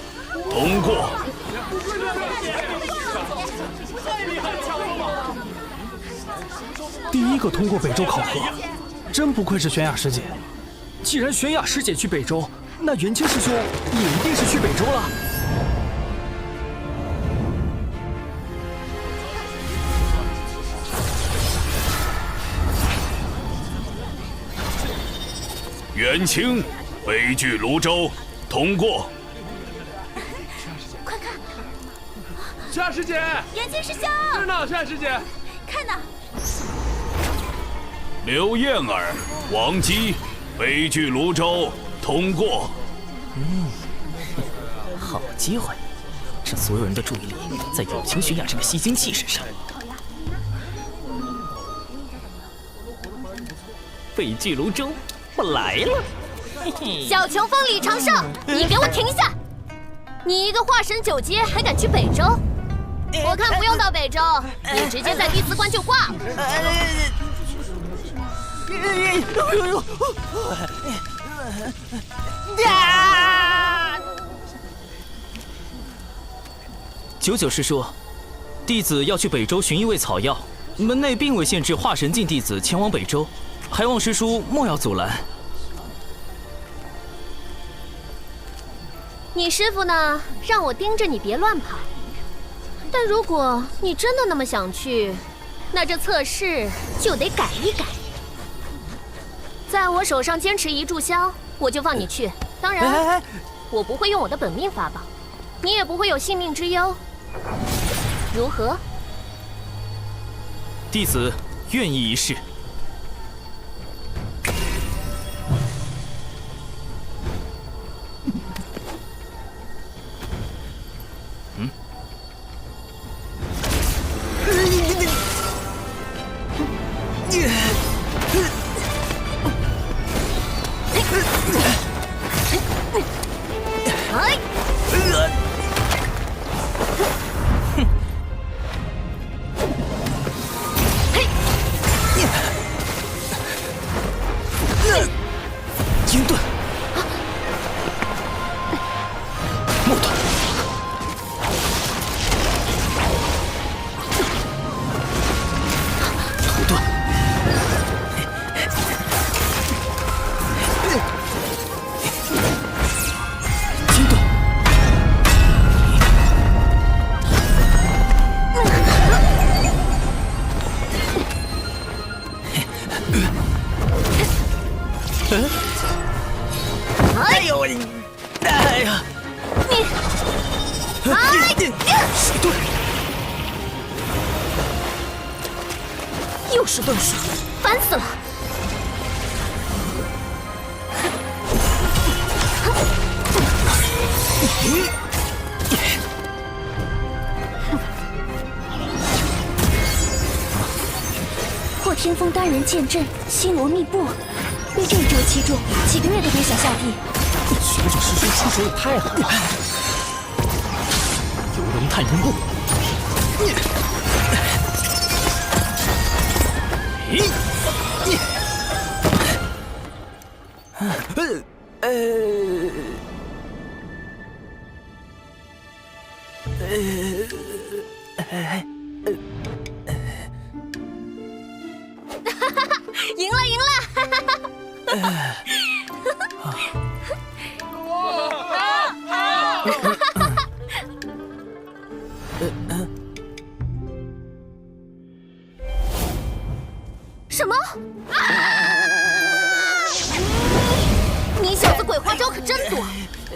S16: 通过。
S12: 第一个通过北周考核，真不愧是玄雅师姐。
S10: 既然玄雅师姐去北周，那元清师兄也一定是去北周了。
S16: 元清，北距泸州通过。
S13: 快看，
S3: 玄雅师姐，
S13: 元清师兄，
S3: 是呢，玄雅师姐，
S13: 看呢。
S16: 刘燕儿、王姬，北距泸州通过。
S8: 好机会，让所有人的注意力在友情玄雅这个吸精器身上。北距泸州，我来了。
S4: 小琼峰李长胜，你给我停下！你一个化神9阶还敢去北周？我看不用到北周，你直接在第4关就挂了。
S14: 九九师叔，弟子要去北周寻一味草药，门内并未限制化神境弟子前往北周，还望师叔莫要阻拦。
S4: 你师傅呢，让我盯着你别乱跑。但如果你真的那么想去，那这测试就得改一改。在我手上坚持1炷香，我就放你去。当然，我不会用我的本命法宝，你也不会有性命之忧。如何？
S14: 弟子愿意一试。
S10: 鹰盾，木盾，土盾，金盾，
S8: 哎呦我，哎呀！
S4: 你，
S8: 水遁，
S4: 又是遁术，烦死了！
S9: 破天风单人剑阵，星罗密布，被这一周击中，几个月都别想下地。
S8: 学长师叔出手也太狠了！游龙探云步，
S4: 赢了，赢了！什么？你小子鬼花招可真多！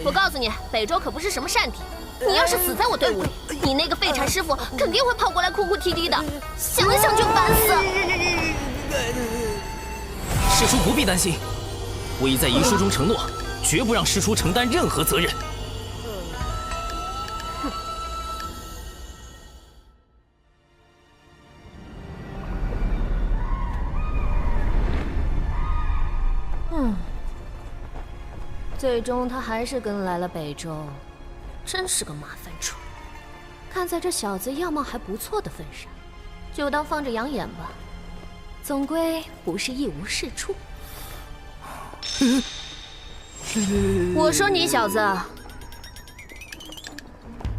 S4: 我告诉你，北周可不是什么善地。你要是死在我队伍里，你那个废柴师傅肯定会跑过来哭哭啼啼的，想想就烦死。
S14: 师叔不必担心，我已在遗书中承诺，绝不让师叔承担任何责任。
S4: 最终他还是跟来了北周，真是个麻烦虫。看在这小子样貌还不错的份上，就当放着养眼吧。总归不是一无是处。我说你小子，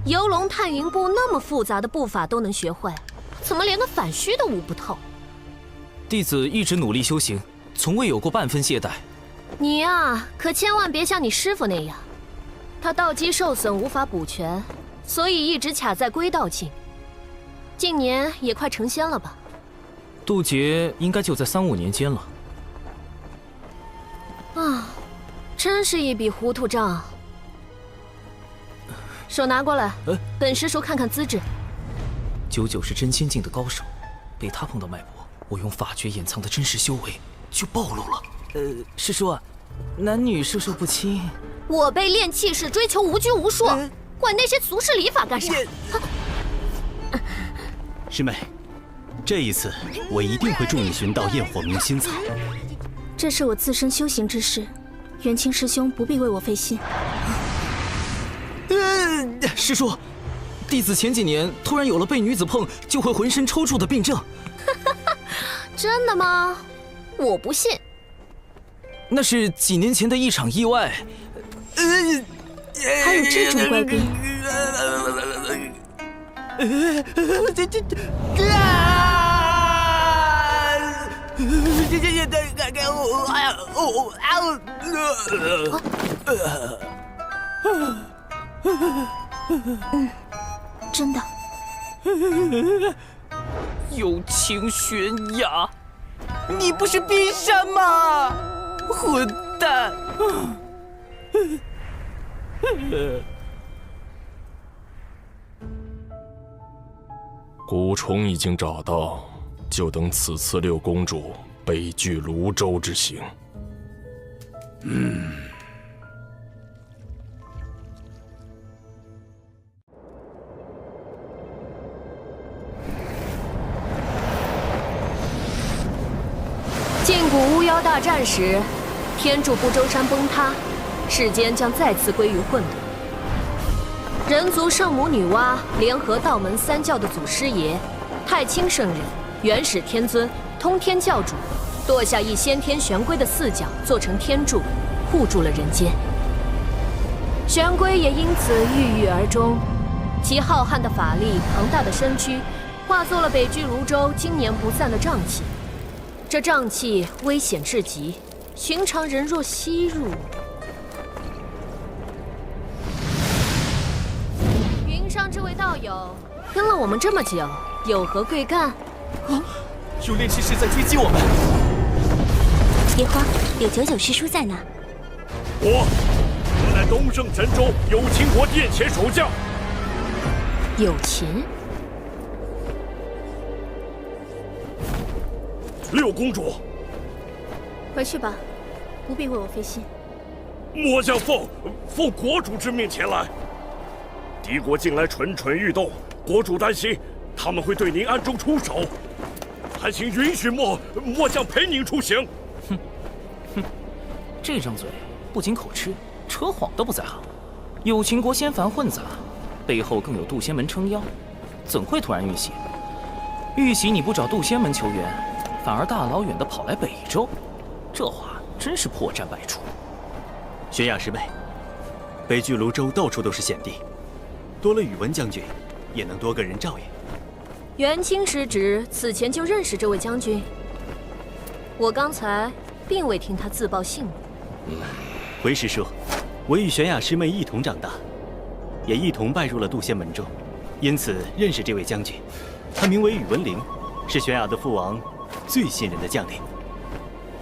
S4: 游龙探云步那么复杂的步法都能学会，怎么连个反虚都悟不透？
S14: 弟子一直努力修行，从未有过半分懈怠。
S4: 你呀，可千万别像你师傅那样，他道基受损无法补全，所以一直卡在归道境。近年也快成仙了吧？
S14: 渡劫应该就在3、5年间了。
S4: 啊，真是一笔糊涂账。手拿过来，本师叔看看资质。
S14: 九九是真仙境的高手，被他碰到脉搏，我用法诀掩藏的真实修为就暴露了。师叔，男女授受不亲。
S4: 我辈练气是追求无拘无束，管那些俗世礼法干啥？
S11: 师妹，这一次我一定会助你寻到焰火明心草。
S9: 这是我自身修行之事，
S2: 元清师兄不必为我费心。
S10: 师叔，弟子前几年突然有了被女子碰就会浑身抽搐的病症。
S4: 真的吗？我不信。
S10: 那是几年前的一场意外。
S2: 还有这种怪病？真的。
S8: 友情悬崖，你不是冰山吗？混蛋！
S3: 蛊虫已经找到，就等此次六公主北拒泸州之行。
S4: 晋古巫妖大战时，天柱不周山崩塌，世间将再次归于混沌。人族圣母女娲联合道门三教的祖师爷太清圣人、元始天尊、通天教主，剁下一先天玄龟的四角，做成天柱，护住了人间。玄龟也因此郁郁而终，其浩瀚的法力、庞大的身躯，化作了北拒泸州经年不散的瘴气。这瘴气危险至极，寻常人若吸入，云上这位道友跟了我们这么久，有何贵干？
S10: 有炼气师在追击我们！
S22: 别慌，有99师叔在呢。
S16: 我乃东胜神州有秦国殿前守将。
S4: 有秦。
S16: 六公主，
S2: 回去吧，不必为我费心。
S16: 末将奉国主之命前来。敌国近来蠢蠢欲动，国主担心他们会对您暗中出手，还请允许末将陪您出行。
S14: 这张嘴不仅口吃，扯谎都不在行。有秦国仙凡混杂，背后更有渡仙门撑腰，怎会突然遇袭？遇袭你不找渡仙门求援，反而大老远的跑来北周，这话真是破绽百出。
S11: 玄雅师妹，北拒泸州到处都是险地，多了宇文将军，也能多个人照应。
S4: 元清师侄此前就认识这位将军，我刚才并未听他自报姓名。
S11: 回师叔，我与玄雅师妹一同长大，也一同拜入了渡仙门中，因此认识这位将军。他名为宇文灵，是玄雅的父王最信任的将领。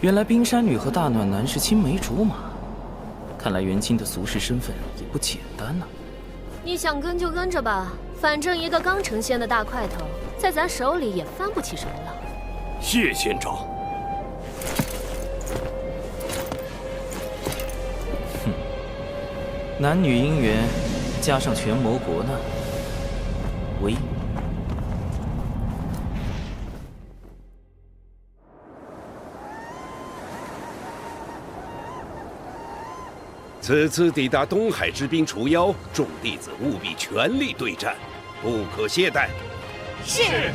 S14: 原来冰山女和大暖男是青梅竹马，看来元清的俗世身份也不简单呐。
S4: 你想跟就跟着吧，反正一个刚成仙的大块头，在咱手里也翻不起什么浪。
S16: 谢仙长。
S14: 男女姻缘，加上权谋国难，唯。
S15: 此次抵达东海之滨除妖，众弟子务必全力对战，不可懈怠。
S13: 是。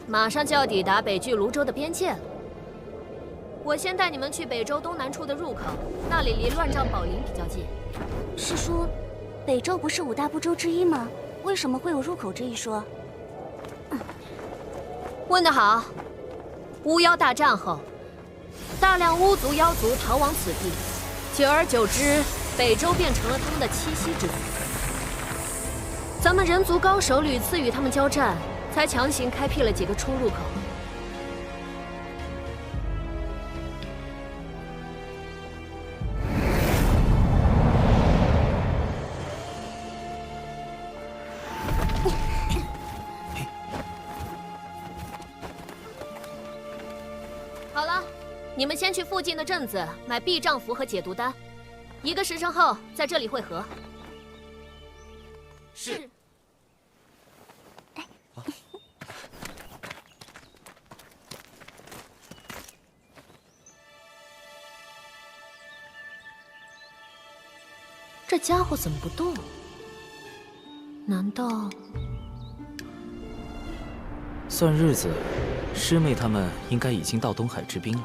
S4: 马上就要抵达北拒泸州的边界了。我先带你们去北州东南处的入口，那里离乱帐宝林比较近。
S22: 师叔，北州不是5大部洲之一吗？为什么会有入口这一说？
S4: 问得好。巫妖大战后，大量巫族妖族逃往此地，久而久之，北州变成了他们的栖息之地。咱们人族高手屡次与他们交战，才强行开辟了几个出入口。你们先去附近的镇子买避障符和解毒丹，1个时辰后在这里会合。
S17: 是。
S4: 这家伙怎么不动？难道……
S14: 算日子，师妹他们应该已经到东海之滨了。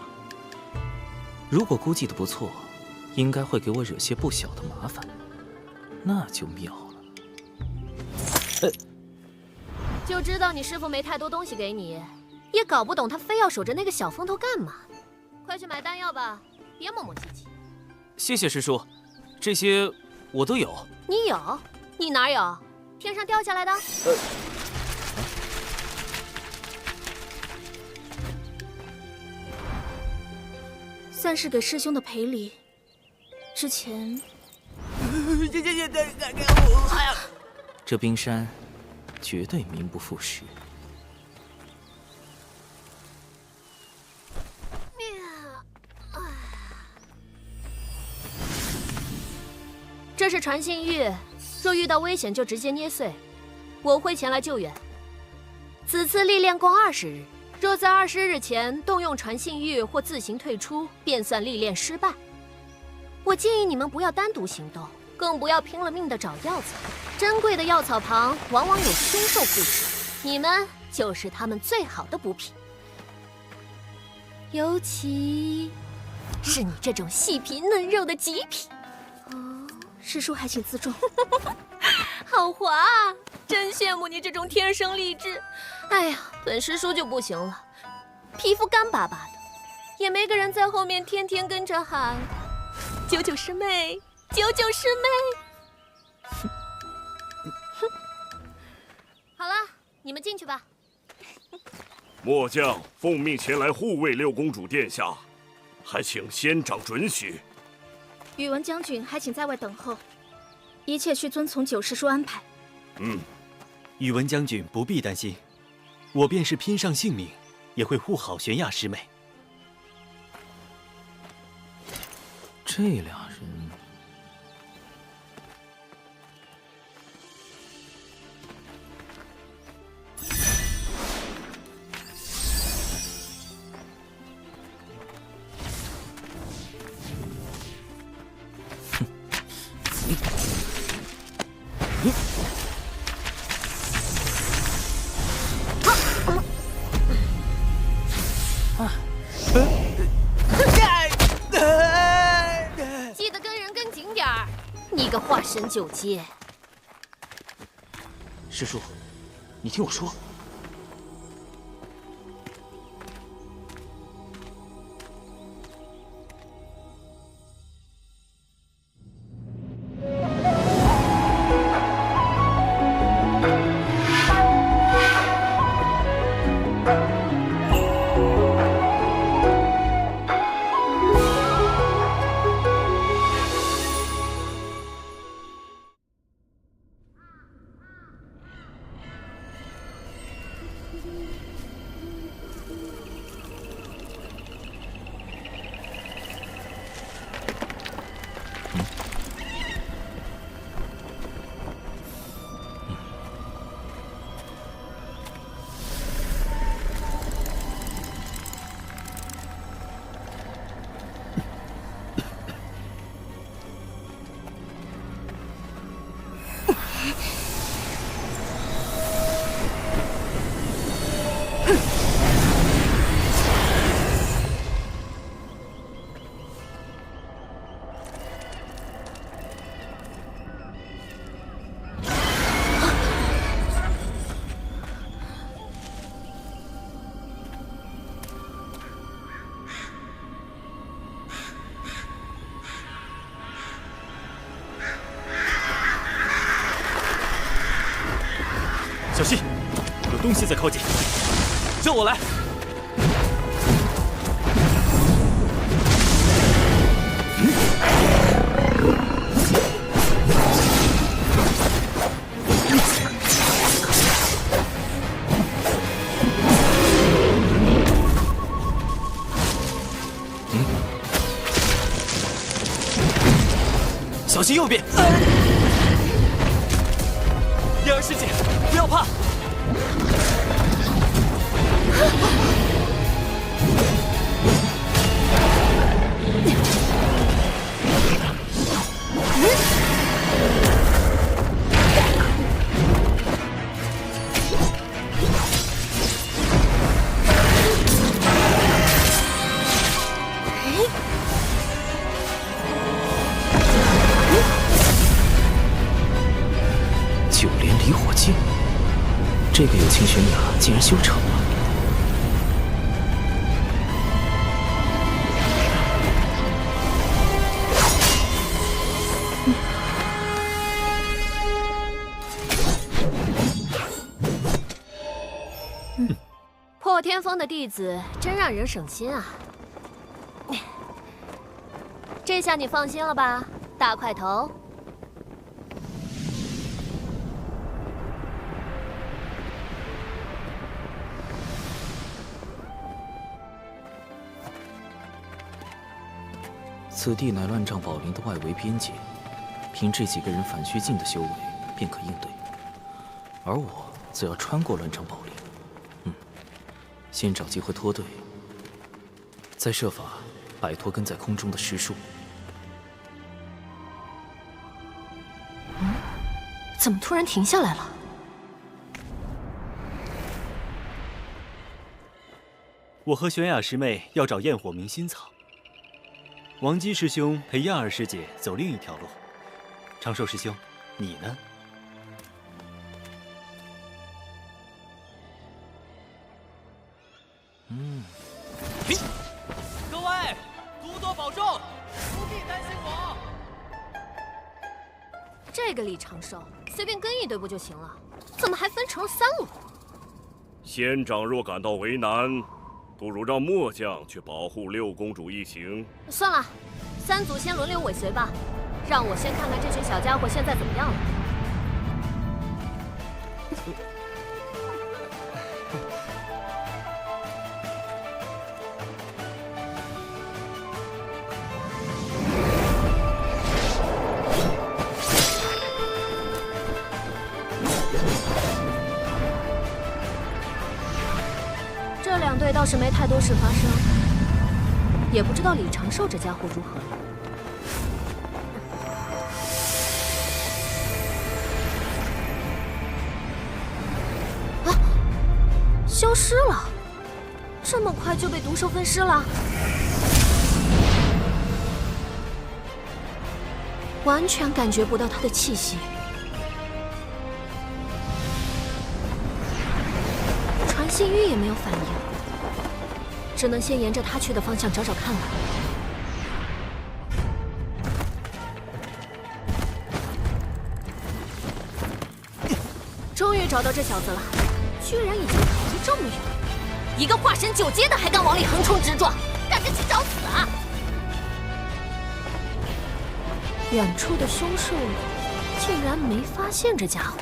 S14: 如果估计的不错，应该会给我惹些不小的麻烦，那就妙了。
S4: 就知道你师父没太多东西给你，也搞不懂他非要守着那个小风头干嘛。快去买丹药吧，别磨磨唧唧。
S14: 谢谢师叔，这些我都有。
S4: 你有？你哪有？天上掉下来的？算是给师兄的赔礼。之前，
S14: 这冰山绝对名不副实。
S4: 这是传信玉，若遇到危险就直接捏碎，我会前来救援。此次历练共20日，若在20日前动用传信玉或自行退出，便算历练失败。我建议你们不要单独行动，更不要拼了命的找药草。珍贵的药草旁往往有凶兽附体，你们就是他们最好的补品。尤其是你这种细皮嫩肉的极品。师叔还请自重。好滑啊！真羡慕你这种天生丽质。哎呀，本师叔就不行了，皮肤干巴巴的，也没个人在后面天天跟着喊“九九师妹，九九师妹”。好了，你们进去吧。
S18: 末将奉命前来护卫六公主殿下，还请仙长准许。
S2: 宇文将军还请在外等候，一切需遵从九师叔安排。
S11: 宇文将军不必担心，我便是拼上性命，也会护好玄雅师妹。
S14: 这俩人。
S4: 记得跟人跟紧点儿，你个化神九阶！
S14: 师叔，你听我说。
S11: 小心，有东西在靠近，
S14: 叫我来。
S10: 心右边。叶儿师姐，不要怕。九连离火剑，这个有情玄雅竟然修成了。
S4: 破天峰的弟子真让人省心啊！这下你放心了吧，大块头。
S10: 此地乃乱帐宝林的外围边界，凭这几个人反虚境的修为便可应对，而我则要穿过乱帐宝林。先找机会脱队，再设法摆脱跟在空中的尸树。
S4: 怎么突然停下来了？
S11: 我和玄雅师妹要找焰火明心草，王姬师兄陪亚儿师姐走另一条路。长寿师兄，你呢？
S5: 各位，多多保重，不必担心我。
S4: 这个李长寿随便跟一队不就行了？怎么还分成了3路？
S18: 仙长若感到为难，不如让末将去保护六公主一行。
S4: 算了，3组先轮流尾随吧，让我先看看这群小家伙现在怎么样了。这2队倒是没太多事发生，也不知道李长寿这家伙如何了。啊！消失了，这么快就被毒兽分尸了？完全感觉不到他的气息。传信玉也没有反应，只能先沿着他去的方向找找看了。终于找到这小子了，居然已经跑出这么远，一个化神9阶的还敢往里横冲直撞，赶着去找死啊！远处的凶兽竟然没发现这家伙。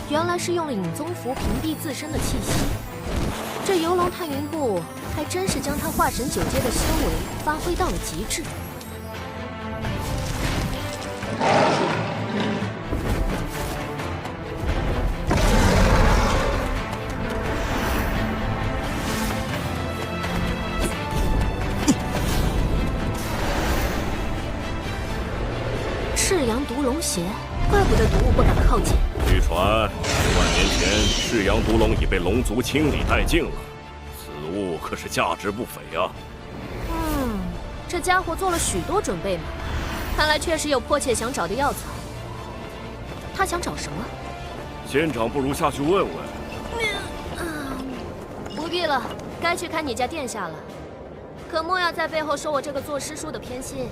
S4: 原来是用了影宗符屏蔽自身的气息。这游龙探云步还真是将他化神9阶的修为发挥到了极致。赤阳毒龙邪，怪不得毒物不敢靠近。
S18: 据传，10000年前赤阳毒龙已被龙族清理殆尽了，此物可是价值不菲啊！
S4: 这家伙做了许多准备嘛，看来确实有迫切想找的药草。他想找什么？
S18: 仙长不如下去问问。
S4: 不必了，该去看你家殿下了。可莫要在背后说我这个做师叔的偏心。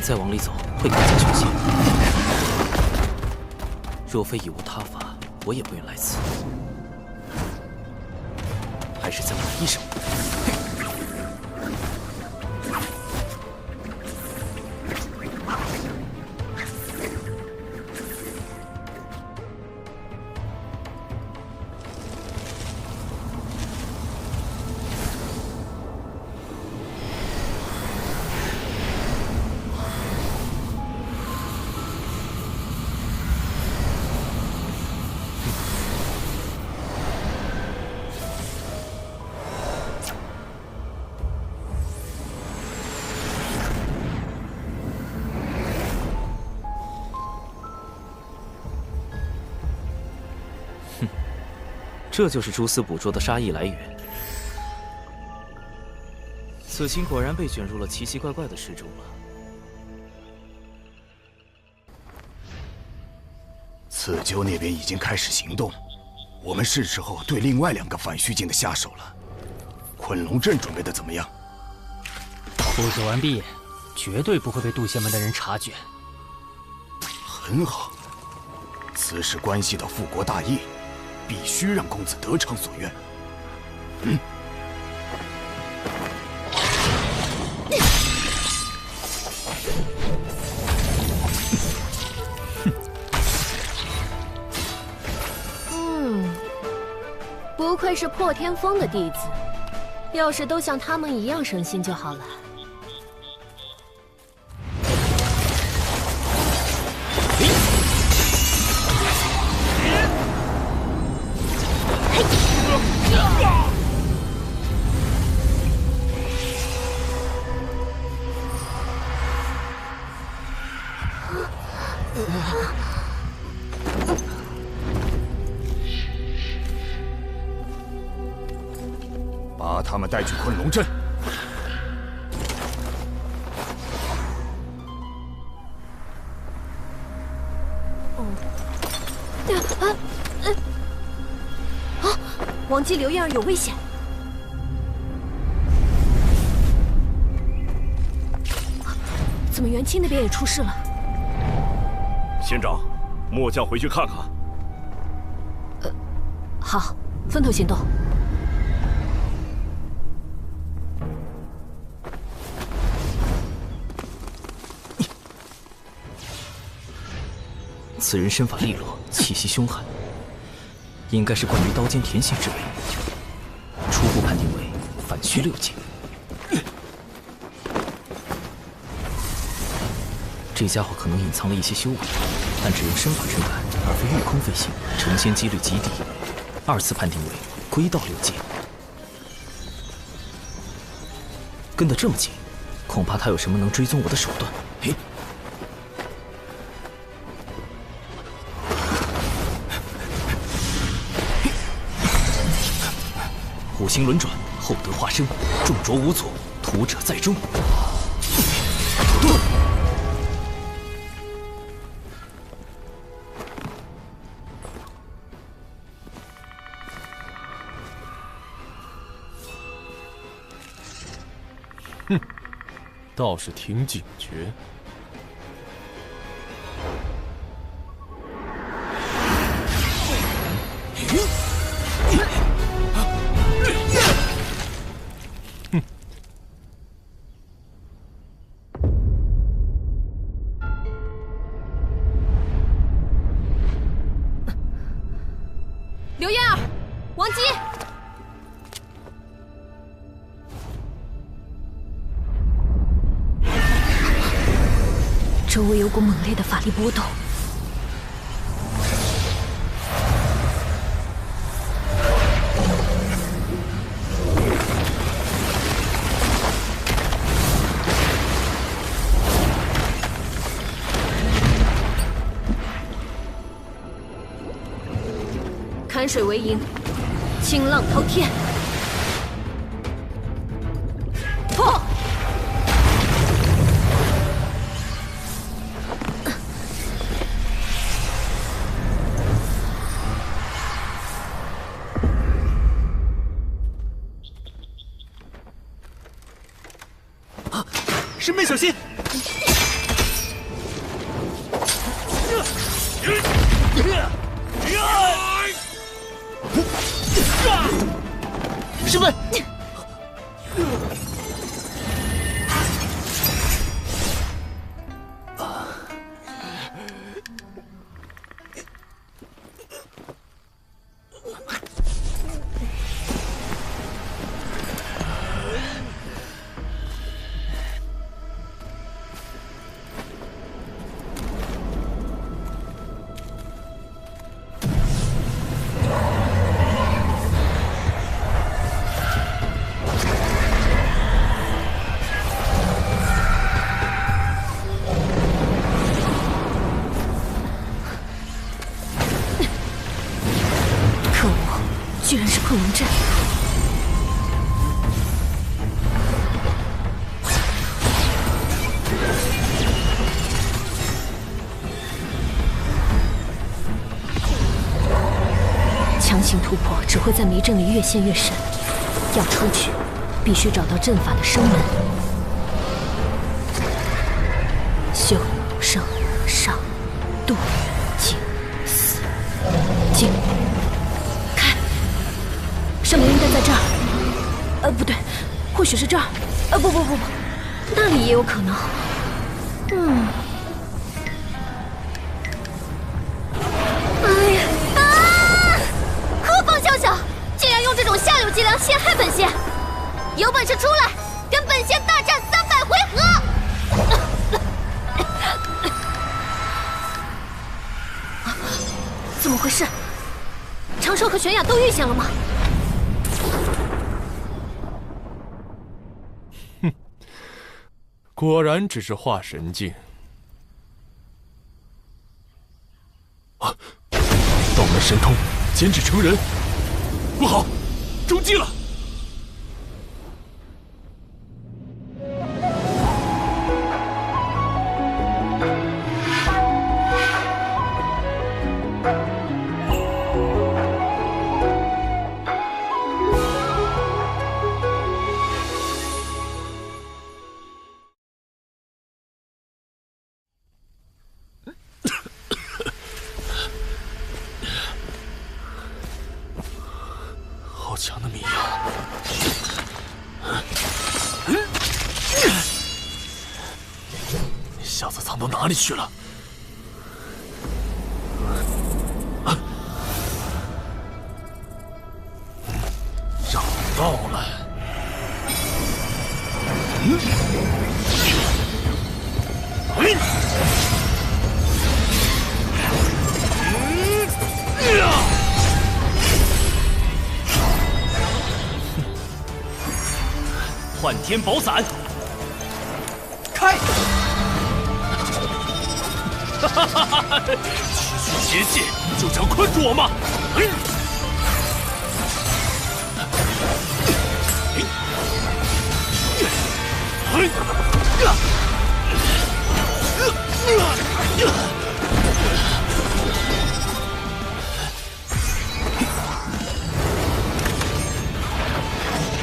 S10: 再往里走会更加凶险。若非已无他法，我也不愿来此。还是再来一手。这就是蛛丝捕捉的杀意来源。此行果然被卷入了奇奇怪怪的事中了。
S19: 刺鸠那边已经开始行动，我们是时候对另外2个反虚境的下手了。昆龙阵准备的怎么样？
S20: 布置完毕，绝对不会被渡仙门的人察觉。
S19: 很好，此事关系到复国大业。必须让公子得偿所愿。
S4: 不愧是破天锋的弟子，要是都像他们一样省心就好了。
S19: 把他们带去昆龙阵。
S4: 王姬、刘燕儿有危险！怎么元清那边也出事了？
S18: 仙长，末将回去看看。
S4: 好，分头行动。
S10: 此人身法利落，气息凶悍，应该是惯于刀尖甜性之辈。初步判定为反虚6境。这家伙可能隐藏了一些修为，但只用身法追赶，而非御空飞行，成仙几率极低。2次判定为归道6境。跟得这么紧，恐怕他有什么能追踪我的手段。嘿。五行轮转，厚德化生，重着无阻，屠者在中。
S23: 哼，倒是挺警觉。
S4: 刘燕儿，王姬，周围有股猛烈的法力波动。坎水为营，清浪滔天。破！
S11: 师妹小心！
S8: 师门。
S4: 居然是困龙阵！强行突破只会在迷阵里越陷越深，要出去，必须找到阵法的生门。修、生、上、渡、静、死、静。 生门应该在这儿，不对，或许是这儿，不，那里也有可能。哎呀啊！何方宵小，竟然用这种下流伎俩陷害本仙！有本事出来，跟本仙大战300回合！怎么回事？长寿和玄雅都遇险了吗？
S3: 果然只是化神境啊！道门神通，减脂成人，不好，中计了！好强的迷药！小子藏到哪里去了？找到了！
S17: 幻天宝伞，开！哈哈哈哈！区区结界就这样困住我吗？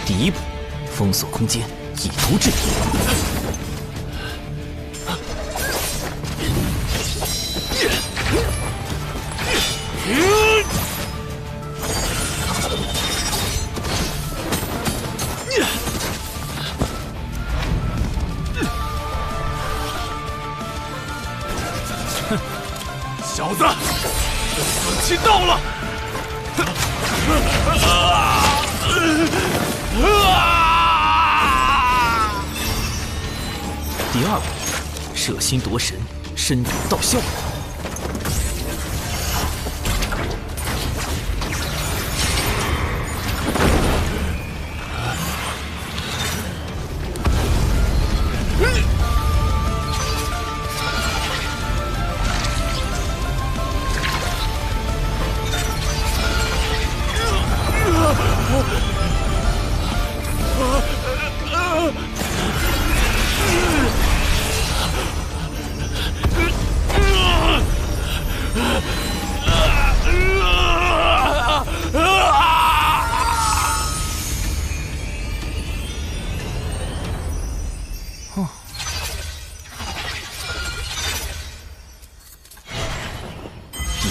S8: 第一步，封锁空间，以图制敌。
S3: 哼，小子，死期到了！
S8: 第二步，摄心夺神，身有道效。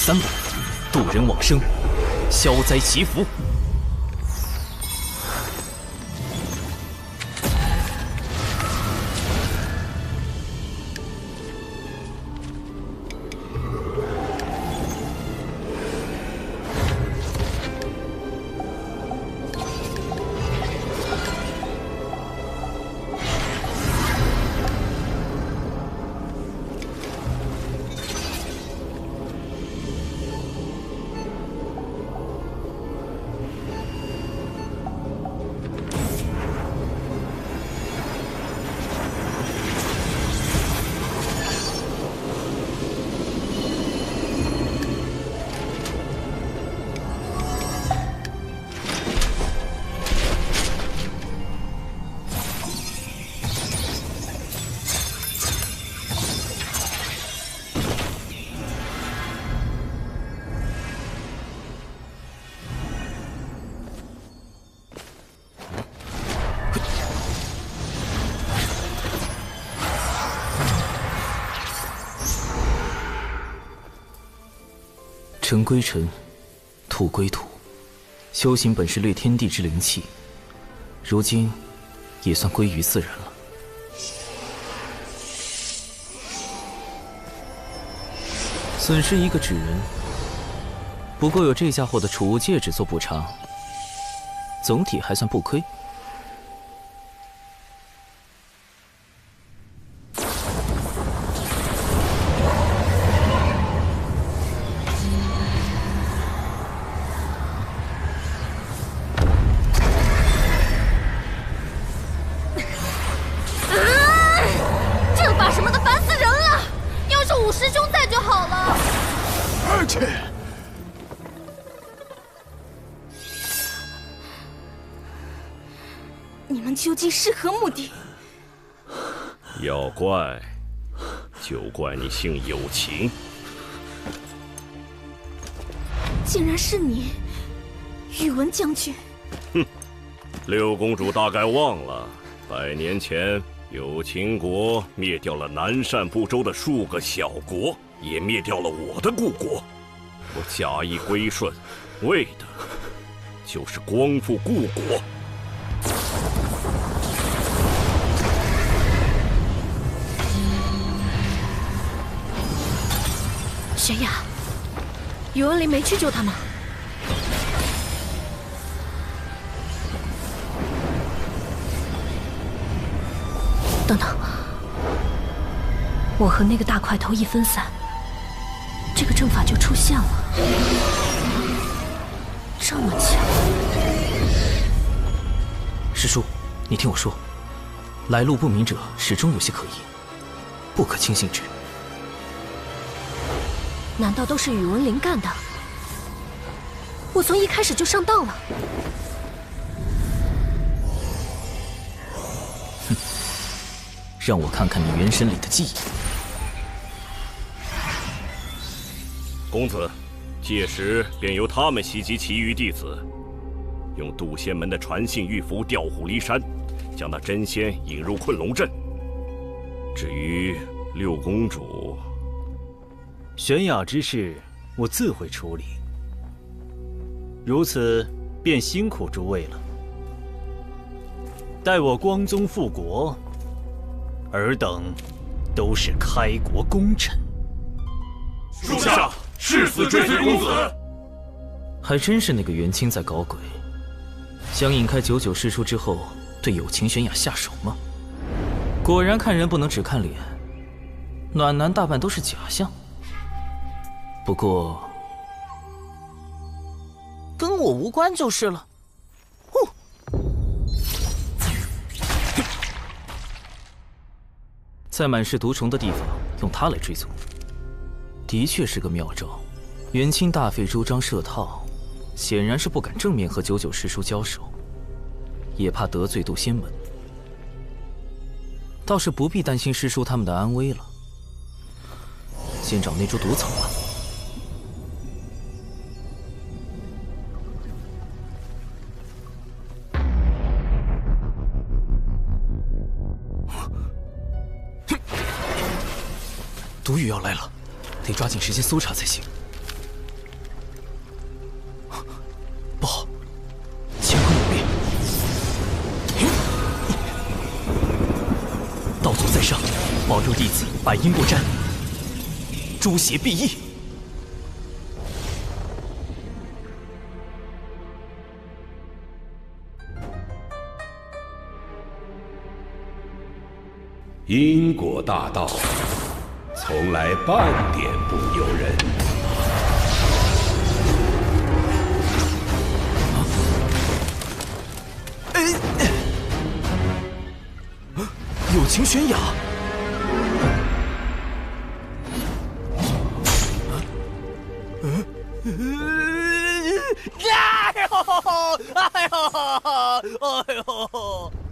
S14: 3步，渡人往生，消灾祈福。尘归尘，土归土，修行本是掠天地之灵气，如今也算归于自然了。损失一个纸人，不过有这家伙的储物戒指做补偿，总体还算不亏。
S4: 阵法什么的烦死人了，要是五师兄在就好了。
S2: 你们究竟是何目的？
S18: 要怪，就怪你姓有情。
S2: 竟然是你，宇文将军！
S18: 哼，六公主大概忘了，100年前有秦国灭掉了南赡部洲的数个小国，也灭掉了我的故国。我假意归顺，为的就是光复故国。
S2: 玄雅，宇文林没去救他吗？等等，我和那个大块头一分散，这个阵法就出现了，这么强！
S14: 师叔，你听我说，来路不明者始终有些可疑，不可轻信之。
S2: 难道都是宇文林干的？我从一开始就上当了。
S14: 哼，让我看看你元神里的记忆。
S18: 公子，届时便由他们袭击其余弟子，用渡仙门的传信玉符调虎离山，将那真仙引入困龙阵。至于六公主，
S11: 玄雅之事，我自会处理。如此，便辛苦诸位了。待我光宗复国，尔等都是开国功臣。
S16: 属下誓死追随公子。
S14: 还真是那个元清在搞鬼，想引开99师叔之后，对有情玄雅下手吗？果然看人不能只看脸，暖男大半都是假象。不过，
S8: 跟我无关就是了。
S14: 在满是毒虫的地方用它来追踪，的确是个妙招。元清大费周章设套，显然是不敢正面和99师叔交手，也怕得罪渡仙门。倒是不必担心师叔他们的安危了。先找那株毒草吧。毒雨要来了，得抓紧时间搜查才行。祖在上，保佑弟子百因过战，诸邪必异。
S15: 因果大道，从来半点不由人。
S14: 友情悬崖。
S5: 哎呦！哎呦！哎呦！